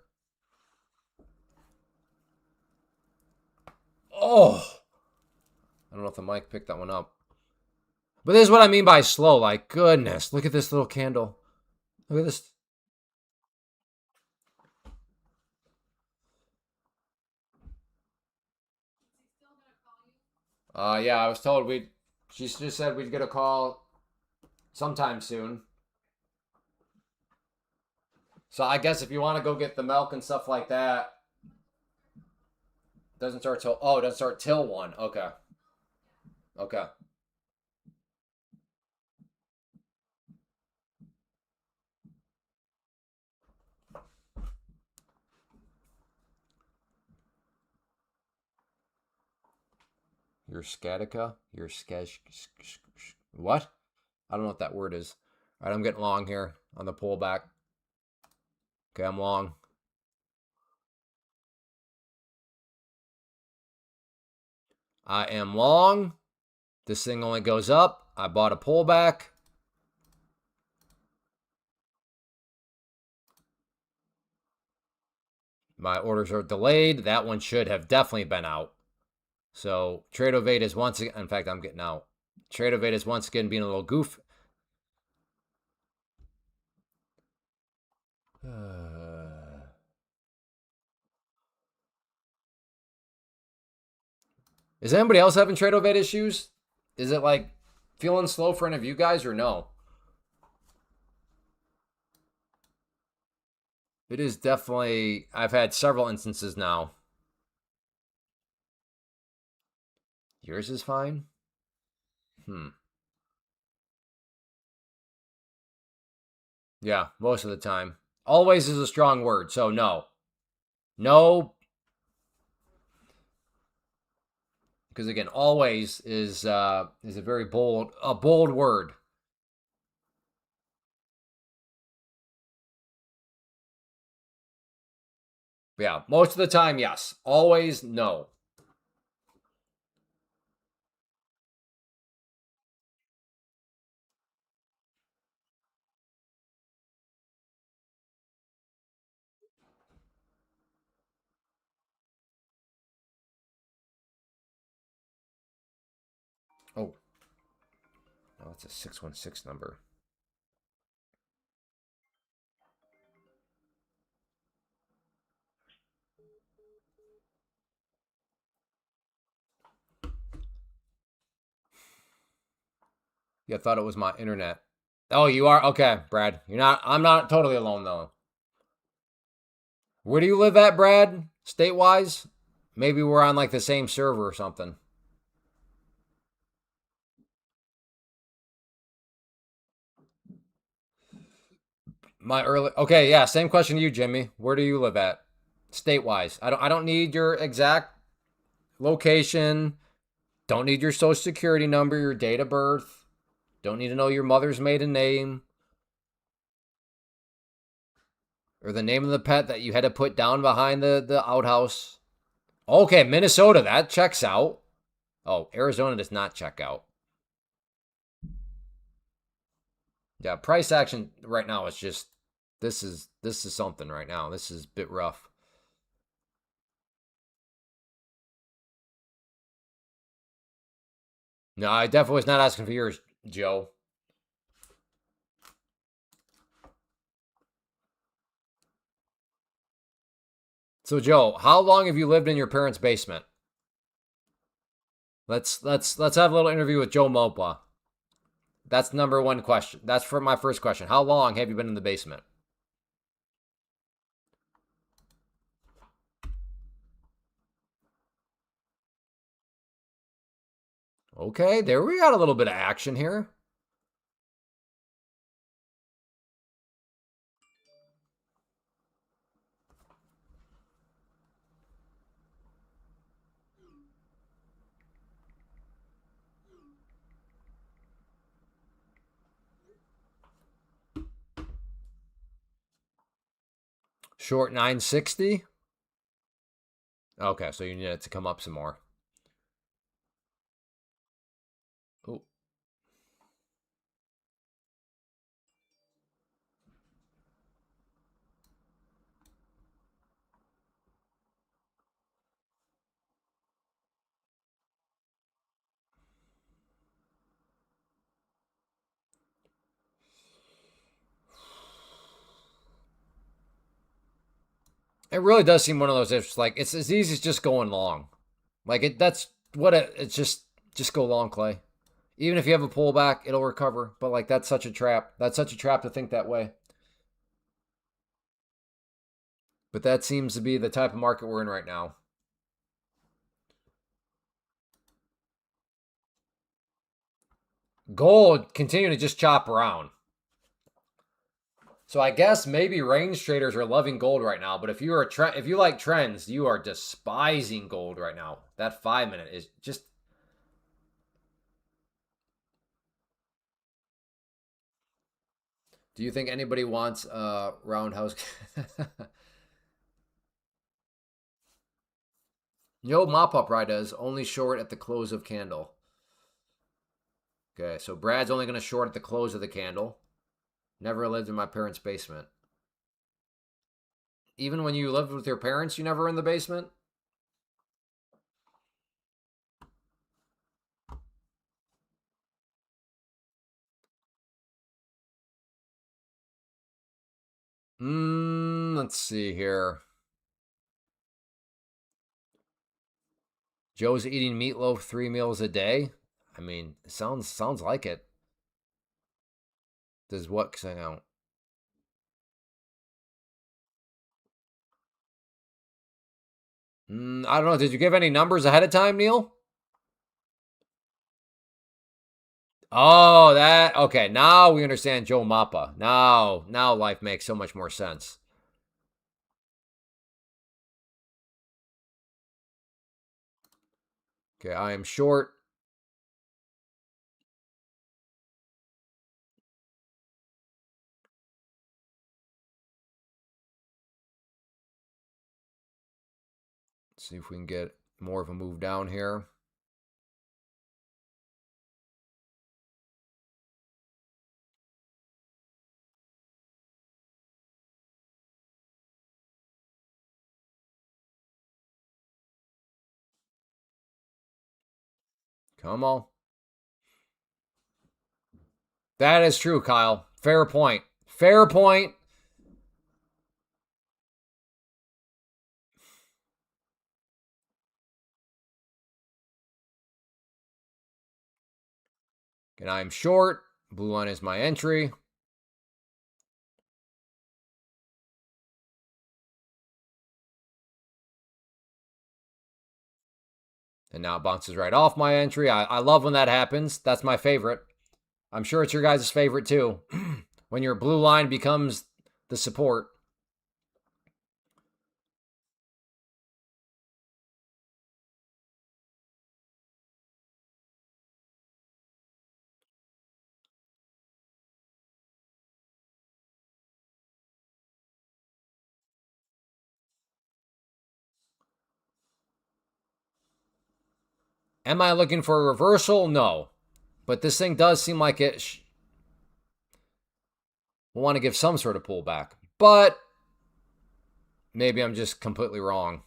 Oh, I don't know if the mic picked that one up. But this is what I mean by slow. Like, goodness, look at this little candle. Look at this. Yeah, I was told she just said we'd get a call sometime soon. So I guess if you want to go get the milk and stuff like that, doesn't start till, oh, it doesn't start till 1. Okay. Okay. Your scatica? Your scash. What? I don't know what that word is. All right, I'm getting long here on the pullback. Okay, I'm long. I am long. This thing only goes up. I bought a pullback. My orders are delayed. That one should have definitely been out. So Trade Ovate is once again, in fact, I'm getting out. Trade Ovate is once again being a little goof. Is anybody else having Trade Ovate issues? Is it like feeling slow for any of you guys or no? It is definitely, I've had several instances now. Yours is fine? Yeah, most of the time. Always is a strong word, so no. No. Because again, always is a very bold word. Yeah, most of the time, yes. Always, no. Oh, no, that's a 616 number. Yeah, I thought it was my internet. Oh, you are? Okay, Brad. I'm not totally alone, though. Where do you live at, Brad? State-wise? Maybe we're on like the same server or something. My early Okay, yeah, same question to you, Jimmy. Where do you live at? State wise. I don't need your exact location. Don't need your social security number, your date of birth. Don't need to know your mother's maiden name or the name of the pet that you had to put down behind the outhouse. Okay, Minnesota, that checks out. Oh, Arizona does not check out. Yeah, price action right now is just this is something right now. This is a bit rough. No, I definitely was not asking for yours, Joe. So, Joe, how long have you lived in your parents' basement? Let's have a little interview with Joe Mopa. That's number one question. That's for my first question. How long have you been in the basement? Okay, there we got a little bit of action here. Short 960. Okay, so you need it to come up some more. Ooh. It really does seem one of those. It's like it's as easy as just going long. Like it. That's what it's just go long, Clay. Even if you have a pullback, it'll recover. But like that's such a trap. That's such a trap to think that way. But that seems to be the type of market we're in right now. Gold continue to just chop around. So I guess maybe range traders are loving gold right now, but if you like trends, you are despising gold right now. That 5 minute is just. Do you think anybody wants roundhouse? Yo, mop up ride does only short at the close of candle. Okay, so Brad's only going to short at the close of the candle. Never lived in my parents' basement. Even when you lived with your parents, you never were in the basement? Let's see here. Joe's eating meatloaf 3 meals a day. I mean, sounds like it. Does what count? I don't know. Did you give any numbers ahead of time, Neil? Oh, that okay. Now we understand Joe Mappa. Now life makes so much more sense. Okay, I am short. Let's see if we can get more of a move down here. Come on. That is true, Kyle. Fair point. Fair point. And I'm short. Blue line is my entry. And now it bounces right off my entry. I love when that happens. That's my favorite. I'm sure it's your guys' favorite too. When your blue line becomes the support. Am I looking for a reversal? No. But this thing does seem like it will want to give some sort of pullback. But maybe I'm just completely wrong.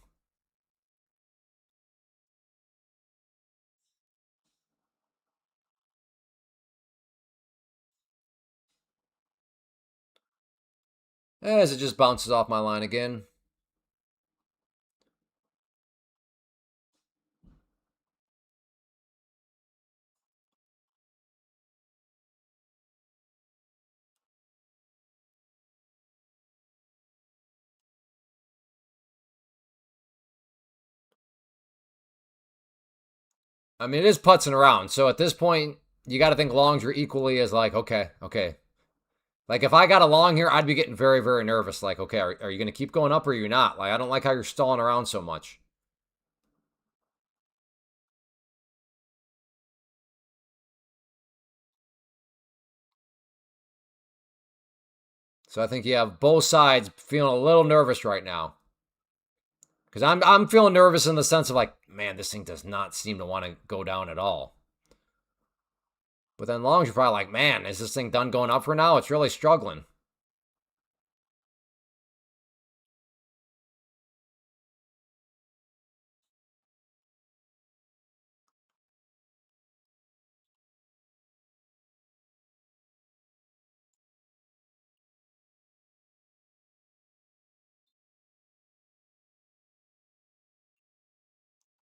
As it just bounces off my line again. I mean, it is putzing around. So at this point, you got to think longs are equally as like, okay. Like if I got a long here, I'd be getting very, very nervous. Like, okay, are you going to keep going up or are you not? Like, I don't like how you're stalling around so much. So I think you have both sides feeling a little nervous right now. Because I'm feeling nervous in the sense of like, man, this thing does not seem to want to go down at all. But then longs, you're probably like, man, is this thing done going up for now? It's really struggling.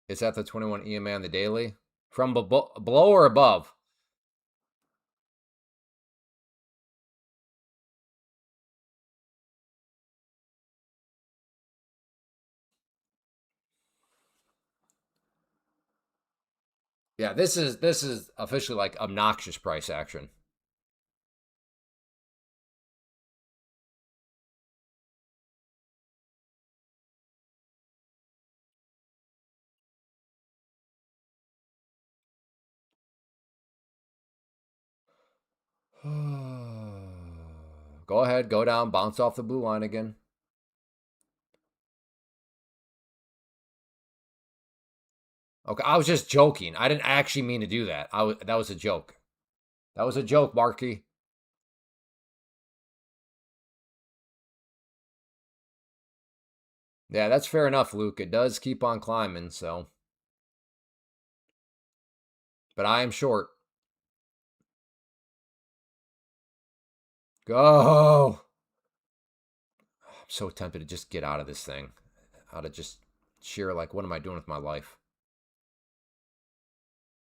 It's at the 21 EMA on the daily. From below or above? Yeah, this is officially like obnoxious price action. Go ahead, go down, bounce off the blue line again. Okay, I was just joking. I didn't actually mean to do that. That was a joke. That was a joke, Marky. Yeah, that's fair enough, Luke. It does keep on climbing, so. But I am short. Go. I'm so tempted to just get out of this thing. Out of just sheer, like, what am I doing with my life?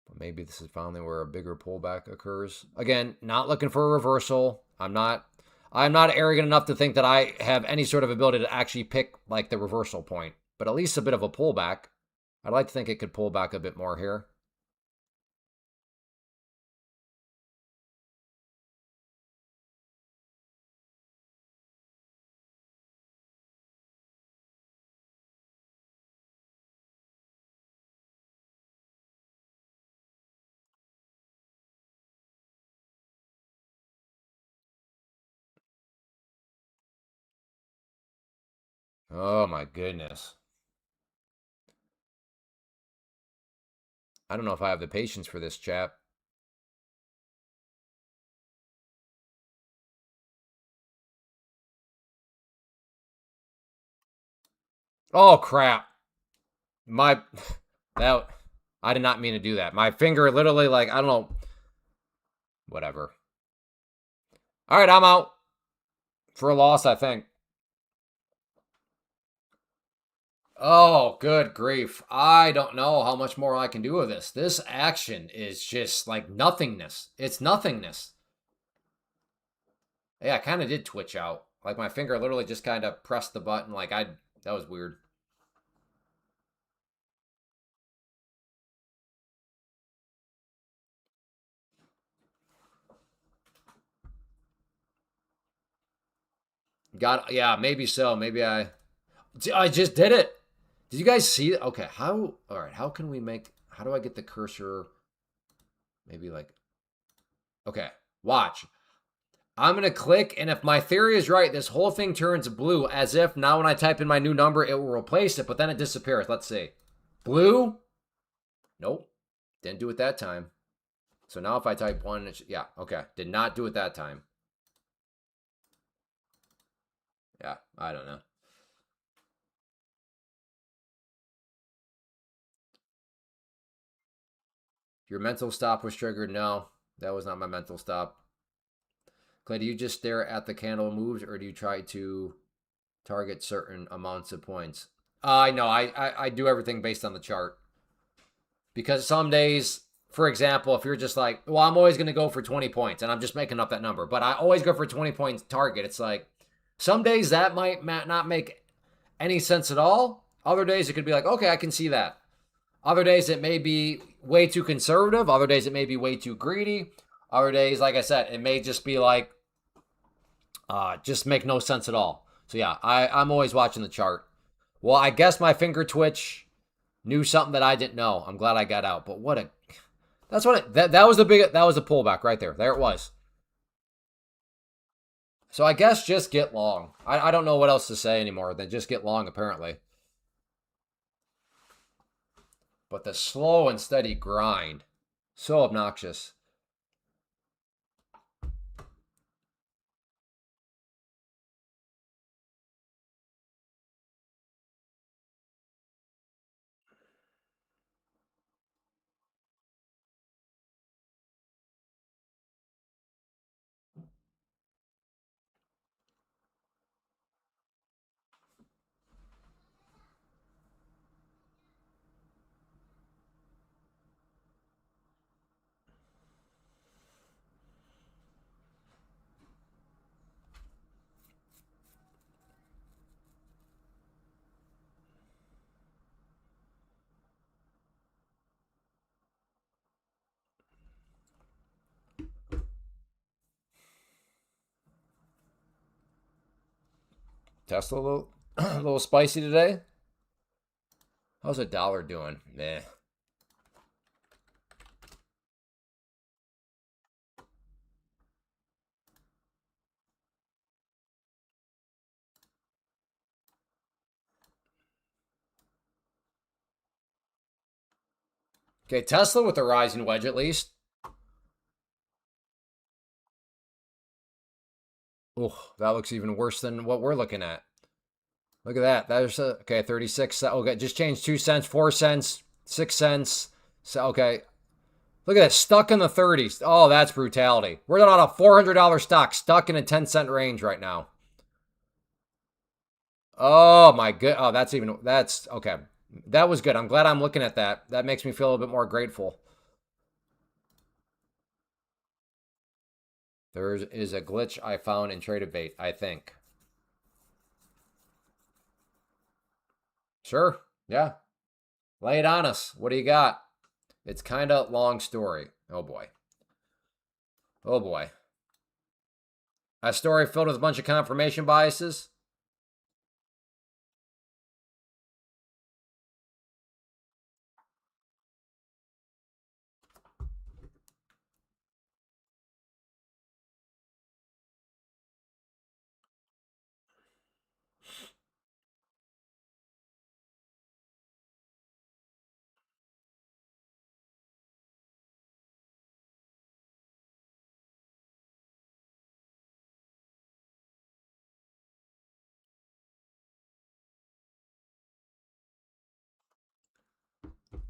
But maybe this is finally where a bigger pullback occurs. Again, not looking for a reversal. I'm not arrogant enough to think that I have any sort of ability to actually pick like the reversal point, but at least a bit of a pullback. I'd like to think it could pull back a bit more here. Oh my goodness. I don't know if I have the patience for this, chap. Oh crap. My that I did not mean to do that. My finger literally like I don't know. Whatever. All right, I'm out for a loss, I think. Oh, good grief. I don't know how much more I can do with this. This action is just like nothingness. It's nothingness. Yeah, I kind of did twitch out. Like my finger literally just kind of pressed the button. That was weird. Got yeah, maybe so. Maybe I just did it. Did you guys see it? Okay, how all right, how can we make how do I get the cursor maybe like okay, watch. I'm going to click, and if my theory is right, this whole thing turns blue as if now when I type in my new number, it will replace it, but then it disappears. Let's see. Blue? Nope. Didn't do it that time. So now if I type one, yeah, okay. Did not do it that time. Yeah, I don't know. Your mental stop was triggered? No, that was not my mental stop. Clay, do you just stare at the candle moves, or do you try to target certain amounts of points? I know. I do everything based on the chart. Because some days, for example, if you're just like, well, I'm always going to go for 20 points, and I'm just making up that number, but I always go for 20 points target. It's like some days that might not make any sense at all. Other days it could be like, okay, I can see that. Other days it may be way too conservative. Other days it may be way too greedy. Other days, like I said, it may just be like, just make no sense at all. So yeah, I'm always watching the chart. Well, I guess my finger twitch knew something that I didn't know. I'm glad I got out. But what a that's what that was the big that was a pullback right there. There it was. So I guess just get long. I don't know what else to say anymore than just get long apparently. But the slow and steady grind, so obnoxious. Tesla a little a little spicy today. How's a dollar doing? Meh. Okay, Tesla with a rising wedge at least. Oh, that looks even worse than what we're looking at. Look at that. There's okay, 36. Okay, just changed 2 cents, 4 cents, 6 cents. So okay. Look at that, stuck in the 30s. Oh, that's brutality. We're on a $400 stock, stuck in a 10-cent range right now. Oh my good. Oh, that's okay. That was good. I'm glad I'm looking at that. That makes me feel a little bit more grateful. There is a glitch I found in TradeAbate, I think. Sure. Yeah. Lay it on us. What do you got? It's kind of long story. Oh boy. Oh boy. A story filled with a bunch of confirmation biases.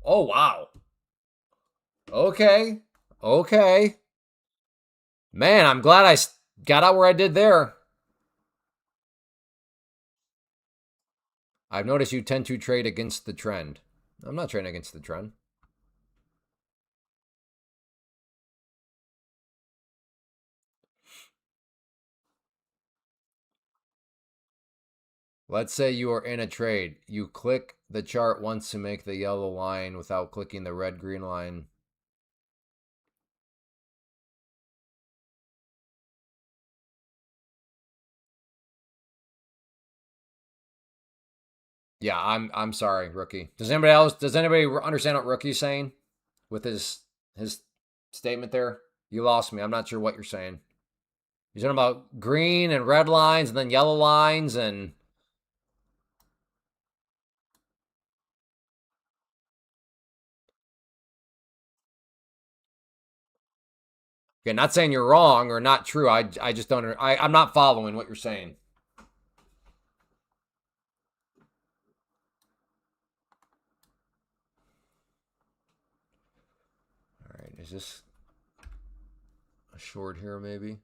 Oh wow. Okay. Okay. Man, I'm glad I got out where I did there. I've noticed you tend to trade against the trend. I'm not trading against the trend. Let's say you are in a trade. You click the chart once to make the yellow line without clicking the red green line. Yeah, I'm sorry, rookie. Does anybody understand what rookie's saying with his statement there? You lost me. I'm not sure what you're saying. You're talking about green and red lines and then yellow lines and okay, not saying you're wrong or not true. I just don't I'm not following what you're saying. All right, is this a short here maybe?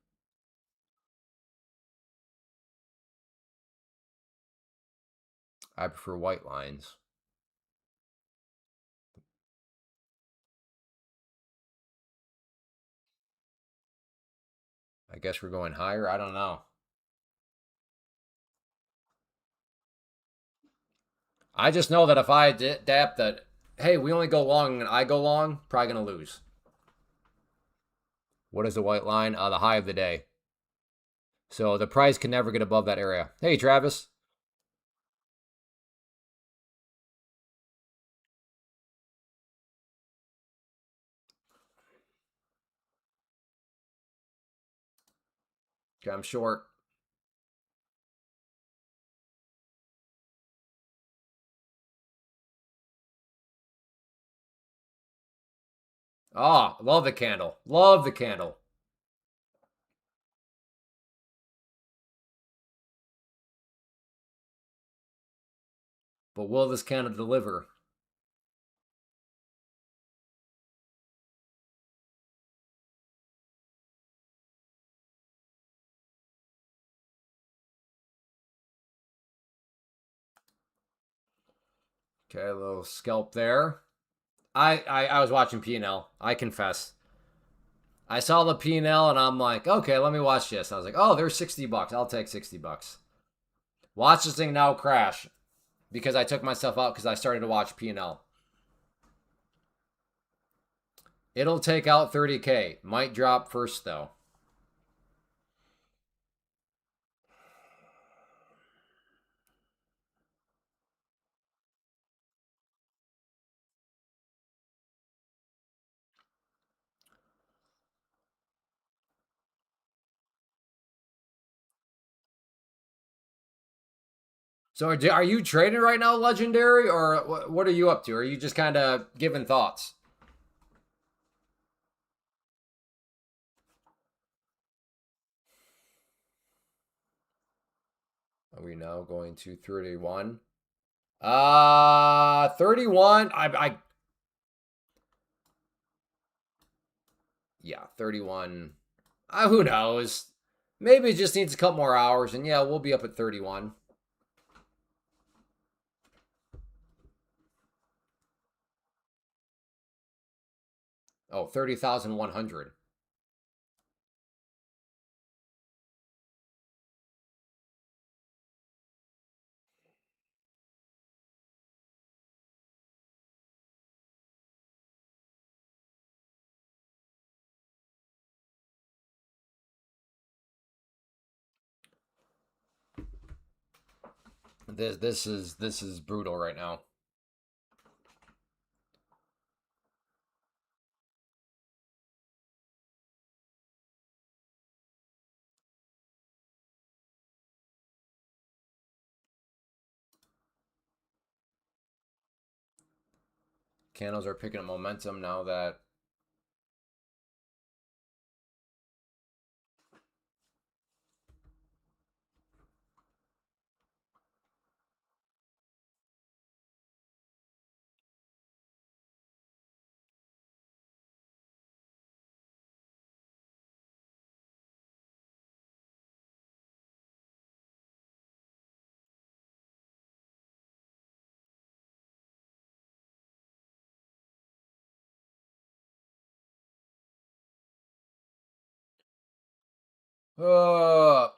I prefer white lines. I guess we're going higher. I don't know. I just know that if I adapt that, hey, we only go long and I go long, probably gonna lose. What is the white line? The high of the day. So the price can never get above that area. Hey, Travis. Okay, I'm short. Ah, love the candle. Love the candle. But will this candle deliver? Okay, a little scalp there. I was watching P&L. I confess. I saw the P&L and I'm like, okay, let me watch this. I was like, oh, there's $60. I'll take $60. Watch this thing now crash because I took myself out because I started to watch P&L. It'll take out 30K. Might drop first though. So are you trading right now, Legendary, or what are you up to? Are you just kind of giving thoughts? Are we now going to 31? 31. Yeah, 31. Who knows? Maybe it just needs a couple more hours, and yeah, we'll be up at 31. Oh, 30,100. This is brutal right now. Candles are picking up momentum now that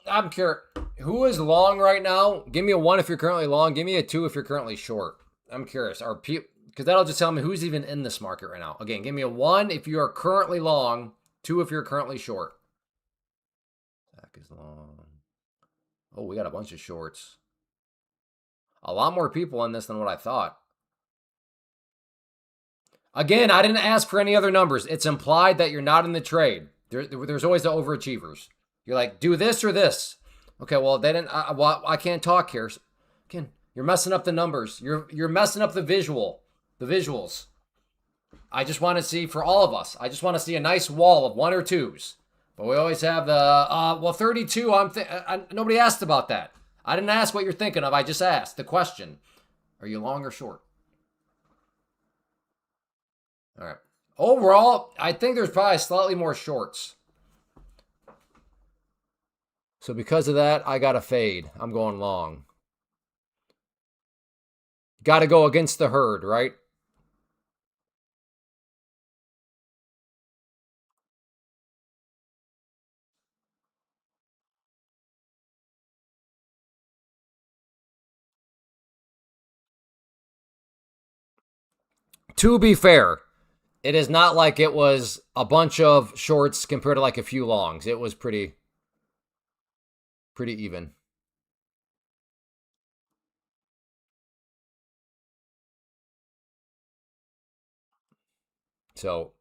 I'm curious. Who is long right now? Give me a one if you're currently long. Give me a two if you're currently short. I'm curious. Are people because that'll just tell me who's even in this market right now. Again, give me a one if you are currently long. Two if you're currently short. Zach is long. Oh, we got a bunch of shorts. A lot more people in this than what I thought. Again, I didn't ask for any other numbers. It's implied that you're not in the trade. There's always the overachievers. You're like, do this or this. Okay, well, they didn't. I can't talk here. Again, you're messing up the numbers. You're messing up the visuals. I just want to see for all of us. I just want to see a nice wall of one or twos. But we always have the 32. Nobody asked about that. I didn't ask what you're thinking of. I just asked the question: are you long or short? All right. Overall, I think there's probably slightly more shorts. So because of that, I got a fade. I'm going long. Got to go against the herd, right? To be fair, it is not like it was a bunch of shorts compared to like a few longs. It was pretty even. So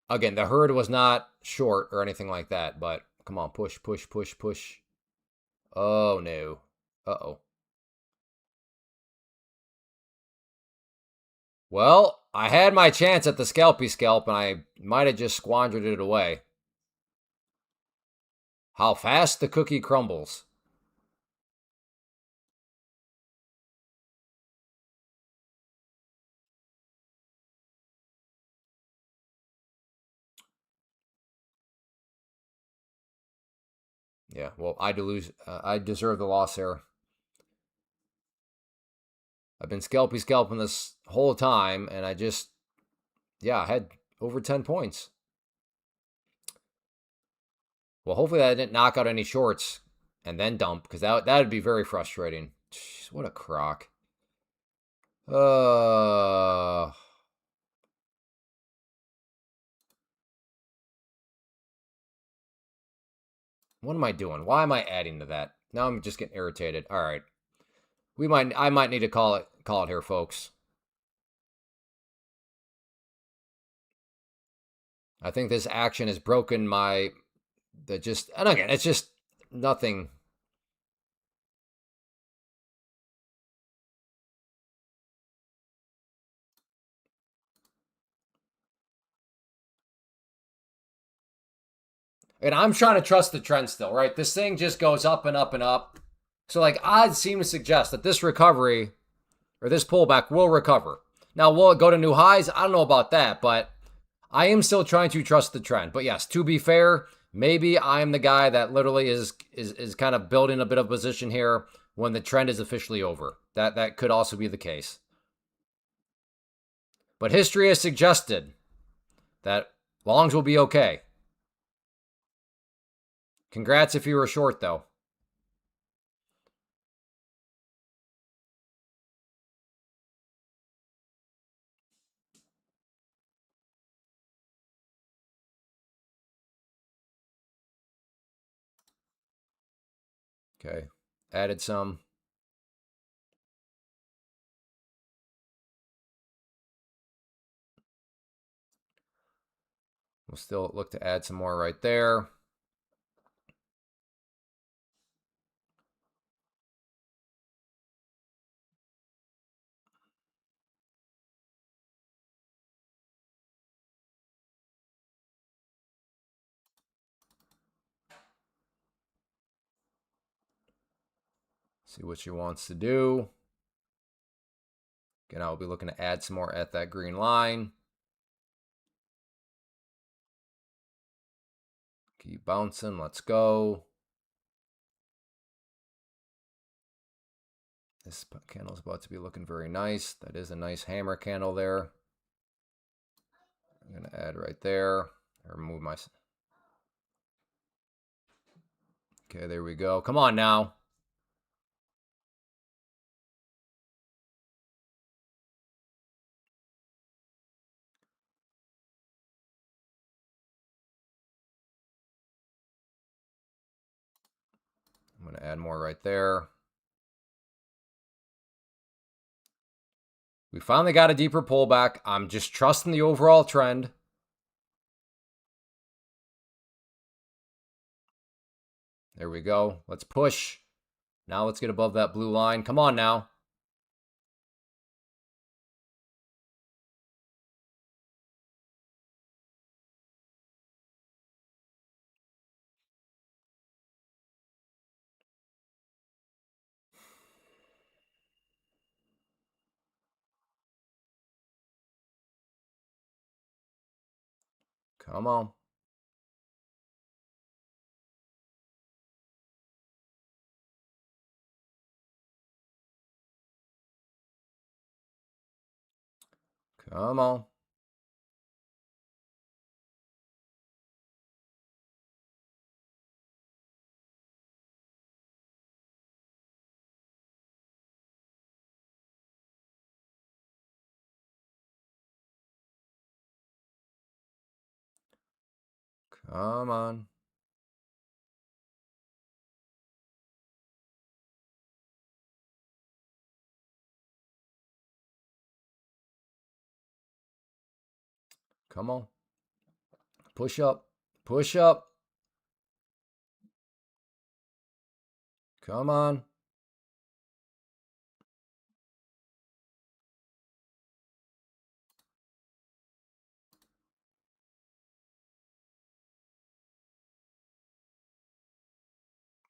again, the herd was not short or anything like that, but come on, push, push, push, push. Oh no. Uh-oh. Well, I had my chance at the scalpy scalp and I might have just squandered it away. How fast the cookie crumbles. Yeah, well, I deserve the loss here. I've been scalping this whole time, and I had over 10 points. Well, hopefully I didn't knock out any shorts and then dump, because that'd be very frustrating. Jeez, what a crock. Uh, what am I doing? Why am I adding to that? Now I'm just getting irritated. All right, I might need to call it here, folks. I think this action has broken and again, it's just nothing. And I'm trying to trust the trend still, right? This thing just goes up and up and up. So, like, odds seem to suggest that this recovery or this pullback will recover. Now, will it go to new highs? I don't know about that, but I am still trying to trust the trend. But yes, to be fair, maybe I'm the guy that literally is kind of building a bit of position here when the trend is officially over. That could also be the case. But history has suggested that longs will be okay. Congrats if you were short, though. Okay. Added some. We'll still look to add some more right there. See what she wants to do. Again, I'll be looking to add some more at that green line. Keep bouncing. Let's go. This candle is about to be looking very nice. That is a nice hammer candle there. I'm going to add right there. Remove my... Okay, there we go. Come on now. going to add more right there. We finally got a deeper pullback. I'm just trusting the overall trend. There we go. Let's push. Now let's get above that blue line. Come on now. Come on. Come on. Come on. Come on. Push up. Push up. Come on.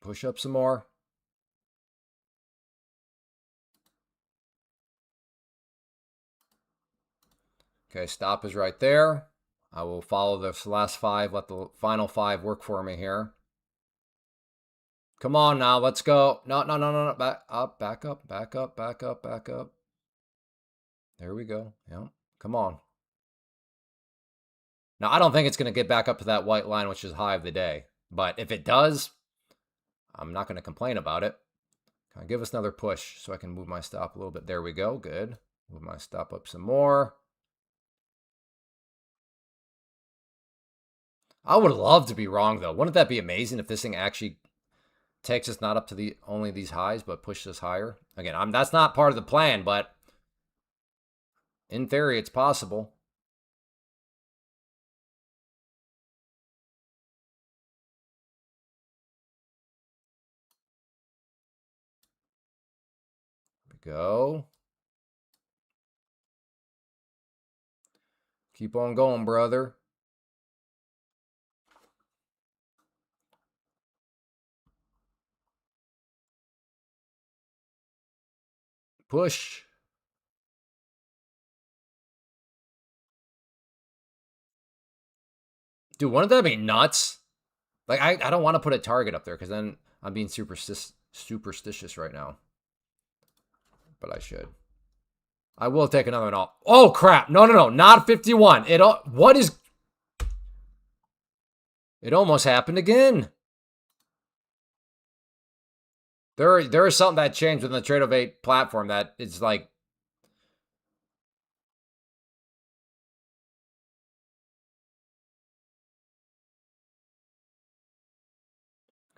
Push up some more. Okay, stop is right there. I will follow this last 5. Let the final 5 work for me here. Come on now, let's go. No. Back up, back up, back up, back up, back up. There we go. Yeah. Come on. Now, I don't think it's going to get back up to that white line, which is high of the day. But if it does, I'm not going to complain about it. Can I give us another push so I can move my stop a little bit? There we go. Good. Move my stop up some more. I would love to be wrong, though. Wouldn't that be amazing if this thing actually takes us not up to only these highs, but pushes us higher? Again, that's not part of the plan, but in theory, it's possible. Go. Keep on going, brother. Push. Dude, wouldn't that be nuts? Like, I don't want to put a target up there because then I'm being superstitious right now. But I should. I will take another one off. Oh, crap. No. Not 51. What is... It almost happened again. There is something that changed within the Trade-O-Bait platform that it's like...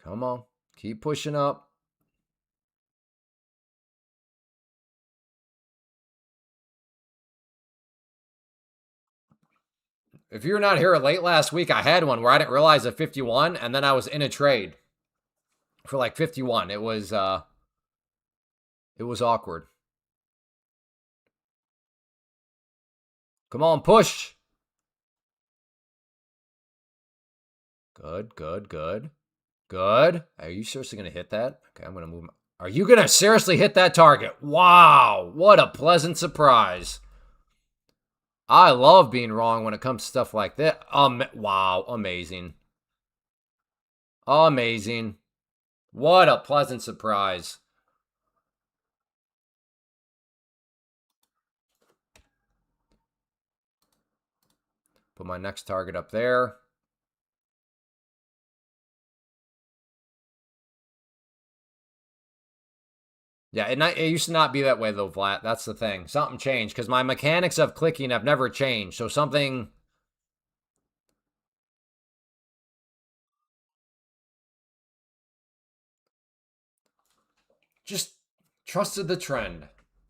Come on. Keep pushing up. If you're not here late last week, I had one where I didn't realize a 51, and then I was in a trade for like 51. It was awkward. Come on, push. Good. Are you seriously going to hit that? Okay, I'm going to move. Are you going to seriously hit that target? Wow, what a pleasant surprise. I love being wrong when it comes to stuff like that. Wow, amazing. Amazing. What a pleasant surprise. Put my next target up there. Yeah, it used to not be that way, though, Vlad. That's the thing. Something changed, because my mechanics of clicking have never changed. So something... Just trusted the trend.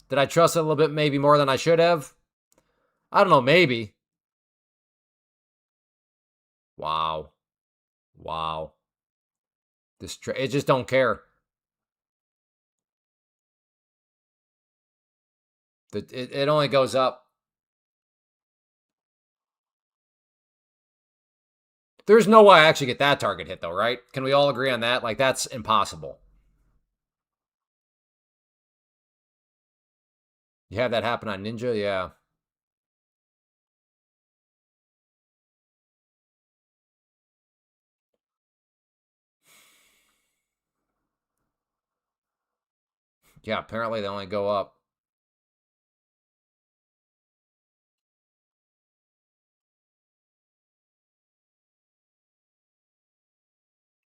Did I trust it a little bit maybe more than I should have? I don't know, maybe. Wow. Wow. It just don't care. It only goes up. There's no way I actually get that target hit, though, right? Can we all agree on that? Like, that's impossible. You have that happen on Ninja? Yeah. Yeah, apparently they only go up.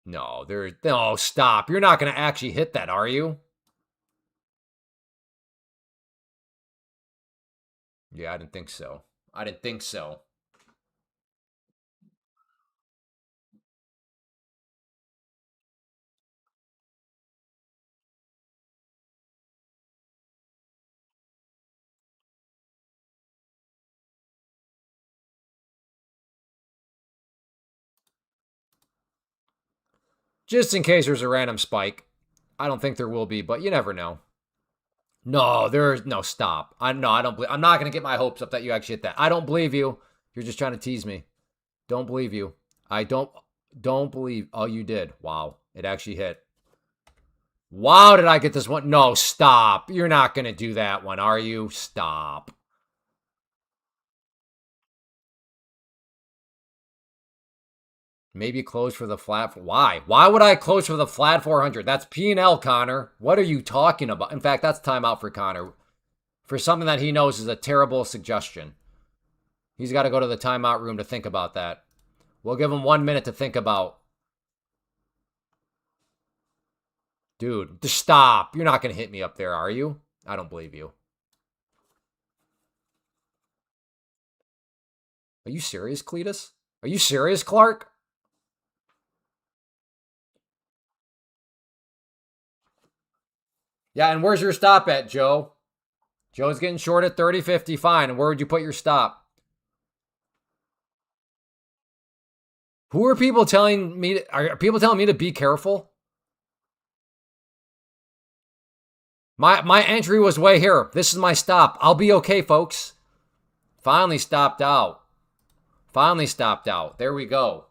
No, stop. You're not going to actually hit that, are you? Yeah, I didn't think so. I didn't think so. Just in case there's a random spike. I don't think there will be, but you never know. No, there's no stop. I don't believe. I'm not going to get my hopes up that you actually hit that. I don't believe you. You're just trying to tease me. Don't believe you. I don't believe. Oh, you did. Wow. It actually hit. Wow, did I get this one? No, stop. You're not going to do that one, are you? Stop. Maybe close for the flat. Why? Why would I close for the flat 400? That's P&L, Connor. What are you talking about? In fact, that's timeout for Connor. For something that he knows is a terrible suggestion. He's got to go to the timeout room to think about that. We'll give him 1 minute to think about. Dude, just stop. You're not going to hit me up there, are you? I don't believe you. Are you serious, Cletus? Are you serious, Clark? Yeah, and where's your stop at, Joe? Joe's getting short at 30-50. Fine. And where would you put your stop? Who are people telling me? Are people telling me to be careful? My entry was way here. This is my stop. I'll be okay, folks. Finally stopped out. Finally stopped out. There we go.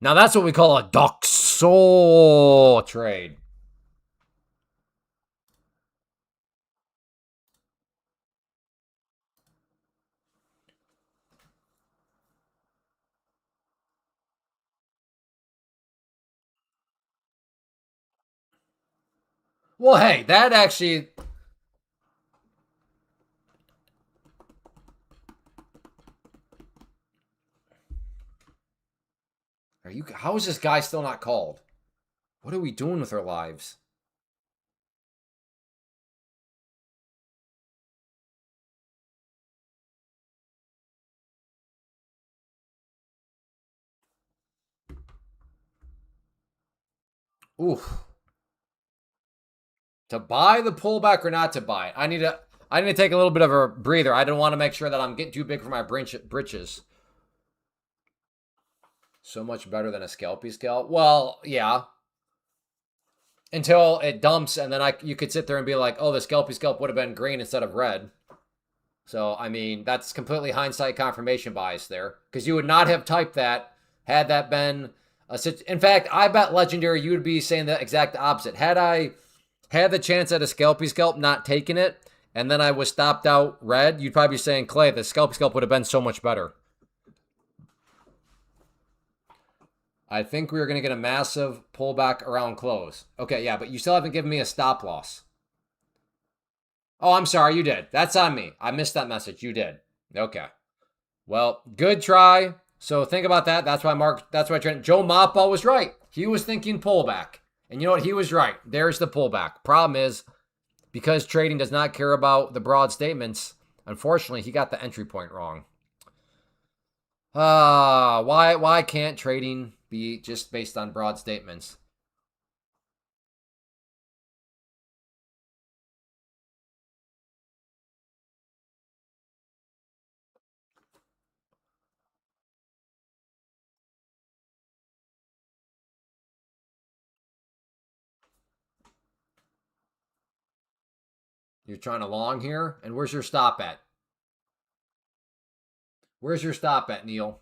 Now that's what we call a doxo trade. Well, hey, that actually. How is this guy still not called? What are we doing with our lives? Oof. To buy the pullback or not to buy it? I need to take a little bit of a breather. I don't want to make sure that I'm getting too big for my britches. So much better than a scalpy scalp. Well, yeah. Until it dumps, and then you could sit there and be like, oh, the scalpy scalp would have been green instead of red. So, I mean, that's completely hindsight confirmation bias there. Because you would not have typed that had that been in fact, I bet Legendary you would be saying the exact opposite. Had I had the chance at a scalpy scalp, not taking it, and then I was stopped out red, you'd probably be saying, Clay, the scalpy scalp would have been so much better. I think we are going to get a massive pullback around close. Okay, yeah, but you still haven't given me a stop loss. Oh, I'm sorry, you did. That's on me. I missed that message. You did. Okay. Well, good try. So think about that. That's why Joe Mappa was right. He was thinking pullback. And you know what? He was right. There's the pullback. Problem is, because trading does not care about the broad statements, unfortunately, he got the entry point wrong. Why can't trading be just based on broad statements? You're trying to long here, and where's your stop at? Where's your stop at, Neil?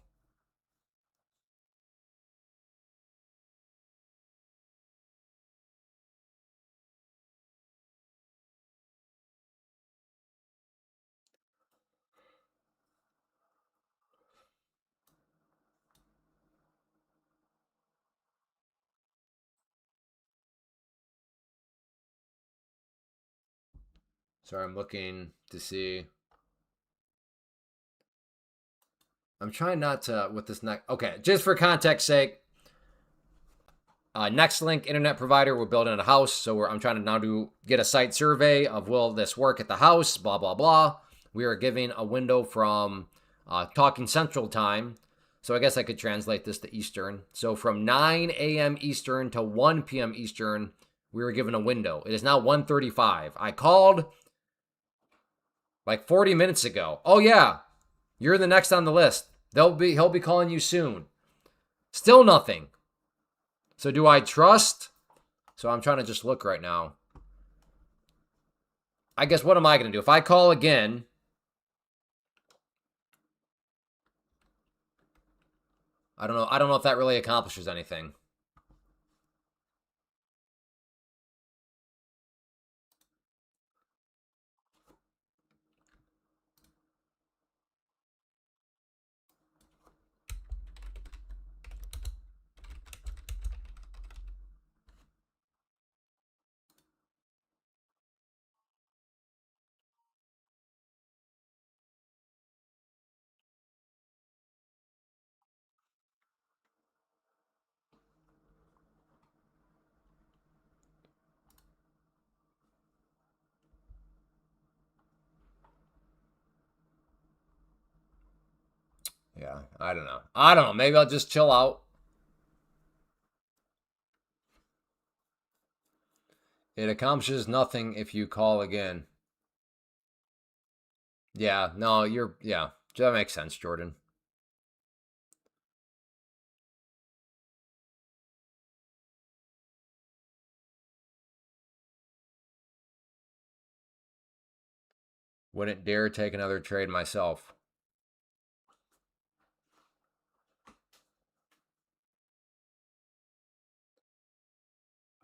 Sorry, I'm looking to see. I'm trying not to with this next. Okay, just for context sake, next link internet provider. We're building a house, so I'm trying to now get a site survey of will this work at the house. Blah blah blah. We are giving a window from talking Central Time, so I guess I could translate this to Eastern. So from 9 a.m. Eastern to 1 p.m. Eastern, we were given a window. It is now 1:35. I called like 40 minutes ago. Oh yeah, you're the next on the list. He'll be calling you soon. Still nothing. So do I trust? So I'm trying to just look right now. I guess what am I going to do? If I call again, I don't know. I don't know if that really accomplishes anything. Yeah, I don't know. I don't know. Maybe I'll just chill out. It accomplishes nothing if you call again. Yeah, no, yeah, that makes sense, Jordan. Wouldn't dare take another trade myself.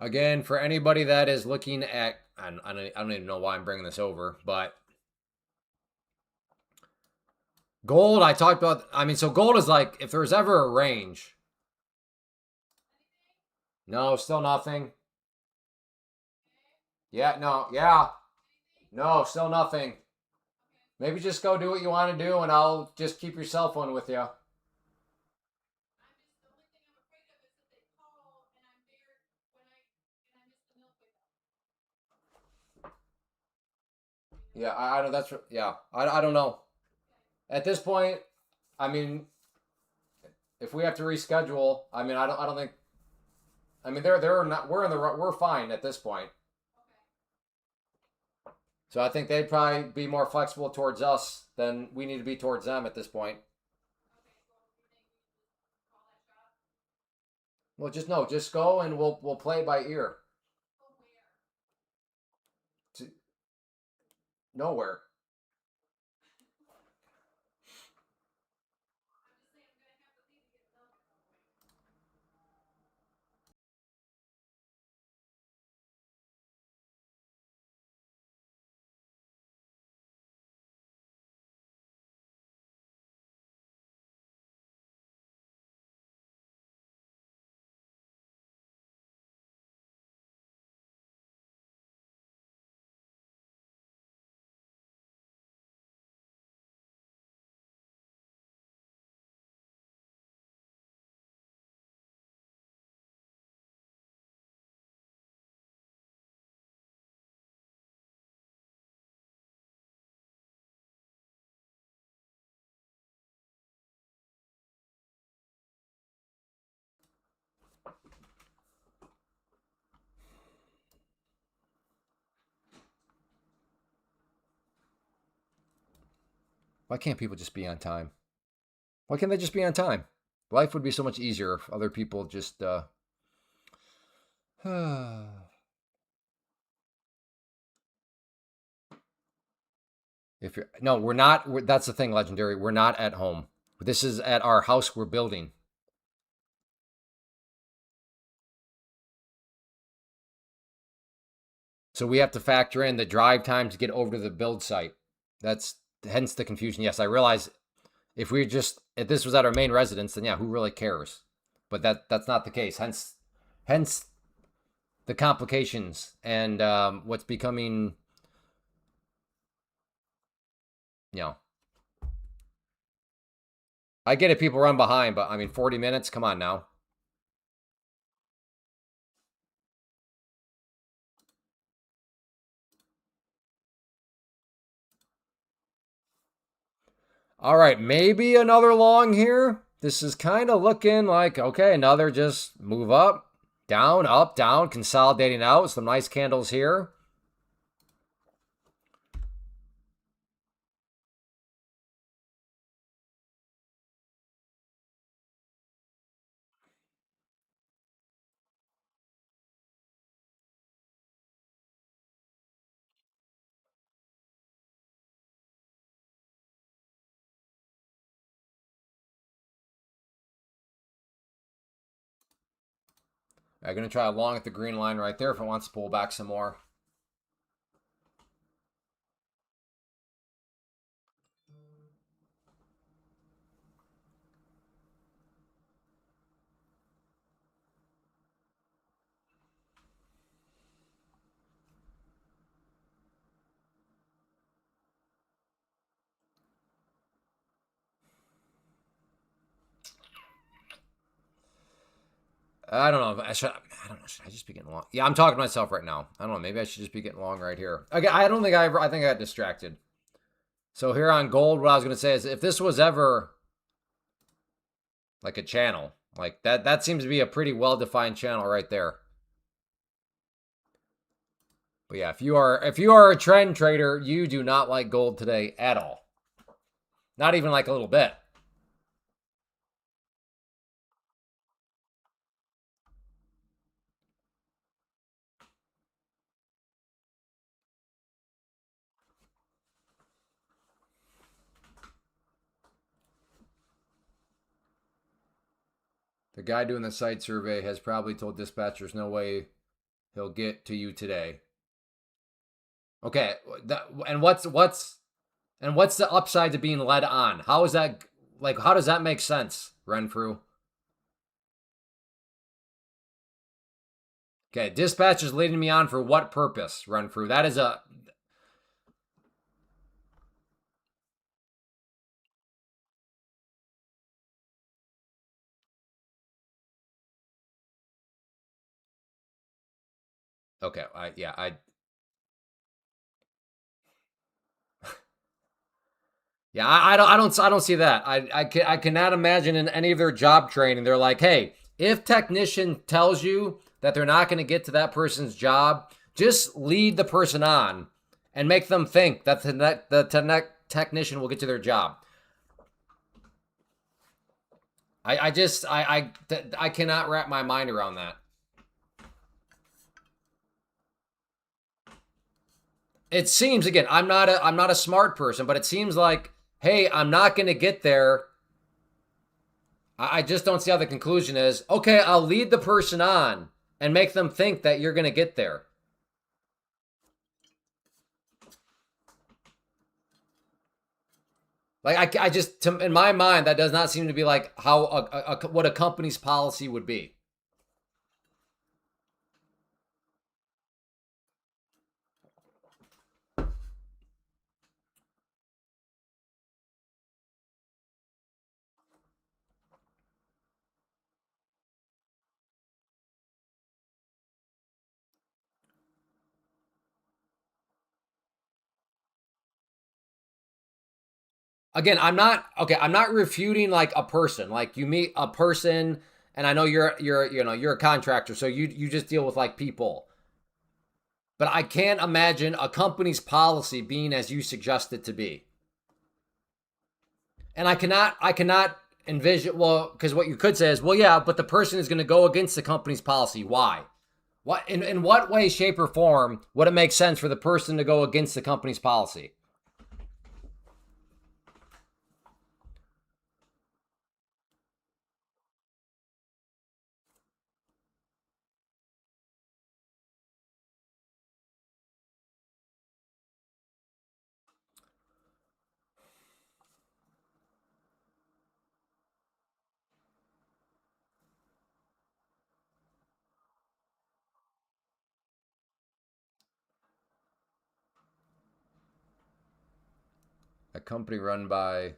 Again, for anybody that is looking at, I don't even know why I'm bringing this over, but gold, I talked about, I mean, so gold is like, if there's ever a range, no, still nothing. Yeah, no, yeah, no, still nothing. Maybe just go do what you want to do and I'll just keep your cell phone with you. Yeah, I don't, yeah, I don't know. At this point, I mean, if we have to reschedule, I mean, I don't think, I mean, they're not, we're fine at this point. So I think they'd probably be more flexible towards us than we need to be towards them at this point. Well, just no, just go and we'll play by ear. To nowhere. Why can't people just be on time? Why can't they just be on time? Life would be so much easier if other people just. If you're no, we're not. That's the thing, legendary. We're not at home. This is at our house we're building. So we have to factor in the drive time to get over to the build site. That's hence the confusion. Yes, I realize if this was at our main residence, then yeah, who really cares? But that's not the case. Hence the complications and what's becoming, you know, I get it. People run behind, but I mean, 40 minutes. Come on now. All right, maybe another long here. This is kind of looking like, okay, another just move up, down, consolidating out. Some nice candles here. I'm going to try long at the green line right there if it wants to pull back some more. I don't know. I don't know. Should I just be getting long? Yeah, I'm talking to myself right now. I don't know. Maybe I should just be getting long right here. Okay, I don't think I think I got distracted. So here on gold, what I was going to say is if this was ever like a channel, like that seems to be a pretty well-defined channel right there. But yeah, if you are a trend trader, you do not like gold today at all. Not even like a little bit. The guy doing the site survey has probably told dispatchers no way he'll get to you today. Okay, and what's the upside to being led on? How is that like? How does that make sense, Renfrew? Okay, dispatch is leading me on for what purpose, Renfrew? That is a okay. I don't see that. I cannot imagine in any of their job training they're like, hey, if technician tells you that they're not going to get to that person's job, just lead the person on and make them think that the technician will get to their job. I cannot wrap my mind around that. It seems again, I'm not a smart person, but it seems like, hey, I'm not going to get there. I just don't see how the conclusion is. Okay, I'll lead the person on and make them think that you're going to get there. Like I just in my mind that does not seem to be like how what a company's policy would be. Again, I'm not refuting like a person. Like you meet a person and I know you're a contractor, so you just deal with like people. But I can't imagine a company's policy being as you suggest it to be. And I cannot envision, well, because what you could say is, well, yeah, but the person is going to go against the company's policy. Why? What in what way, shape, or form would it make sense for the person to go against the company's policy? A company run by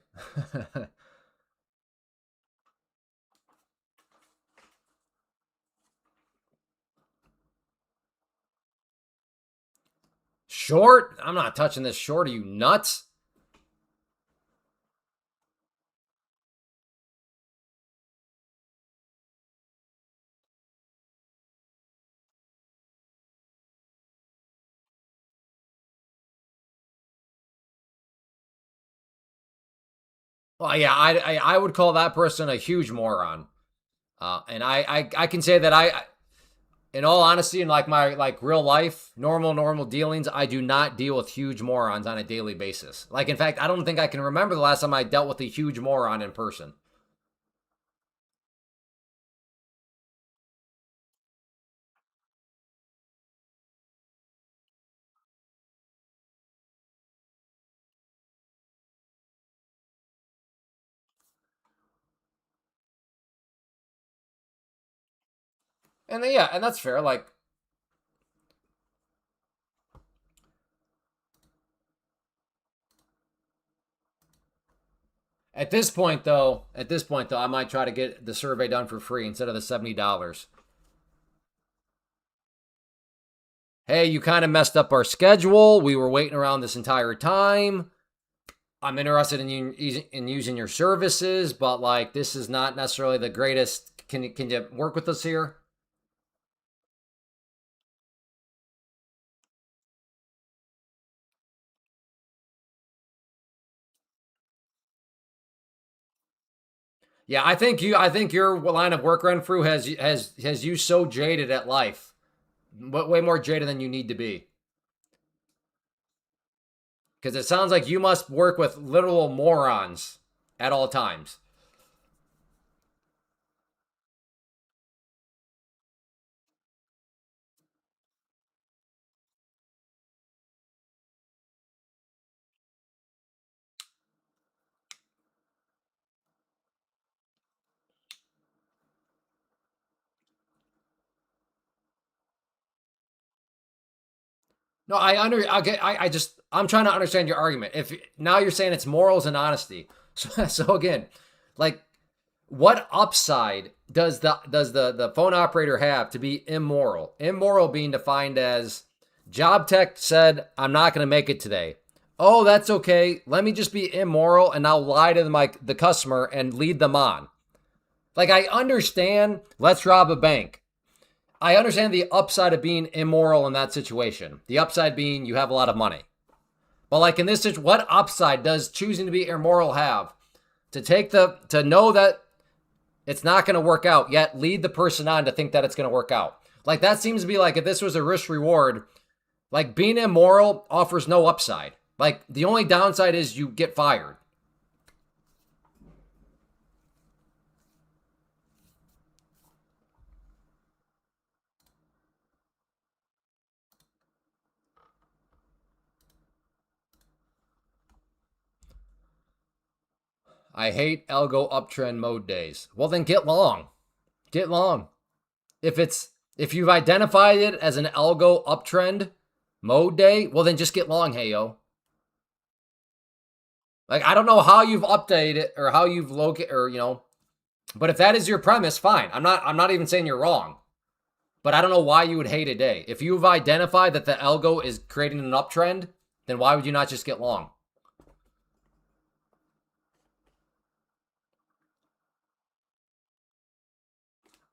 short? I'm not touching this short. Are you nuts? Well, yeah, I would call that person a huge moron. And I can say that in all honesty, in like my like real life, normal dealings, I do not deal with huge morons on a daily basis. Like, in fact, I don't think I can remember the last time I dealt with a huge moron in person. And then, yeah, and that's fair. Like, at this point though, I might try to get the survey done for free instead of the $70. Hey, you kind of messed up our schedule. We were waiting around this entire time. I'm interested in using your services, but like this is not necessarily the greatest. Can you work with us here? Yeah, I think your line of work run through has you so jaded at life, but way more jaded than you need to be. Because it sounds like you must work with literal morons at all times. No, I'm trying to understand your argument. If now you're saying it's morals and honesty, so again, like what upside does the phone operator have to be immoral? Immoral being defined as job tech said I'm not going to make it today. Oh, that's okay. Let me just be immoral and now lie to the customer and lead them on. Like I understand, let's rob a bank. I understand the upside of being immoral in that situation. The upside being you have a lot of money. But like in this situation, what upside does choosing to be immoral have? To know that it's not going to work out, yet lead the person on to think that it's going to work out. Like that seems to be like if this was a risk reward, like being immoral offers no upside. Like the only downside is you get fired. I hate algo uptrend mode days. Well, then get long. Get long. If you've identified it as an algo uptrend mode day, well then just get long, hey yo. Like I don't know how you've updated it or how you've located or but if that is your premise, fine. I'm not even saying you're wrong. But I don't know why you would hate a day. If you've identified that the algo is creating an uptrend, then why would you not just get long?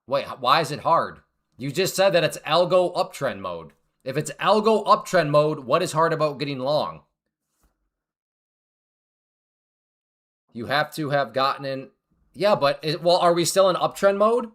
Wait, why is it hard? You just said that it's algo uptrend mode. If it's algo uptrend mode, what is hard about getting long? You have to have gotten in. Yeah, but well, are we still in uptrend mode?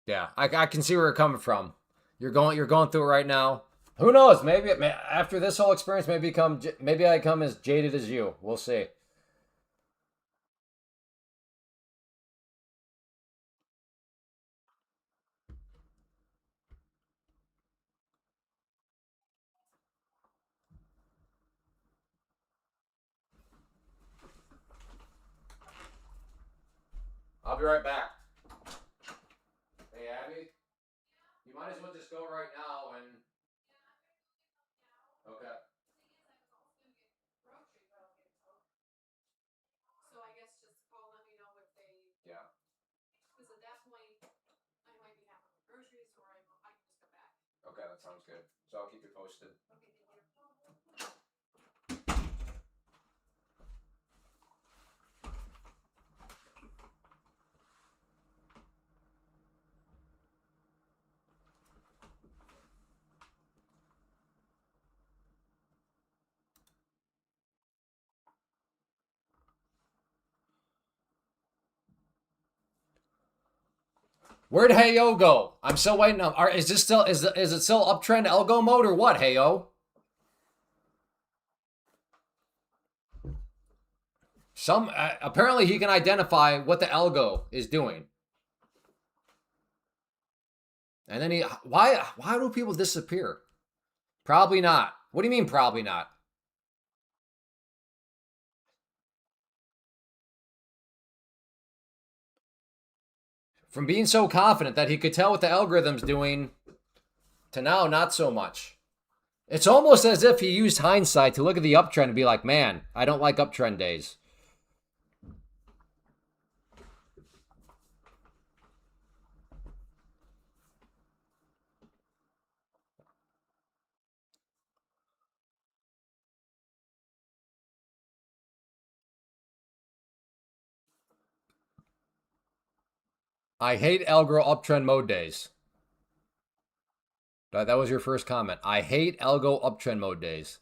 Yeah, I can see where you're coming from. You're going through it right now. Who knows? Maybe after this whole experience, maybe I come as jaded as you. We'll see. I'll be right back. Hey Abby, you might as well just go right now and. Okay. Yeah. Okay, that sounds good. So I'll keep you posted. Where'd Heyo go? I'm still waiting on. Is this still is it still uptrend algo mode or what? Heyo. Some apparently he can identify what the algo is doing, and then he why do people disappear? Probably not. What do you mean probably not? From being so confident that he could tell what the algorithm's doing to now not so much. It's almost as if he used hindsight to look at the uptrend and be like, man, I don't like uptrend days. I hate algo uptrend mode days. That was your first comment. I hate algo uptrend mode days.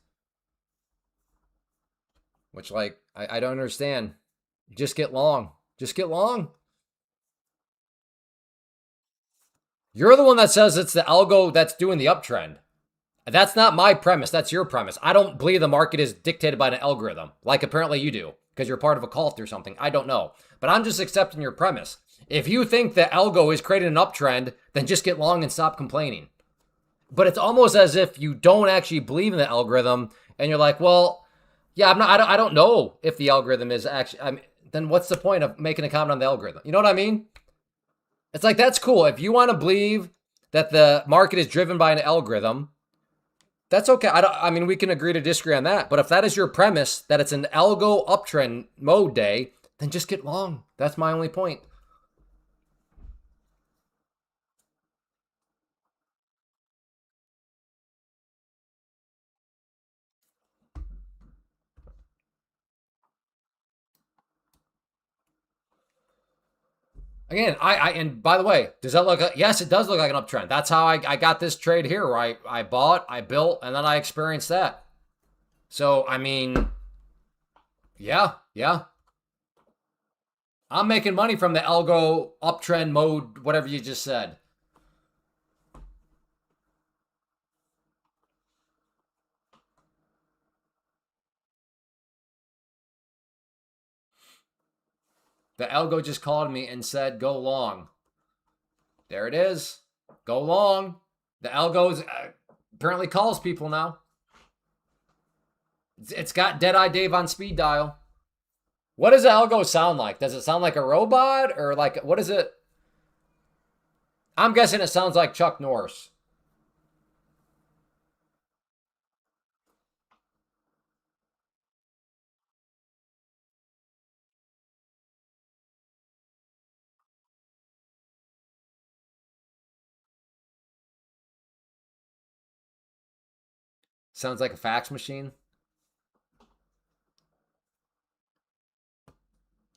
Which, like, I don't understand. Just get long. Just get long. You're the one that says it's the algo that's doing the uptrend. That's not my premise. That's your premise. I don't believe the market is dictated by an algorithm, like apparently you do, because you're part of a cult or something. I don't know. But I'm just accepting your premise. If you think the algo is creating an uptrend, then just get long and stop complaining. But it's almost as if you don't actually believe in the algorithm, and you're like, well, yeah, I don't know if the algorithm is actually. Then what's the point of making a comment on the algorithm? You know what I mean? It's like that's cool. If you want to believe that the market is driven by an algorithm, that's okay. I mean, we can agree to disagree on that. But if that is your premise, that it's an algo uptrend mode day, then just get long. That's my only point. Again, and by the way, does that look? Yes, it does look like an uptrend. That's how I got this trade here, where I bought, I built, and then I experienced that. So I mean, yeah, I'm making money from the algo uptrend mode, whatever you just said. The algo just called me and said, "Go long." There it is. Go long. The algo's apparently calls people now. It's got Deadeye Dave on speed dial. What does the algo sound like? Does it sound like a robot or like what is it? I'm guessing it sounds like Chuck Norris. Sounds like a fax machine.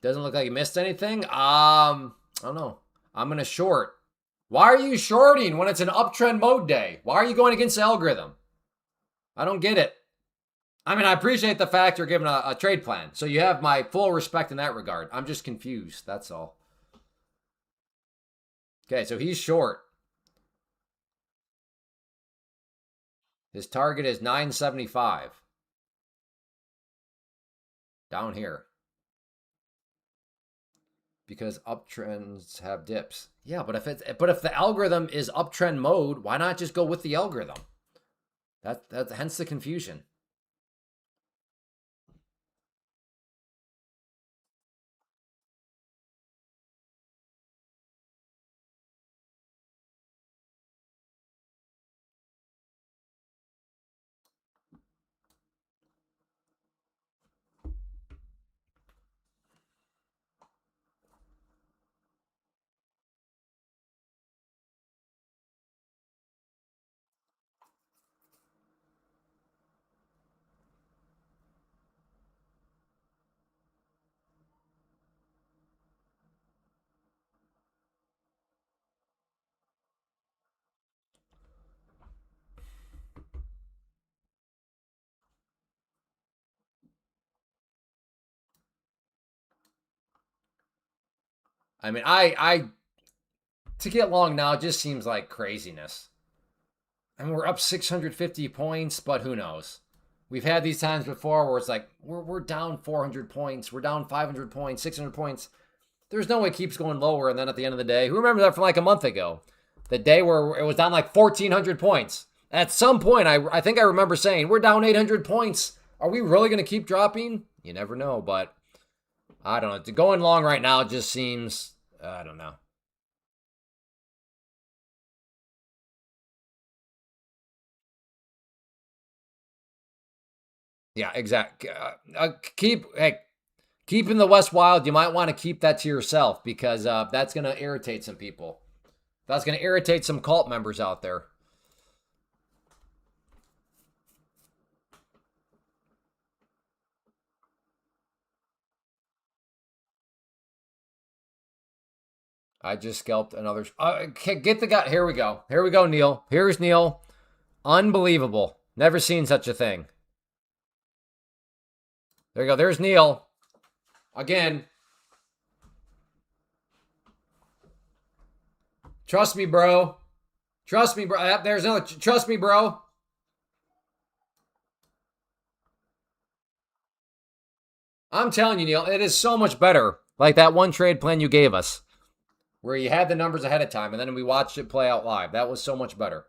Doesn't look like you missed anything. I don't know. I'm gonna short. Why are you shorting when it's an uptrend mode day? Why are you going against the algorithm? I don't get it. I mean, I appreciate the fact you're giving a trade plan. So you have my full respect in that regard. I'm just confused. That's all. Okay, so he's short. His target is 975. Down here. Because uptrends have dips. Yeah, but if the algorithm is uptrend mode, why not just go with the algorithm? That hence the confusion. I mean, I to get long now just seems like craziness. I mean, we're up 650 points, but who knows? We've had these times before where it's like we're down 400 points, we're down 500 points, 600 points. There's no way it keeps going lower, and then at the end of the day, who remembers that from like a month ago? The day where it was down like 1,400 points. At some point, I think I remember saying, we're down 800 points. Are we really going to keep dropping? You never know, but I don't know. Going long right now just seems, I don't know. Yeah, exactly. Keeping the West Wild, you might want to keep that to yourself because that's going to irritate some people. That's going to irritate some cult members out there. I just scalped another. Get the guy. Here we go. Here we go, Neil. Here's Neil. Unbelievable. Never seen such a thing. There you go. There's Neil. Again. Trust me, bro. Trust me, bro. There's another. Trust me, bro. I'm telling you, Neil, it is so much better. Like that one trade plan you gave us, where you had the numbers ahead of time and then we watched it play out live. That was so much better.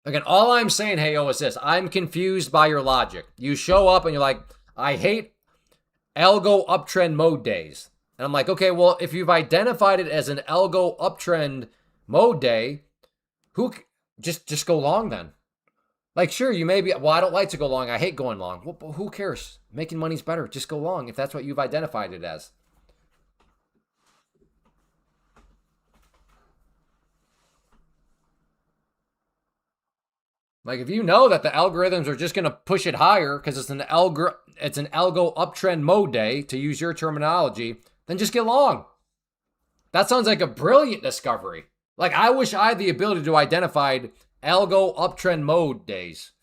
Again, all I'm saying, hey, is this. I'm confused by your logic. You show up and you're like, I hate algo uptrend mode days. And I'm like, okay, well, if you've identified it as an algo uptrend mode day, who just go long then? Like, sure, you may be, well, I don't like to go long. I hate going long. Well, who cares? Making money's better. Just go long if that's what you've identified it as. Like if you know that the algorithms are just going to push it higher because it's an algo uptrend mode day, to use your terminology, then just get long. That sounds like a brilliant discovery. Like I wish I had the ability to identify algo uptrend mode days.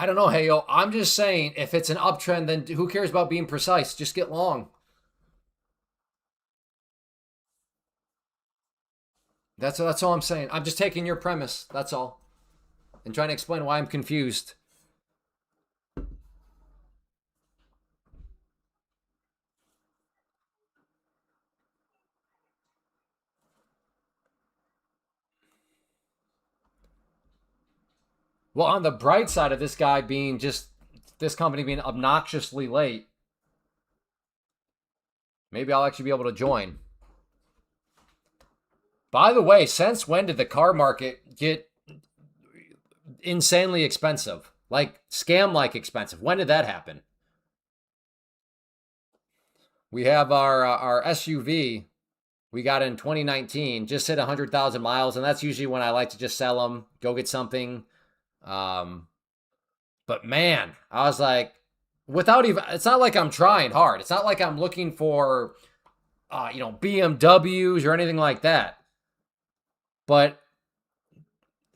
I don't know, hey yo. I'm just saying, if it's an uptrend, then who cares about being precise? Just get long. That's all I'm saying. I'm just taking your premise. That's all, and trying to explain why I'm confused. Well, on the bright side of this guy being just this company being obnoxiously late, maybe I'll actually be able to join. By the way, since when did the car market get insanely expensive? Like scam like expensive. When did that happen? We have our SUV we got in 2019, just hit 100,000 miles, and that's usually when I like to just sell them, go get something. Um, but man, I was like, without even, it's not like I'm trying hard. It's not like I'm looking for, BMWs or anything like that. But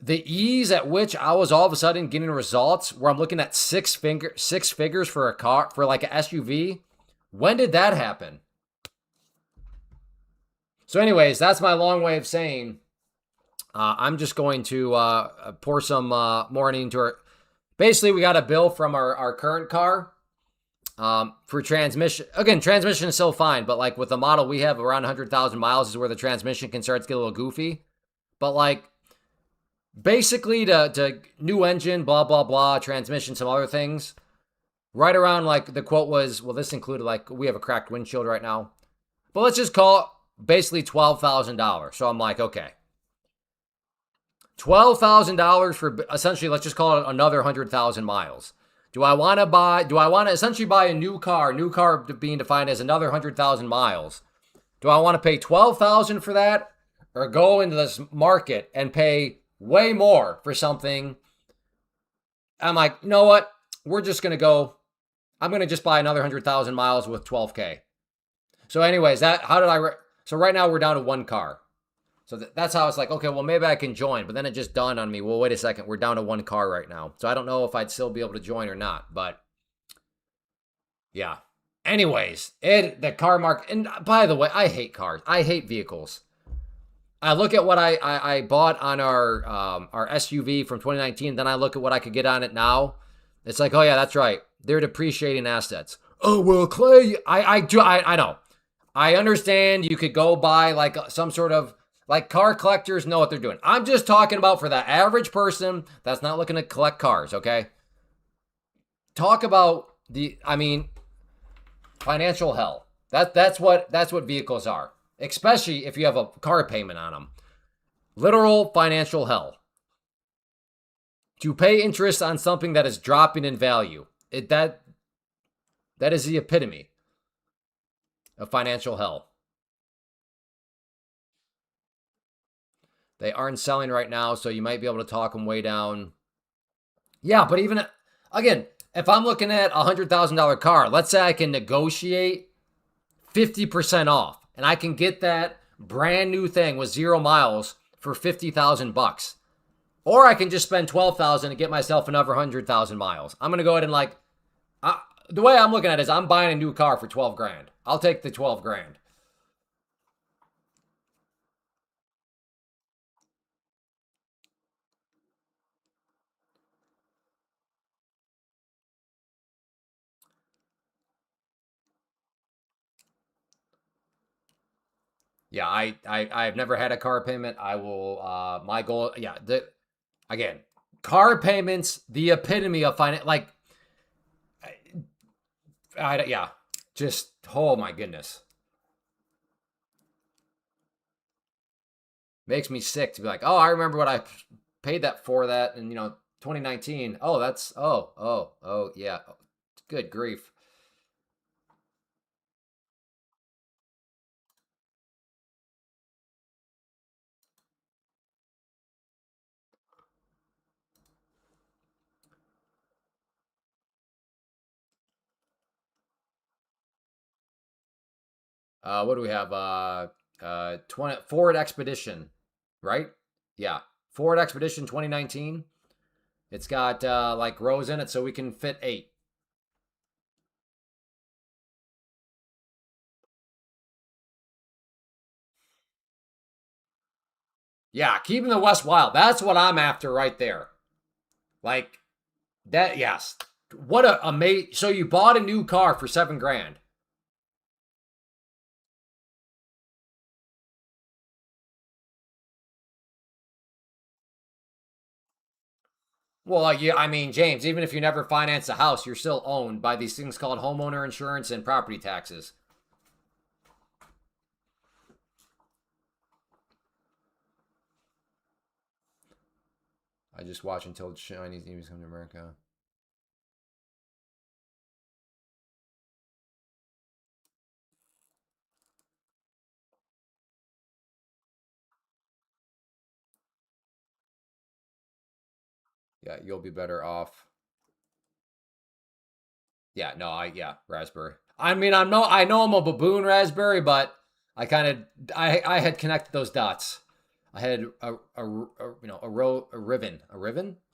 the ease at which I was all of a sudden getting results where I'm looking at six figures for a car, for like an SUV. When did that happen? So, anyways, that's my long way of saying I'm just going to pour some morning into our. Basically, we got a bill from our current car for transmission. Again, transmission is still fine, but like with the model we have around 100,000 miles is where the transmission can start to get a little goofy. But like basically to new engine, blah, blah, blah, transmission, some other things. Right around like the quote was, well, this included like we have a cracked windshield right now. But let's just call it basically $12,000. So I'm like, okay. $12,000 for essentially, let's just call it another 100,000 miles. Do I want to essentially buy a new car being defined as another 100,000 miles? Do I want to pay 12,000 for that or go into this market and pay way more for something? I'm like, you know what? I'm going to just buy another 100,000 miles with 12K. So anyways, so right now we're down to one car. So that's how it's like, okay, well, maybe I can join. But then it just dawned on me, well, wait a second. We're down to one car right now. So I don't know if I'd still be able to join or not. But yeah. Anyways, the car market. And by the way, I hate cars. I hate vehicles. I look at what I bought on our SUV from 2019. Then I look at what I could get on it now. It's like, oh, yeah, that's right. They're depreciating assets. Oh, well, Clay, I know. I understand you could go buy like some sort of, like car collectors know what they're doing. I'm just talking about for the average person that's not looking to collect cars, okay? Talk about financial hell. That's what vehicles are, especially if you have a car payment on them. Literal financial hell. To pay interest on something that is dropping in value. That is the epitome of financial hell. They aren't selling right now, so you might be able to talk them way down. Yeah, but even, again, if I'm looking at a $100,000 car, let's say I can negotiate 50% off, and I can get that brand new thing with 0 miles for $50,000. Or I can just spend $12,000 and get myself another 100,000 miles. I'm going to go ahead and the way I'm looking at it is I'm buying a new car for 12 grand. I'll take the 12 grand. Yeah, I've never had a car payment. I will my goal, yeah, again, car payments, the epitome of finance, like yeah, just oh my goodness. Makes me sick to be like, "Oh, I remember what I paid that for that in, 2019. Oh, that's oh, yeah. Good grief." What do we have? 20 Ford Expedition, right? Yeah. Ford Expedition 2019 It's got like rows in it, so we can fit 8. Yeah, keeping the West wild. That's what I'm after right there. Like that. Yes. What a amazing. So you bought a new car for 7 grand. Well, like, yeah, I mean, James, even if you never finance a house, you're still owned by these things called homeowner insurance and property taxes. I just watch until Chinese newbies come to America. Yeah, you'll be better off. Yeah, no, yeah, raspberry. I mean, I know I'm a baboon raspberry, but I kind of I had connected those dots. I had a ribbon,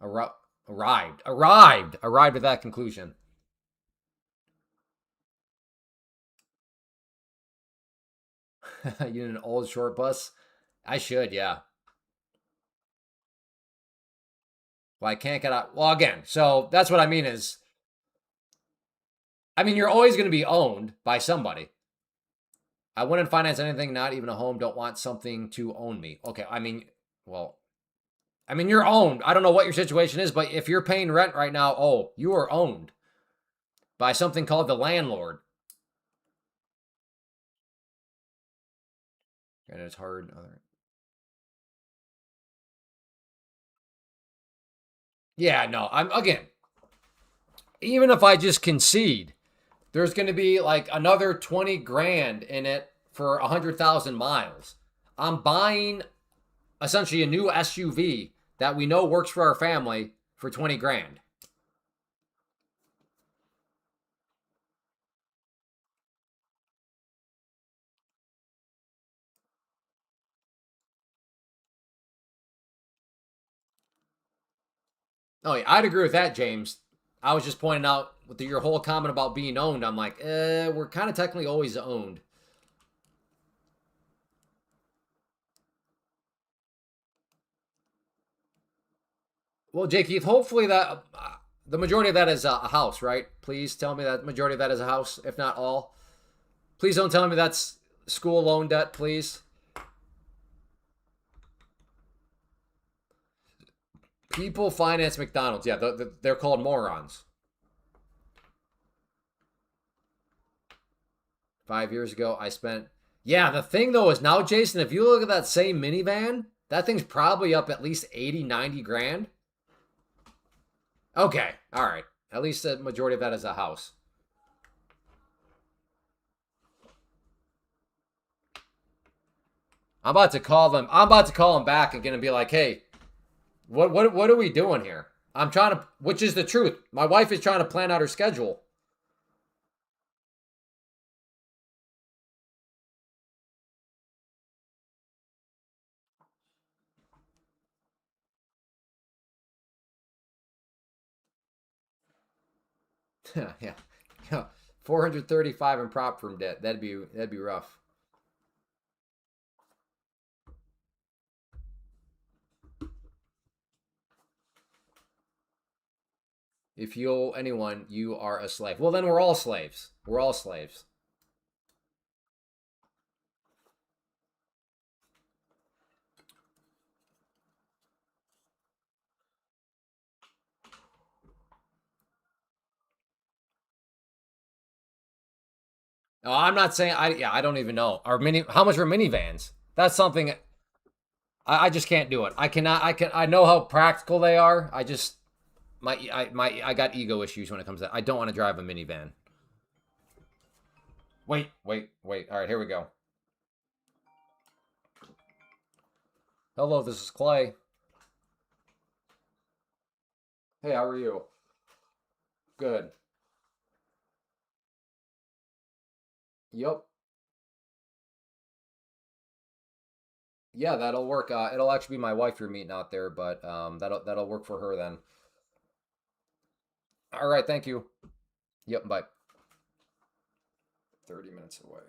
arrived at that conclusion. You need an old short bus? I should, yeah. Well, I can't get out. Well, again, so that's what I mean is, I mean, you're always going to be owned by somebody. I wouldn't finance anything, not even a home. Don't want something to own me. Okay, I mean, well, I mean, you're owned. I don't know what your situation is, but if you're paying rent right now, oh, you are owned by something called the landlord. And it's hard. Yeah, no, I'm again, even if I just concede, there's going to be like another 20 grand in it for 100,000 miles. I'm buying essentially a new SUV that we know works for our family for 20 grand. Oh, yeah, I'd agree with that, James. I was just pointing out with your whole comment about being owned. I'm like, we're kind of technically always owned. Well, Jake Keith, hopefully that the majority of that is a house, right? Please tell me that majority of that is a house, if not all. Please don't tell me that's school loan debt, please. People finance McDonald's. Yeah, they're called morons. 5 years ago, I spent. Yeah, the thing though is now, Jason, if you look at that same minivan, that thing's probably up at least 80, 90 grand. Okay, all right. At least the majority of that is a house. I'm about to call them. I'm about to call them back and gonna be like, hey, what are we doing here? I'm trying to, which is the truth. My wife is trying to plan out her schedule. Yeah, yeah. 435 in prop firm debt. That'd be rough. If you owe anyone, you are a slave. Well, then we're all slaves. We're all slaves. No, I'm not saying I don't even know. How much are minivans? That's something I just can't do it. I cannot I know how practical they are. I just I got ego issues when it comes to that. I don't want to drive a minivan. Wait. All right, here we go. Hello, this is Clay. Hey, how are you? Good. Yep. Yeah, that'll work. It'll actually be my wife you're meeting out there, but that'll work for her then. All right, thank you. Yep, bye. 30 minutes away.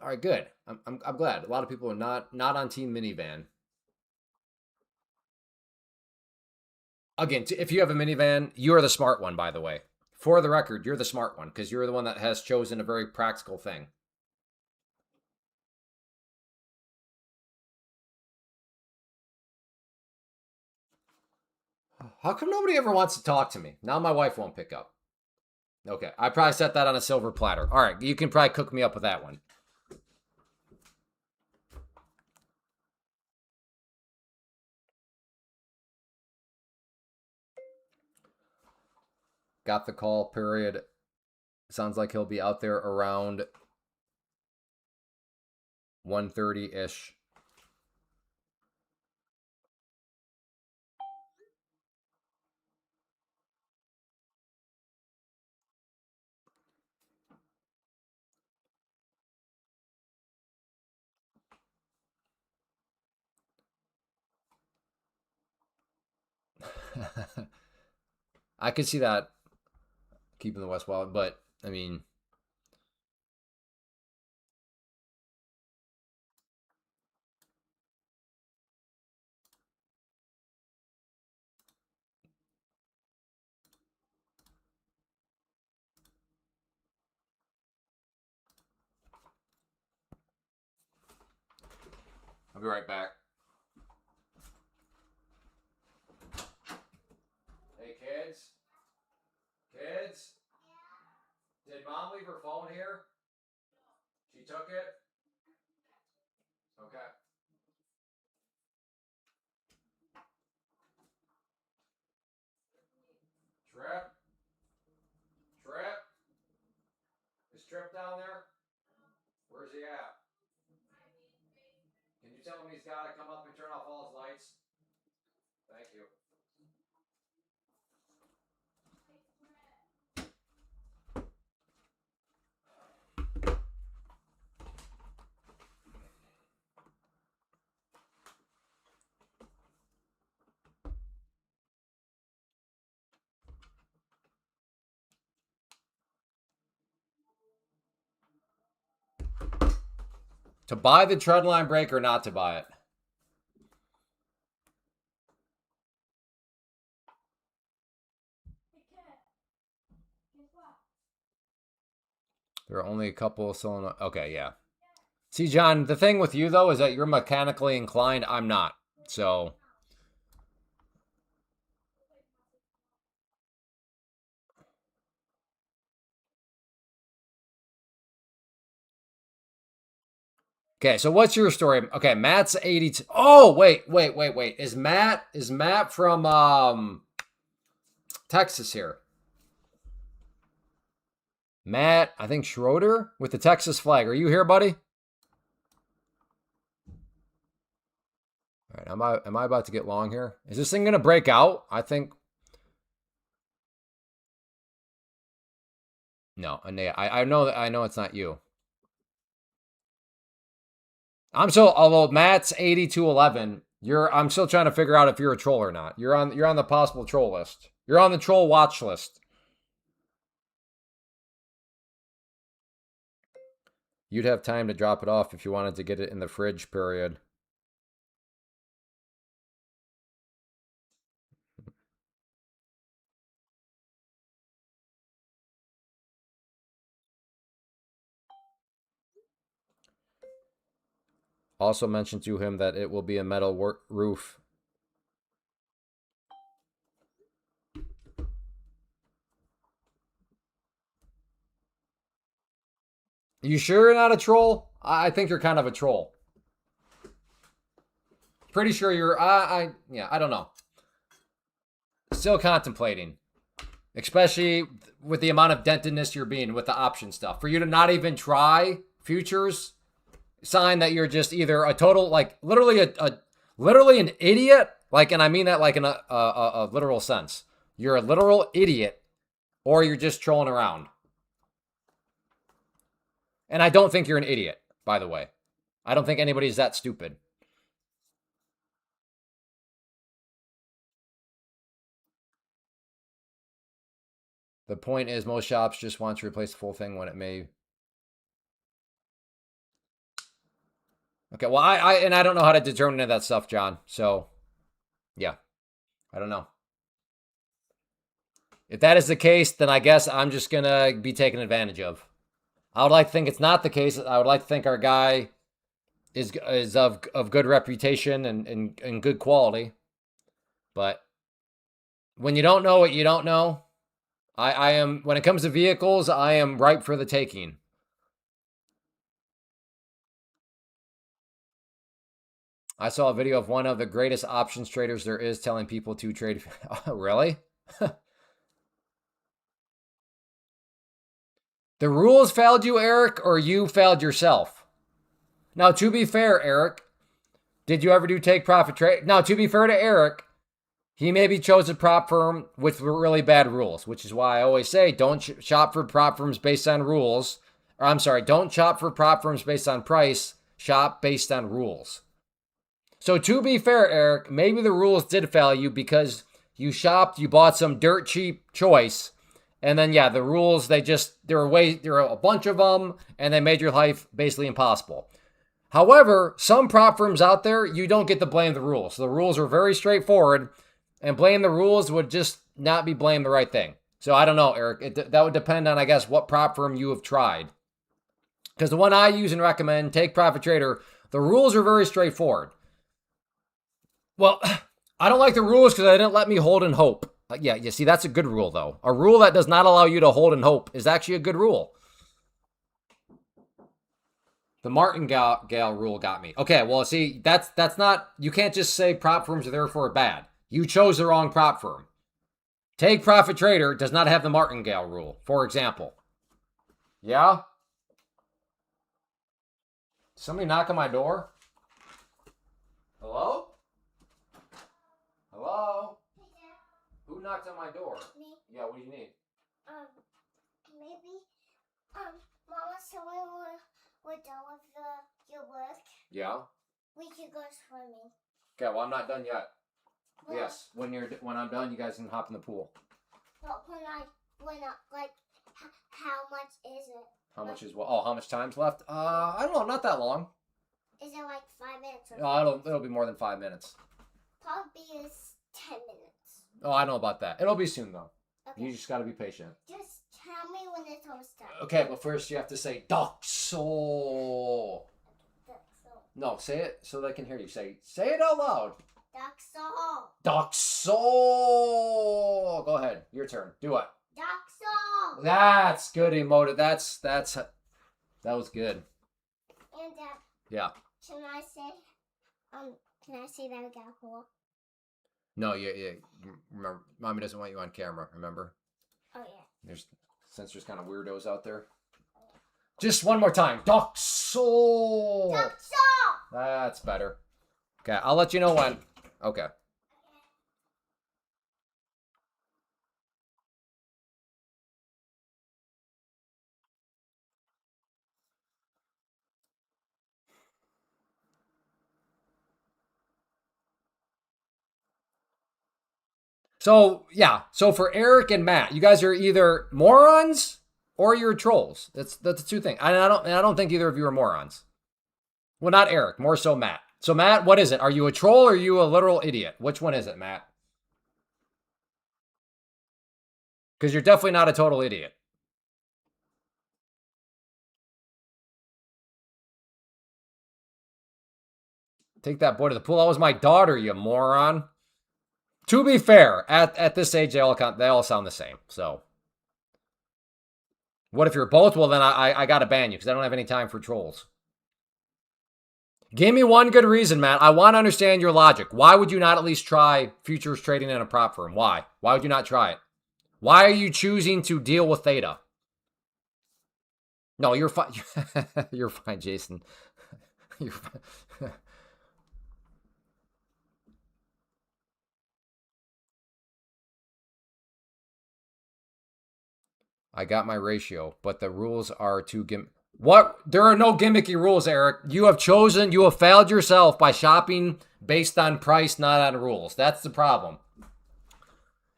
All right, good. I'm glad. A lot of people are not on Team Minivan. Again, if you have a minivan, you are the smart one, by the way. For the record, you're the smart one because you're the one that has chosen a very practical thing. How come nobody ever wants to talk to me? Now my wife won't pick up. Okay, I probably set that on a silver platter. All right, you can probably cook me up with that one. Got the call, period. Sounds like he'll be out there around 1:30-ish. I could see that keeping the West Wild, but I mean, I'll be right back. Hey, kids. Kids? Did mom leave her phone here? She took it? Okay. Trip? Trip? Is Trip down there? Where's he at? Can you tell him he's got to come up and turn off all his lights? Thank you. To buy the treadline brake or not to buy it? There are only a couple of solenoid. Okay, yeah. See, John, the thing with you, though, is that you're mechanically inclined. I'm not. So. Okay, so what's your story? Okay, Matt's 82. Oh, wait. Is Matt from Texas here? Matt, I think Schroeder with the Texas flag. Are you here, buddy? All right, am I about to get long here? Is this thing gonna break out? I think. No, I know that I know it's not you. I'm still, although Matt's 8211. I'm still trying to figure out if you're a troll or not. You're on the possible troll list. You're on the troll watch list. You'd have time to drop it off if you wanted to get it in the fridge, period. Also mentioned to him that it will be a metal roof. You sure you're not a troll? I think you're kind of a troll. Pretty sure you're. Yeah, I don't know. Still contemplating, especially with the amount of dentedness you're being with the option stuff. For you to not even try futures, sign that you're just either a total, like literally literally an idiot, like, and I mean that like in a literal sense. You're a literal idiot, or you're just trolling around. And I don't think you're an idiot, by the way. I don't think anybody's that stupid. The point is, most shops just want to replace the full thing when it may. Okay, well, I don't know how to determine that stuff, John. So, yeah, I don't know. If that is the case, then I guess I'm just gonna be taken advantage of. I would like to think it's not the case. I would like to think our guy is of good reputation and good quality. But when you don't know what you don't know, I am, when it comes to vehicles, I am ripe for the taking. I saw a video of one of the greatest options traders there is telling people to trade. Oh, really? The rules failed you, Eric, or you failed yourself? Now, to be fair, Eric, did you ever do take profit trade? Now, to be fair to Eric, he maybe chose a prop firm with really bad rules, which is why I always say don't shop for prop firms based on rules. Or I'm sorry, don't shop for prop firms based on price. Shop based on rules. So to be fair, Eric, maybe the rules did fail you because you shopped, you bought some dirt cheap choice, and then yeah, the rules there were a bunch of them, and they made your life basically impossible. However, some prop firms out there, you don't get to blame the rules. So the rules are very straightforward, and blame the rules would just not be blame the right thing. So I don't know, Eric. That would depend on, I guess, what prop firm you have tried. Because the one I use and recommend, Take Profit Trader, the rules are very straightforward. Well, I don't like the rules because they didn't let me hold and hope. Yeah, you see, that's a good rule, though. A rule that does not allow you to hold and hope is actually a good rule. The martingale rule got me. Okay, well, see, that's not, you can't just say prop firms are therefore bad. You chose the wrong prop firm. Take Profit Trader does not have the martingale rule, for example. Yeah? Somebody knock on my door? Hello? Hello? Yeah. Who knocked on my door? Me. Yeah, what do you need? Maybe, Mama, someone we're done with your work. Yeah? We could go swimming. Okay, well, I'm not done yet. Well, yes, when I'm done, you guys can hop in the pool. But like, how much is it? How much is what? Oh, how much time's left? I don't know, not that long. Is it like 5 minutes? No, it'll be more than 5 minutes. Probably is 10 minutes. Oh, I don't know about that. It'll be soon though. Okay. You just gotta be patient. Just tell me when it's almost done. Okay, but first you have to say Doxo. No, say it so they can hear you. Say it out loud. Doxo. Go ahead. Your turn. Do it. Doxo. That's good emotive. That was good. And yeah. Can I say that we got a pool? No, yeah. Remember, Mommy doesn't want you on camera, remember? Oh yeah. Since there's kind of weirdos out there. Just one more time. Doxo. That's better. Okay, I'll let you know when. Okay. So, yeah. So for Eric and Matt, you guys are either morons or you're trolls. That's the two things. I don't think either of you are morons. Well, not Eric, more so Matt. So Matt, what is it? Are you a troll or are you a literal idiot? Which one is it, Matt? Because you're definitely not a total idiot. Take that boy to the pool. That was my daughter, you moron. To be fair, at this age, they all sound the same. So, what if you're both? Well, then I gotta ban you because I don't have any time for trolls. Give me one good reason, Matt. I want to understand your logic. Why would you not at least try futures trading in a prop firm? Why? Why would you not try it? Why are you choosing to deal with theta? No, you're fine. You're fine, Jason. You're fine. I got my ratio, but the rules are too What? There are no gimmicky rules, Eric. You have failed yourself by shopping based on price, not on rules. That's the problem.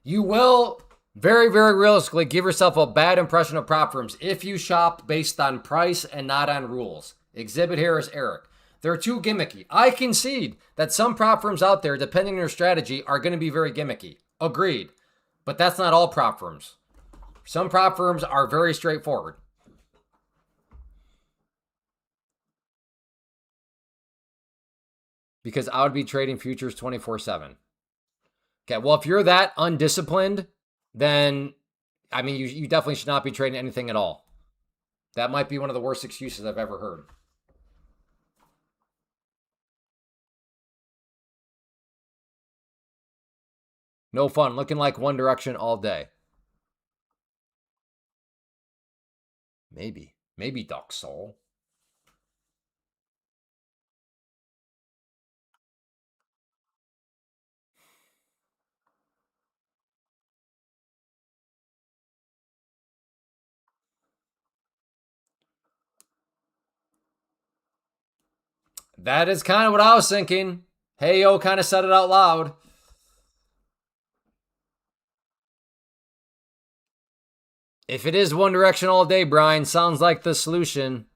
You will very, very realistically give yourself a bad impression of prop firms if you shop based on price and not on rules. Exhibit here is Eric. They're too gimmicky. I concede that some prop firms out there, depending on your strategy, are going to be very gimmicky. Agreed. But that's not all prop firms. Some prop firms are very straightforward. Because I would be trading futures 24/7. Okay, well, if you're that undisciplined, then, I mean, you definitely should not be trading anything at all. That might be one of the worst excuses I've ever heard. No fun, looking like One Direction all day. Maybe Duck Soul. That is kind of what I was thinking. Hey, yo, kind of said it out loud. If it is One Direction all day, Brian, sounds like the solution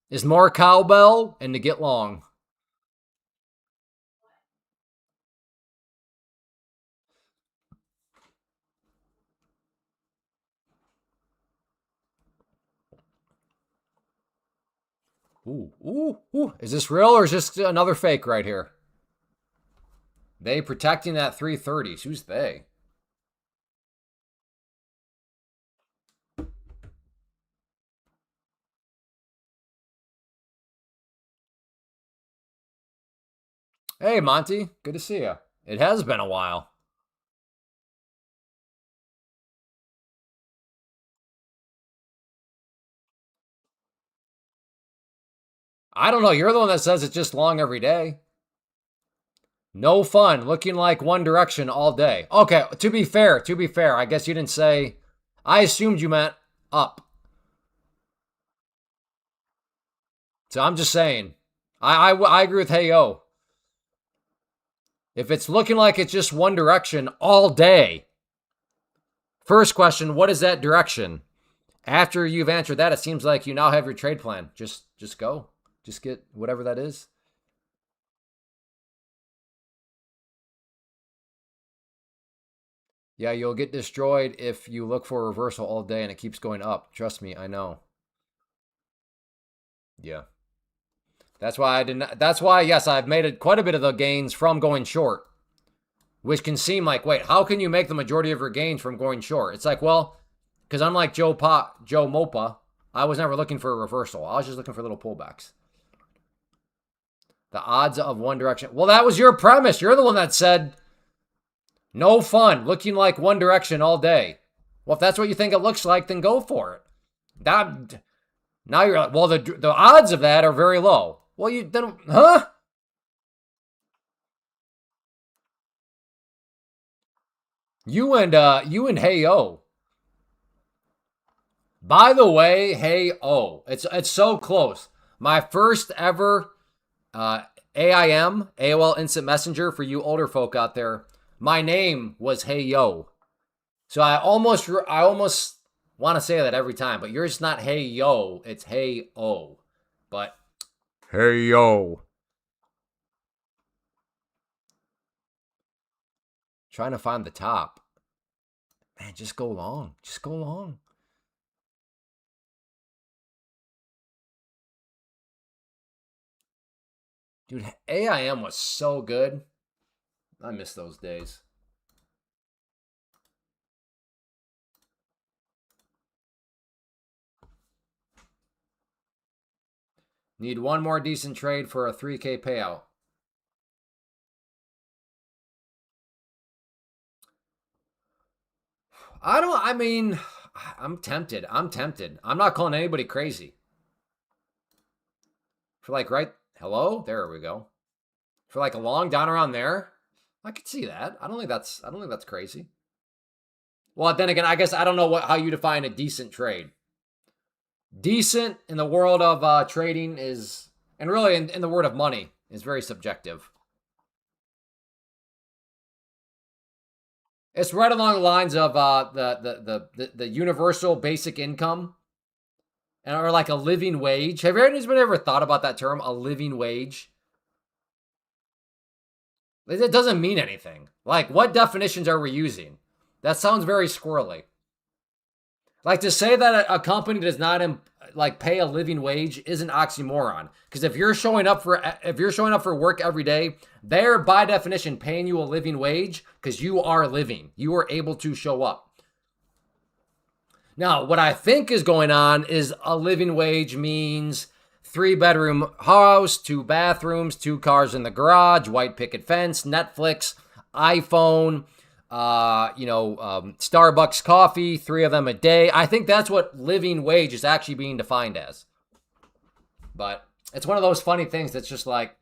is more cowbell and to get long. Ooh. Is this real or is this another fake right here? They protecting that 330s. Who's they? Hey, Monty. Good to see you. It has been a while. I don't know. You're the one that says it's just long every day. No fun. Looking like One Direction all day. Okay, to be fair, I guess you didn't say. I assumed you meant up. So I'm just saying. I agree with Hey Yo. If it's looking like it's just One Direction all day, first question, what is that direction? After you've answered that, it seems like you now have your trade plan. Just go. Just get whatever that is. Yeah, you'll get destroyed if you look for a reversal all day and it keeps going up. Trust me, I know. Yeah. That's why I didn't. That's why, yes, I've made it quite a bit of the gains from going short, which can seem like, wait, how can you make the majority of your gains from going short? It's like, well, because unlike Joe Mopa, I was never looking for a reversal. I was just looking for little pullbacks. The odds of One Direction. Well, that was your premise. You're the one that said no fun, looking like One Direction all day. Well, if that's what you think it looks like, then go for it. That now you're like, well, the odds of that are very low. Well, you then, huh? You and Hey O. By the way, Hey O. It's so close. My first ever AOL Instant Messenger for you older folk out there. My name was Hey Yo. So I almost want to say that every time, but yours is not Hey Yo, it's Hey O. But Hey Yo. Trying to find the top. Man, just go long. Just go long. Dude, AIM was so good. I miss those days. Need one more decent trade for a 3K payout. I mean, I'm tempted. I'm not calling anybody crazy. For like, right? Hello? There we go. For like a long down around there, I could see that. I don't think that's crazy. Well, then again, I guess I don't know how you define a decent trade. Decent in the world of trading is, and really in the world of money, is very subjective. It's right along the lines of the universal basic income, and or like a living wage. Have you ever thought about that term, a living wage? It doesn't mean anything. Like, what definitions are we using? That sounds very squirrely. Like, to say that a company does not like pay a living wage is an oxymoron. Because if you're showing up for work every day, they're by definition paying you a living wage because you are living. You are able to show up. Now, what I think is going on is a living wage means 3-bedroom house, 2 bathrooms, 2 cars in the garage, white picket fence, Netflix, iPhone, Starbucks coffee, 3 of them a day. I think that's what living wage is actually being defined as. But it's one of those funny things that's just like,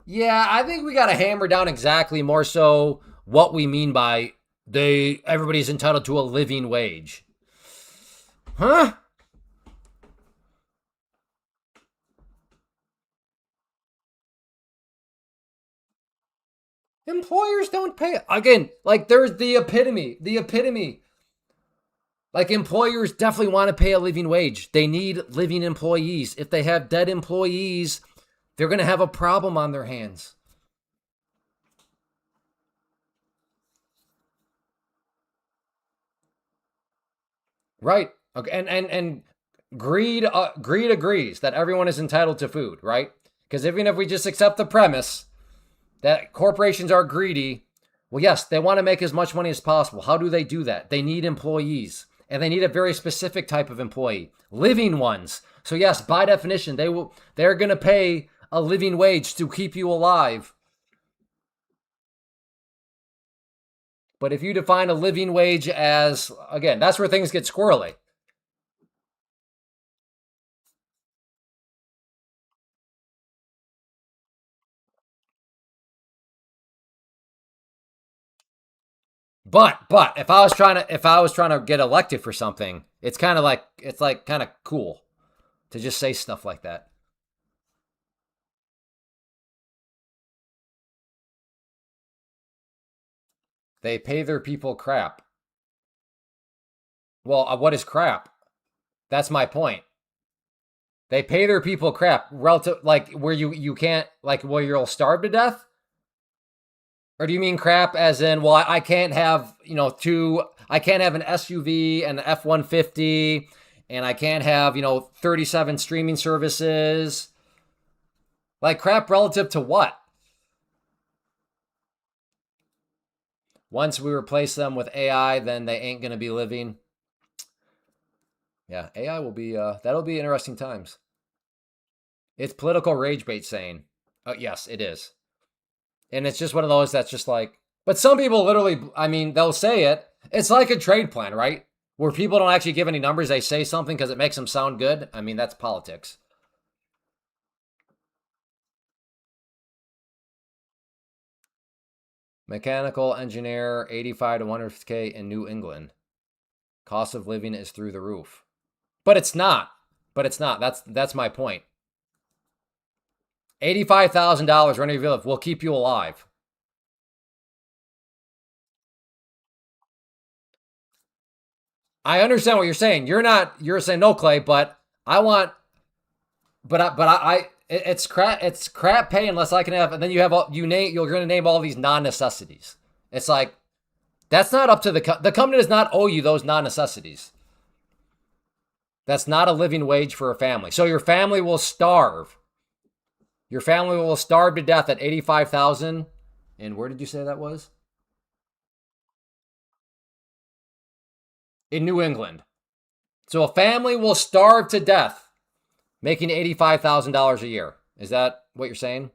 yeah, I think we got to hammer down exactly more so what we mean by everybody's entitled to a living wage. Huh? Employers don't pay. Again, like there's the epitome. Like employers definitely want to pay a living wage. They need living employees. If they have dead employees, they're going to have a problem on their hands. Right. Okay. And greed agrees that everyone is entitled to food, right? Because even if we just accept the premise that corporations are greedy, well, yes, they want to make as much money as possible. How do they do that? They need employees, and they need a very specific type of employee, living ones. So yes, by definition, they're going to pay a living wage to keep you alive. But if you define a living wage as, again, that's where things get squirrely. But if I was trying to get elected for something, it's kind of cool to just say stuff like that. They pay their people crap. Well, what is crap? That's my point. They pay their people crap relative, like where you can't, like where you'll starve to death. Or do you mean crap as in, well, I can't have, I can't have an SUV and an F-150, and I can't have, 37 streaming services. Like crap relative to what? Once we replace them with AI, then they ain't going to be living. Yeah, AI will be, that'll be interesting times. It's political rage bait saying, oh, yes, it is. And it's just one of those that's just like, but some people literally, I mean, they'll say it. It's like a trade plan, right? Where people don't actually give any numbers. They say something because it makes them sound good. I mean, that's politics. Mechanical engineer, 85 to 100K in New England. Cost of living is through the roof. But it's not. That's my point. $85,000 running your live will keep you alive. I understand what you're saying. You're saying no, Clay, but I want, it's crap pay unless I can have, and then you're going to name all these non-necessities. It's like, that's not up to the company does not owe you those non-necessities. That's not a living wage for a family. So your family will starve. Your family will starve to death at 85,000. And where did you say that was? In New England. So a family will starve to death making $85,000 a year. Is that what you're saying?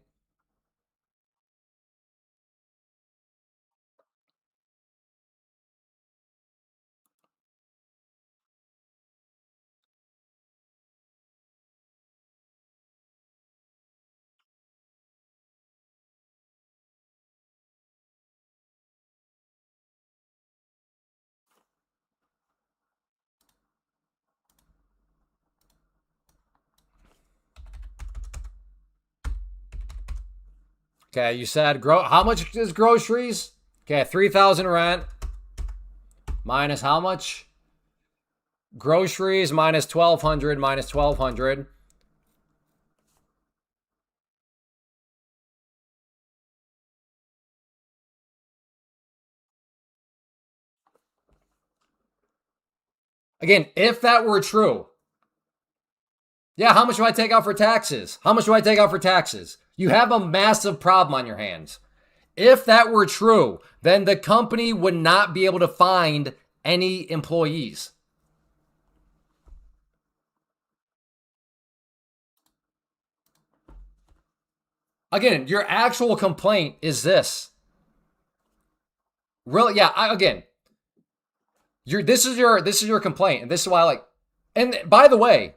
Okay, you said how much is groceries? Okay, 3,000 rent minus how much? Groceries minus 1,200 minus 1,200. Again, if that were true, yeah, how much do I take out for taxes? How much do I take out for taxes? You have a massive problem on your hands. If that were true, then the company would not be able to find any employees. Again, your actual complaint is this. Really, yeah, again, this is your complaint, and this is why I like. And by the way,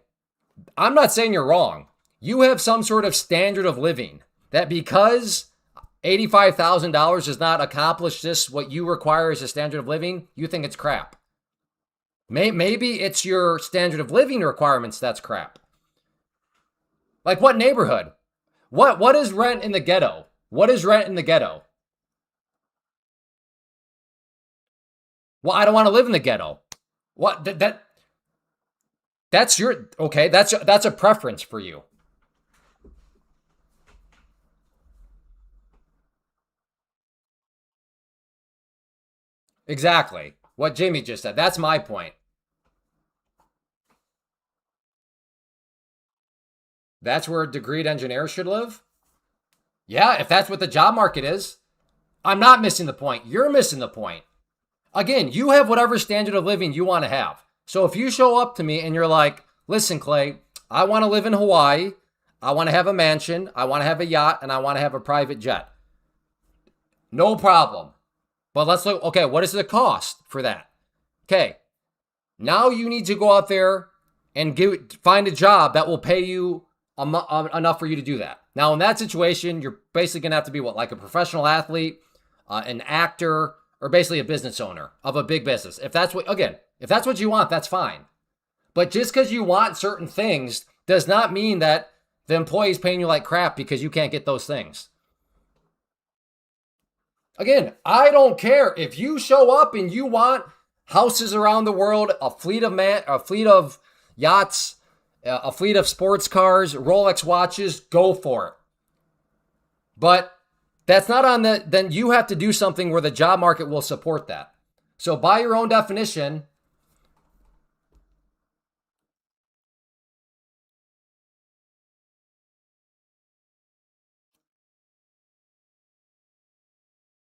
I'm not saying you're wrong. You have some sort of standard of living that because $85,000 does not accomplish this, what you require as a standard of living, you think it's crap. Maybe it's your standard of living requirements that's crap. Like what neighborhood? What is rent in the ghetto? What is rent in the ghetto? Well, I don't want to live in the ghetto. What that's your okay, that's a preference for you. Exactly. What Jamie just said. That's my point. That's where degreed engineers should live? Yeah, if that's what the job market is. I'm not missing the point. You're missing the point. Again, you have whatever standard of living you want to have. So if you show up to me and you're like, listen, Clay, I want to live in Hawaii. I want to have a mansion. I want to have a yacht and I want to have a private jet. No problem. But let's look, okay, what is the cost for that? Okay, now you need to go out there and find a job that will pay you enough for you to do that. Now, in that situation, you're basically going to have to be what, like a professional athlete, an actor, or basically a business owner of a big business. If that's what you want, that's fine. But just because you want certain things does not mean that the employee's paying you like crap because you can't get those things. Again, I don't care if you show up and you want houses around the world, a fleet of yachts, a fleet of sports cars, Rolex watches, go for it. But that's not on then you have to do something where the job market will support that. So by your own definition,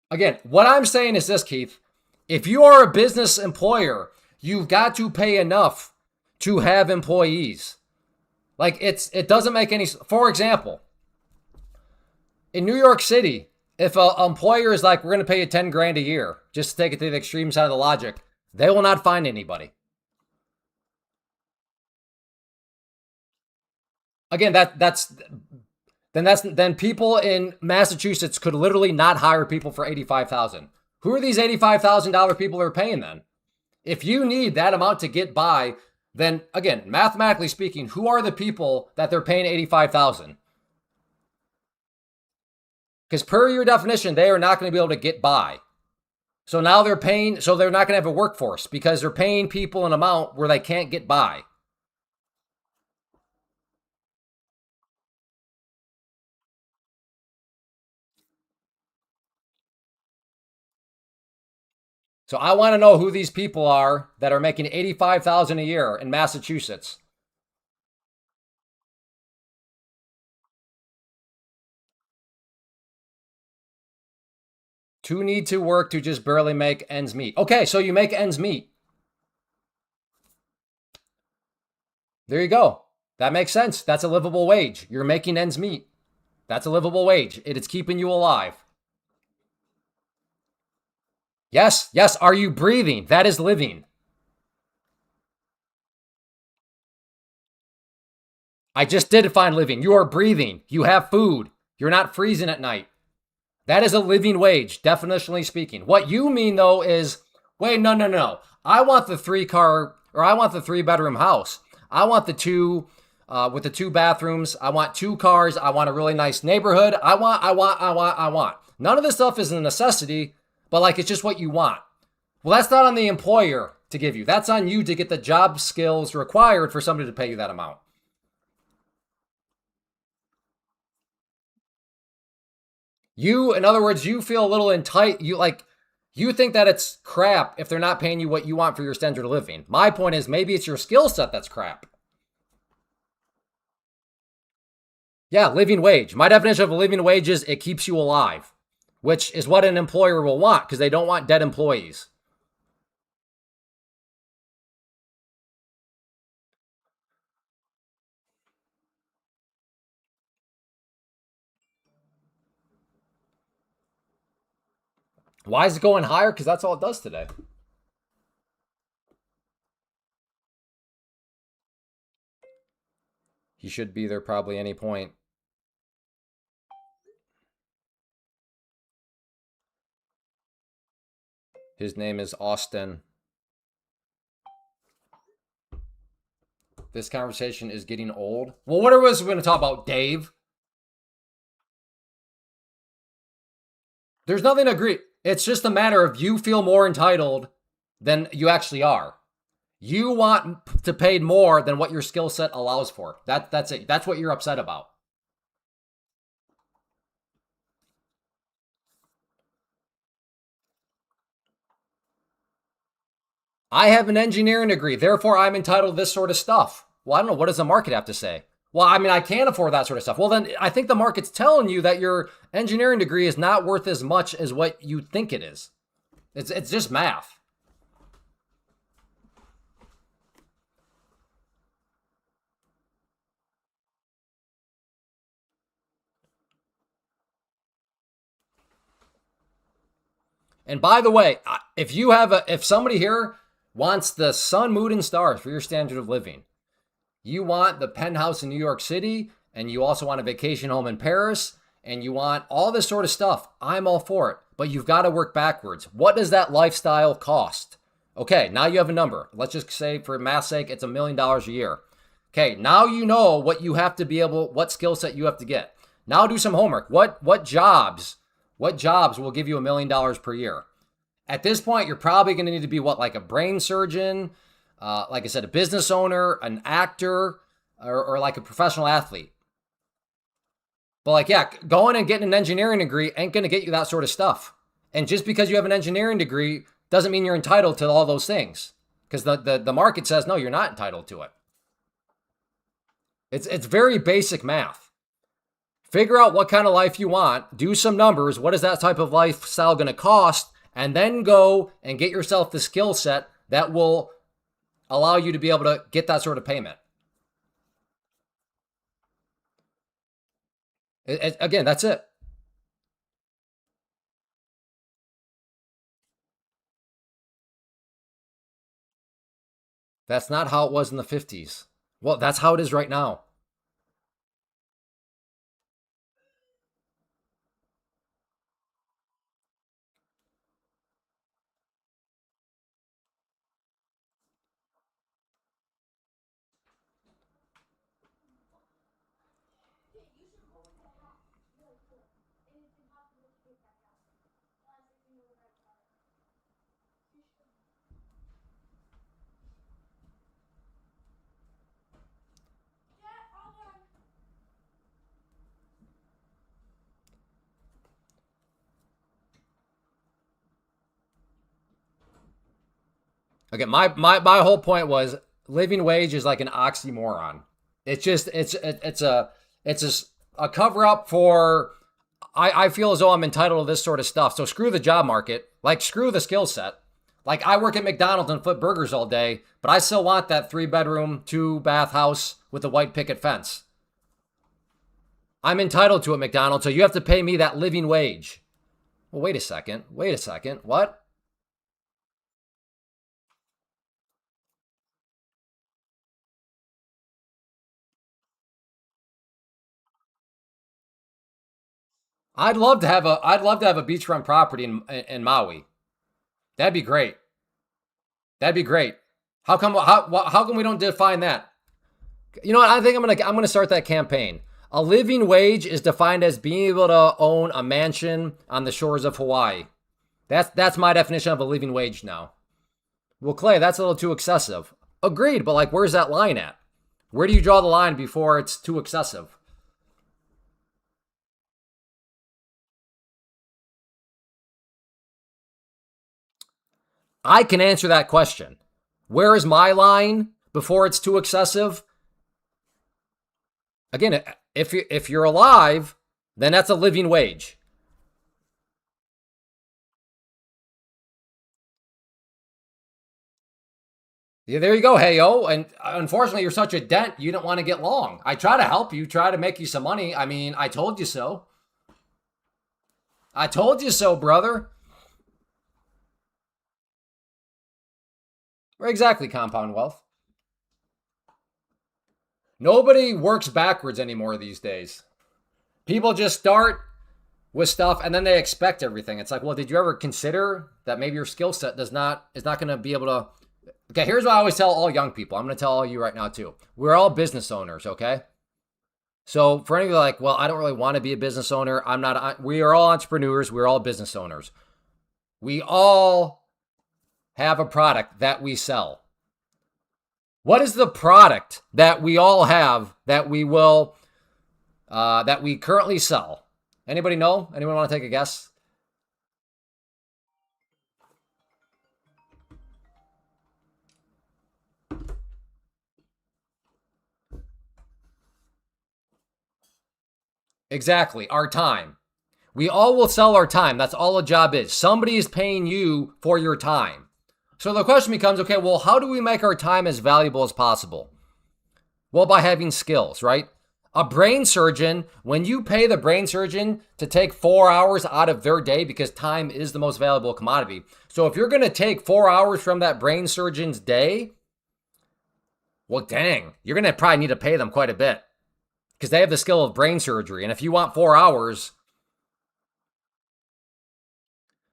again, what I'm saying is this, Keith. If you are a business employer, you've got to pay enough to have employees. Like it doesn't make any, for example, in New York City, if an employer is like, we're going to pay you 10 grand a year, just to take it to the extreme side of the logic, they will not find anybody. Again, then people in Massachusetts could literally not hire people for 85,000. Who are these $85,000 people that are paying then? If you need that amount to get by, then again, mathematically speaking, who are the people that they're paying 85,000? Because per your definition, they are not going to be able to get by. So now they're paying, so they're not going to have a workforce because they're paying people an amount where they can't get by. So I want to know who these people are that are making 85,000 a year in Massachusetts. Two need to work to just barely make ends meet. Okay, so you make ends meet. There you go. That makes sense. That's a livable wage. You're making ends meet. That's a livable wage. It's keeping you alive. Yes, yes. Are you breathing? That is living. I just did define living. You are breathing. You have food. You're not freezing at night. That is a living wage, definitionally speaking. What you mean, though, is wait, no. I want the 3-car, or I want the 3-bedroom house. I want the two with the 2 bathrooms. I want 2 cars. I want a really nice neighborhood. I want. None of this stuff is a necessity, but like it's just what you want. Well, that's not on the employer to give you. That's on you to get the job skills required for somebody to pay you that amount. You, in other words, you feel a little entitled. You think that it's crap if they're not paying you what you want for your standard of living. My point is maybe it's your skill set that's crap. Yeah, living wage. My definition of a living wage is it keeps you alive, which is what an employer will want because they don't want dead employees. Why is it going higher? Because that's all it does today. He should be there probably any point. His name is Austin. This conversation is getting old. Well, what was we going to talk about, Dave? There's nothing to agree. It's just a matter of you feel more entitled than you actually are. You want to pay more than what your skill set allows for. That's it. That's what you're upset about. I have an engineering degree, therefore I'm entitled to this sort of stuff. Well, I don't know. What does the market have to say? Well, I mean, I can't afford that sort of stuff. Well, then I think the market's telling you that your engineering degree is not worth as much as what you think it is. It's just math. And by the way, if somebody here wants the sun, moon, and stars for your standard of living, you want the penthouse in New York City, and you also want a vacation home in Paris, and you want all this sort of stuff, I'm all for it. But you've got to work backwards. What does that lifestyle cost? Okay, now you have a number. Let's just say, for math's sake, it's $1 million a year. Okay, now you know what you have to be able, what skill set you have to get. Now do some homework. What jobs will give you $1 million per year? At this point, you're probably going to need to be like a brain surgeon, like I said, a business owner, an actor, or like a professional athlete. But like, yeah, going and getting an engineering degree ain't going to get you that sort of stuff. And just because you have an engineering degree doesn't mean you're entitled to all those things. Because the market says, no, you're not entitled to it. It's very basic math. Figure out what kind of life you want. Do some numbers. What is that type of lifestyle going to cost? And then go and get yourself the skill set that will allow you to be able to get that sort of payment. Again, that's it. That's not how it was in the 50s. Well, that's how it is right now. Okay, my whole point was living wage is like an oxymoron. It's just it's a cover up for I feel as though I'm entitled to this sort of stuff. So screw the job market. Like, screw the skill set. Like, I work at McDonald's and flip burgers all day, but I still want that 3-bedroom, 2-bath house with a white picket fence. I'm entitled to it, McDonald's, so you have to pay me that living wage. Well, wait a second. Wait a second. What? I'd love to have a beachfront property in Maui. That'd be great. That'd be great. How come we don't define that? You know what? I think I'm gonna start that campaign. A living wage is defined as being able to own a mansion on the shores of Hawaii. That's my definition of a living wage now. Well, Clay, that's a little too excessive. Agreed, but like, where's that line at? Where do you draw the line before it's too excessive? I can answer that question. Where is my line before it's too excessive? Again, if you're alive, then that's a living wage. Yeah, there you go, hey yo. And unfortunately, you're such a dent, you don't want to get long. I try to help you, try to make you some money. I mean, I told you so. I told you so, brother. Exactly, compound wealth. Nobody works backwards anymore these days. People just start with stuff and then they expect everything. It's like, well, did you ever consider that maybe your skill set is not going to be able to. Okay, here's what I always tell all young people. I'm going to tell all you right now too. We're all business owners, okay? So for any of you like, well, I don't really want to be a business owner. I'm not. We are all entrepreneurs. We're all business owners. We all have a product that we sell. What is the product that we all have that we will that we currently sell? Anybody know? Anyone want to take a guess? Exactly, our time. We all will sell our time. That's all a job is. Somebody is paying you for your time. So the question becomes, okay, well, how do we make our time as valuable as possible? Well, by having skills, right? A brain surgeon, when you pay the brain surgeon to take 4 hours out of their day, because time is the most valuable commodity. So if you're going to take 4 hours from that brain surgeon's day, well, dang, you're going to probably need to pay them quite a bit because they have the skill of brain surgery. And if you want 4 hours,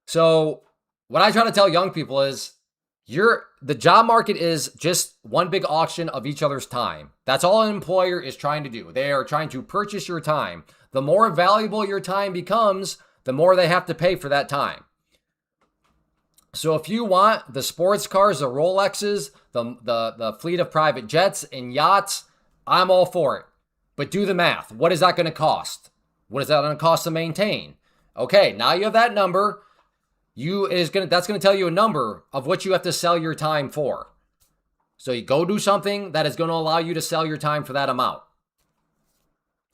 so what I try to tell young people is the job market is just one big auction of each other's time. That's all an employer is trying to do. They are trying to purchase your time. The more valuable your time becomes, the more they have to pay for that time. So if you want the sports cars, the Rolexes, the fleet of private jets and yachts, I'm all for it. But do the math. What is that going to cost? What is that going to cost to maintain? Okay, now you have that number. That's going to tell you a number of what you have to sell your time for. So you go do something that is going to allow you to sell your time for that amount.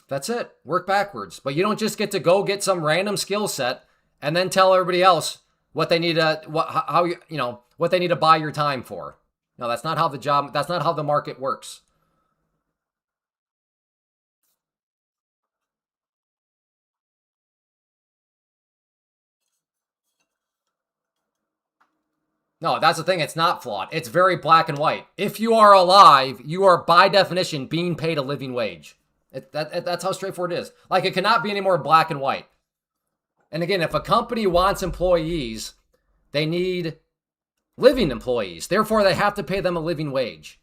That's it. Work backwards. But you don't just get to go get some random skill set and then tell everybody else what they need to what they need to buy your time for. No, that's not how the market works. No, that's the thing. It's not flawed. It's very black and white. If you are alive, you are by definition being paid a living wage. That's how straightforward it is. Like, it cannot be any more black and white. And again, if a company wants employees, they need living employees. Therefore, they have to pay them a living wage.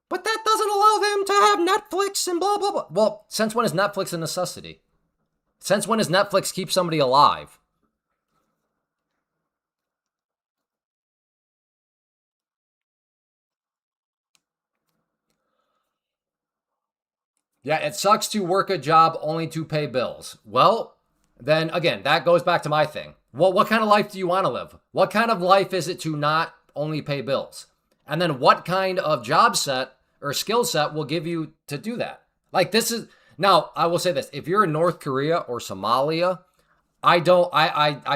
But that doesn't allow them to have Netflix and blah, blah, blah. Well, since when is Netflix a necessity? Since when does Netflix keep somebody alive? Yeah, it sucks to work a job only to pay bills. Well, then again, that goes back to my thing. Well, what kind of life do you want to live? What kind of life is it to not only pay bills? And then what kind of job set or skill set will give you to do that? Like, Now, I will say this. If you're in North Korea or Somalia, I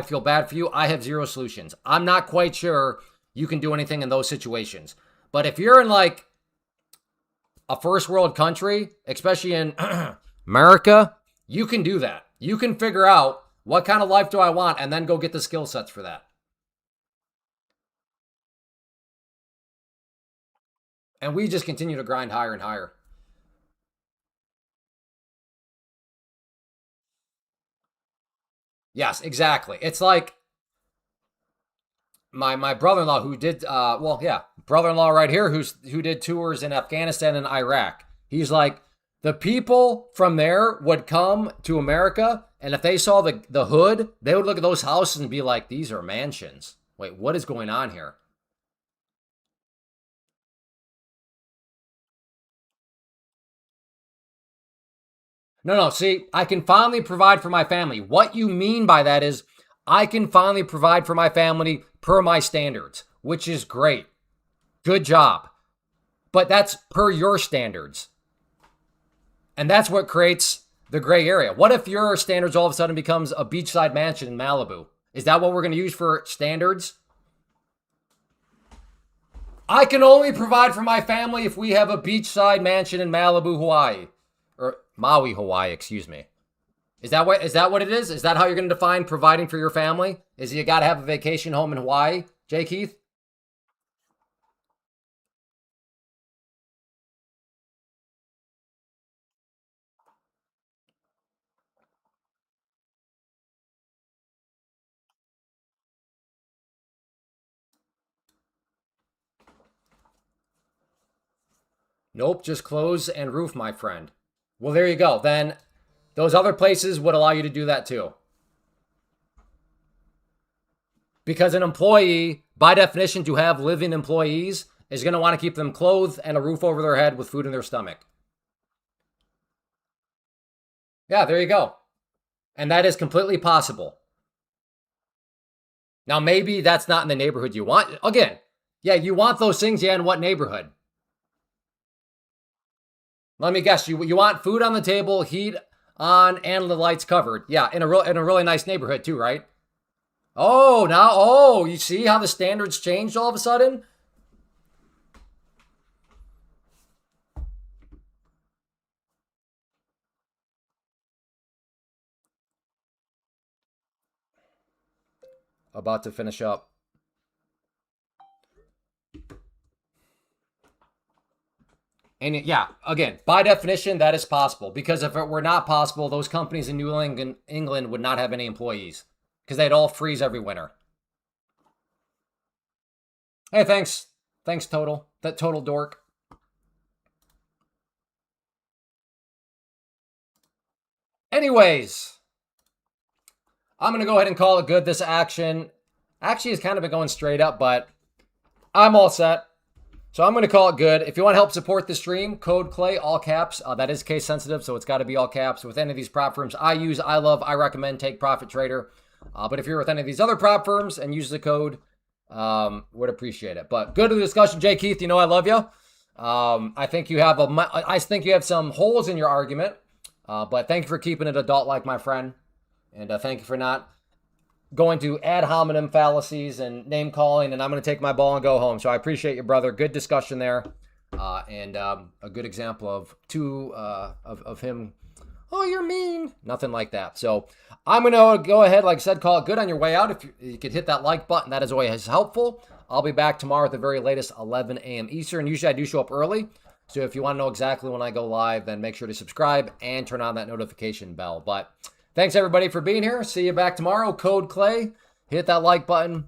feel bad for you. I have zero solutions. I'm not quite sure you can do anything in those situations. But if you're in like a first world country, especially in America, you can do that. You can figure out what kind of life do I want and then go get the skill sets for that. And we just continue to grind higher and higher. Yes, exactly. It's like my brother-in-law who did brother-in-law right here who did tours in Afghanistan and Iraq. He's like, the people from there would come to America, and if they saw the hood, they would look at those houses and be like, these are mansions. Wait, what is going on here? No, see, I can finally provide for my family. What you mean by that is I can finally provide for my family per my standards, which is great. Good job. But that's per your standards. And that's what creates the gray area. What if your standards all of a sudden becomes a beachside mansion in Malibu? Is that what we're going to use for standards? I can only provide for my family if we have a beachside mansion in Malibu, Hawaii. Or Maui, Hawaii, excuse me. Is that what it is? Is that how you're going to define providing for your family? Is you got to have a vacation home in Hawaii, Jay Keith? Nope, just clothes and roof, my friend. Well, there you go. Then those other places would allow you to do that too. Because an employee, by definition, to have living employees, is going to want to keep them clothed and a roof over their head with food in their stomach. Yeah, there you go. And that is completely possible. Now, maybe that's not in the neighborhood you want. Again, yeah, you want those things. Yeah, in what neighborhood? Let me guess. You want food on the table, heat on, and the lights covered. Yeah, in a really nice neighborhood too, right? You see how the standards changed all of a sudden? About to finish up. And yeah, again, by definition, that is possible. Because if it were not possible, those companies in New England would not have any employees. Because they'd all freeze every winter. Hey, thanks. Thanks, Total. That total dork. Anyways, I'm going to go ahead and call it good. This action actually has kind of been going straight up, but I'm all set. So I'm going to call it good. If you want to help support the stream, code Clay, all caps. That is case sensitive, so it's got to be all caps. With any of these prop firms I use, I love, I recommend Take Profit Trader. But if you're with any of these other prop firms and use the code, would appreciate it. But good to the discussion, Jay Keith. You know I love you. I think you have some holes in your argument. But thank you for keeping it adult-like, my friend. And thank you for not going to ad hominem fallacies and name calling, and I'm going to take my ball and go home. So I appreciate you, brother. Good discussion there. And a good example of him. Oh, you're mean. Nothing like that. So I'm going to go ahead, like I said, call it good on your way out. If you could hit that like button, that is always helpful. I'll be back tomorrow at the very latest, 11 a.m. Eastern. Usually I do show up early. So if you want to know exactly when I go live, then make sure to subscribe and turn on that notification bell. But thanks, everybody, for being here. See you back tomorrow. Code Clay. Hit that like button.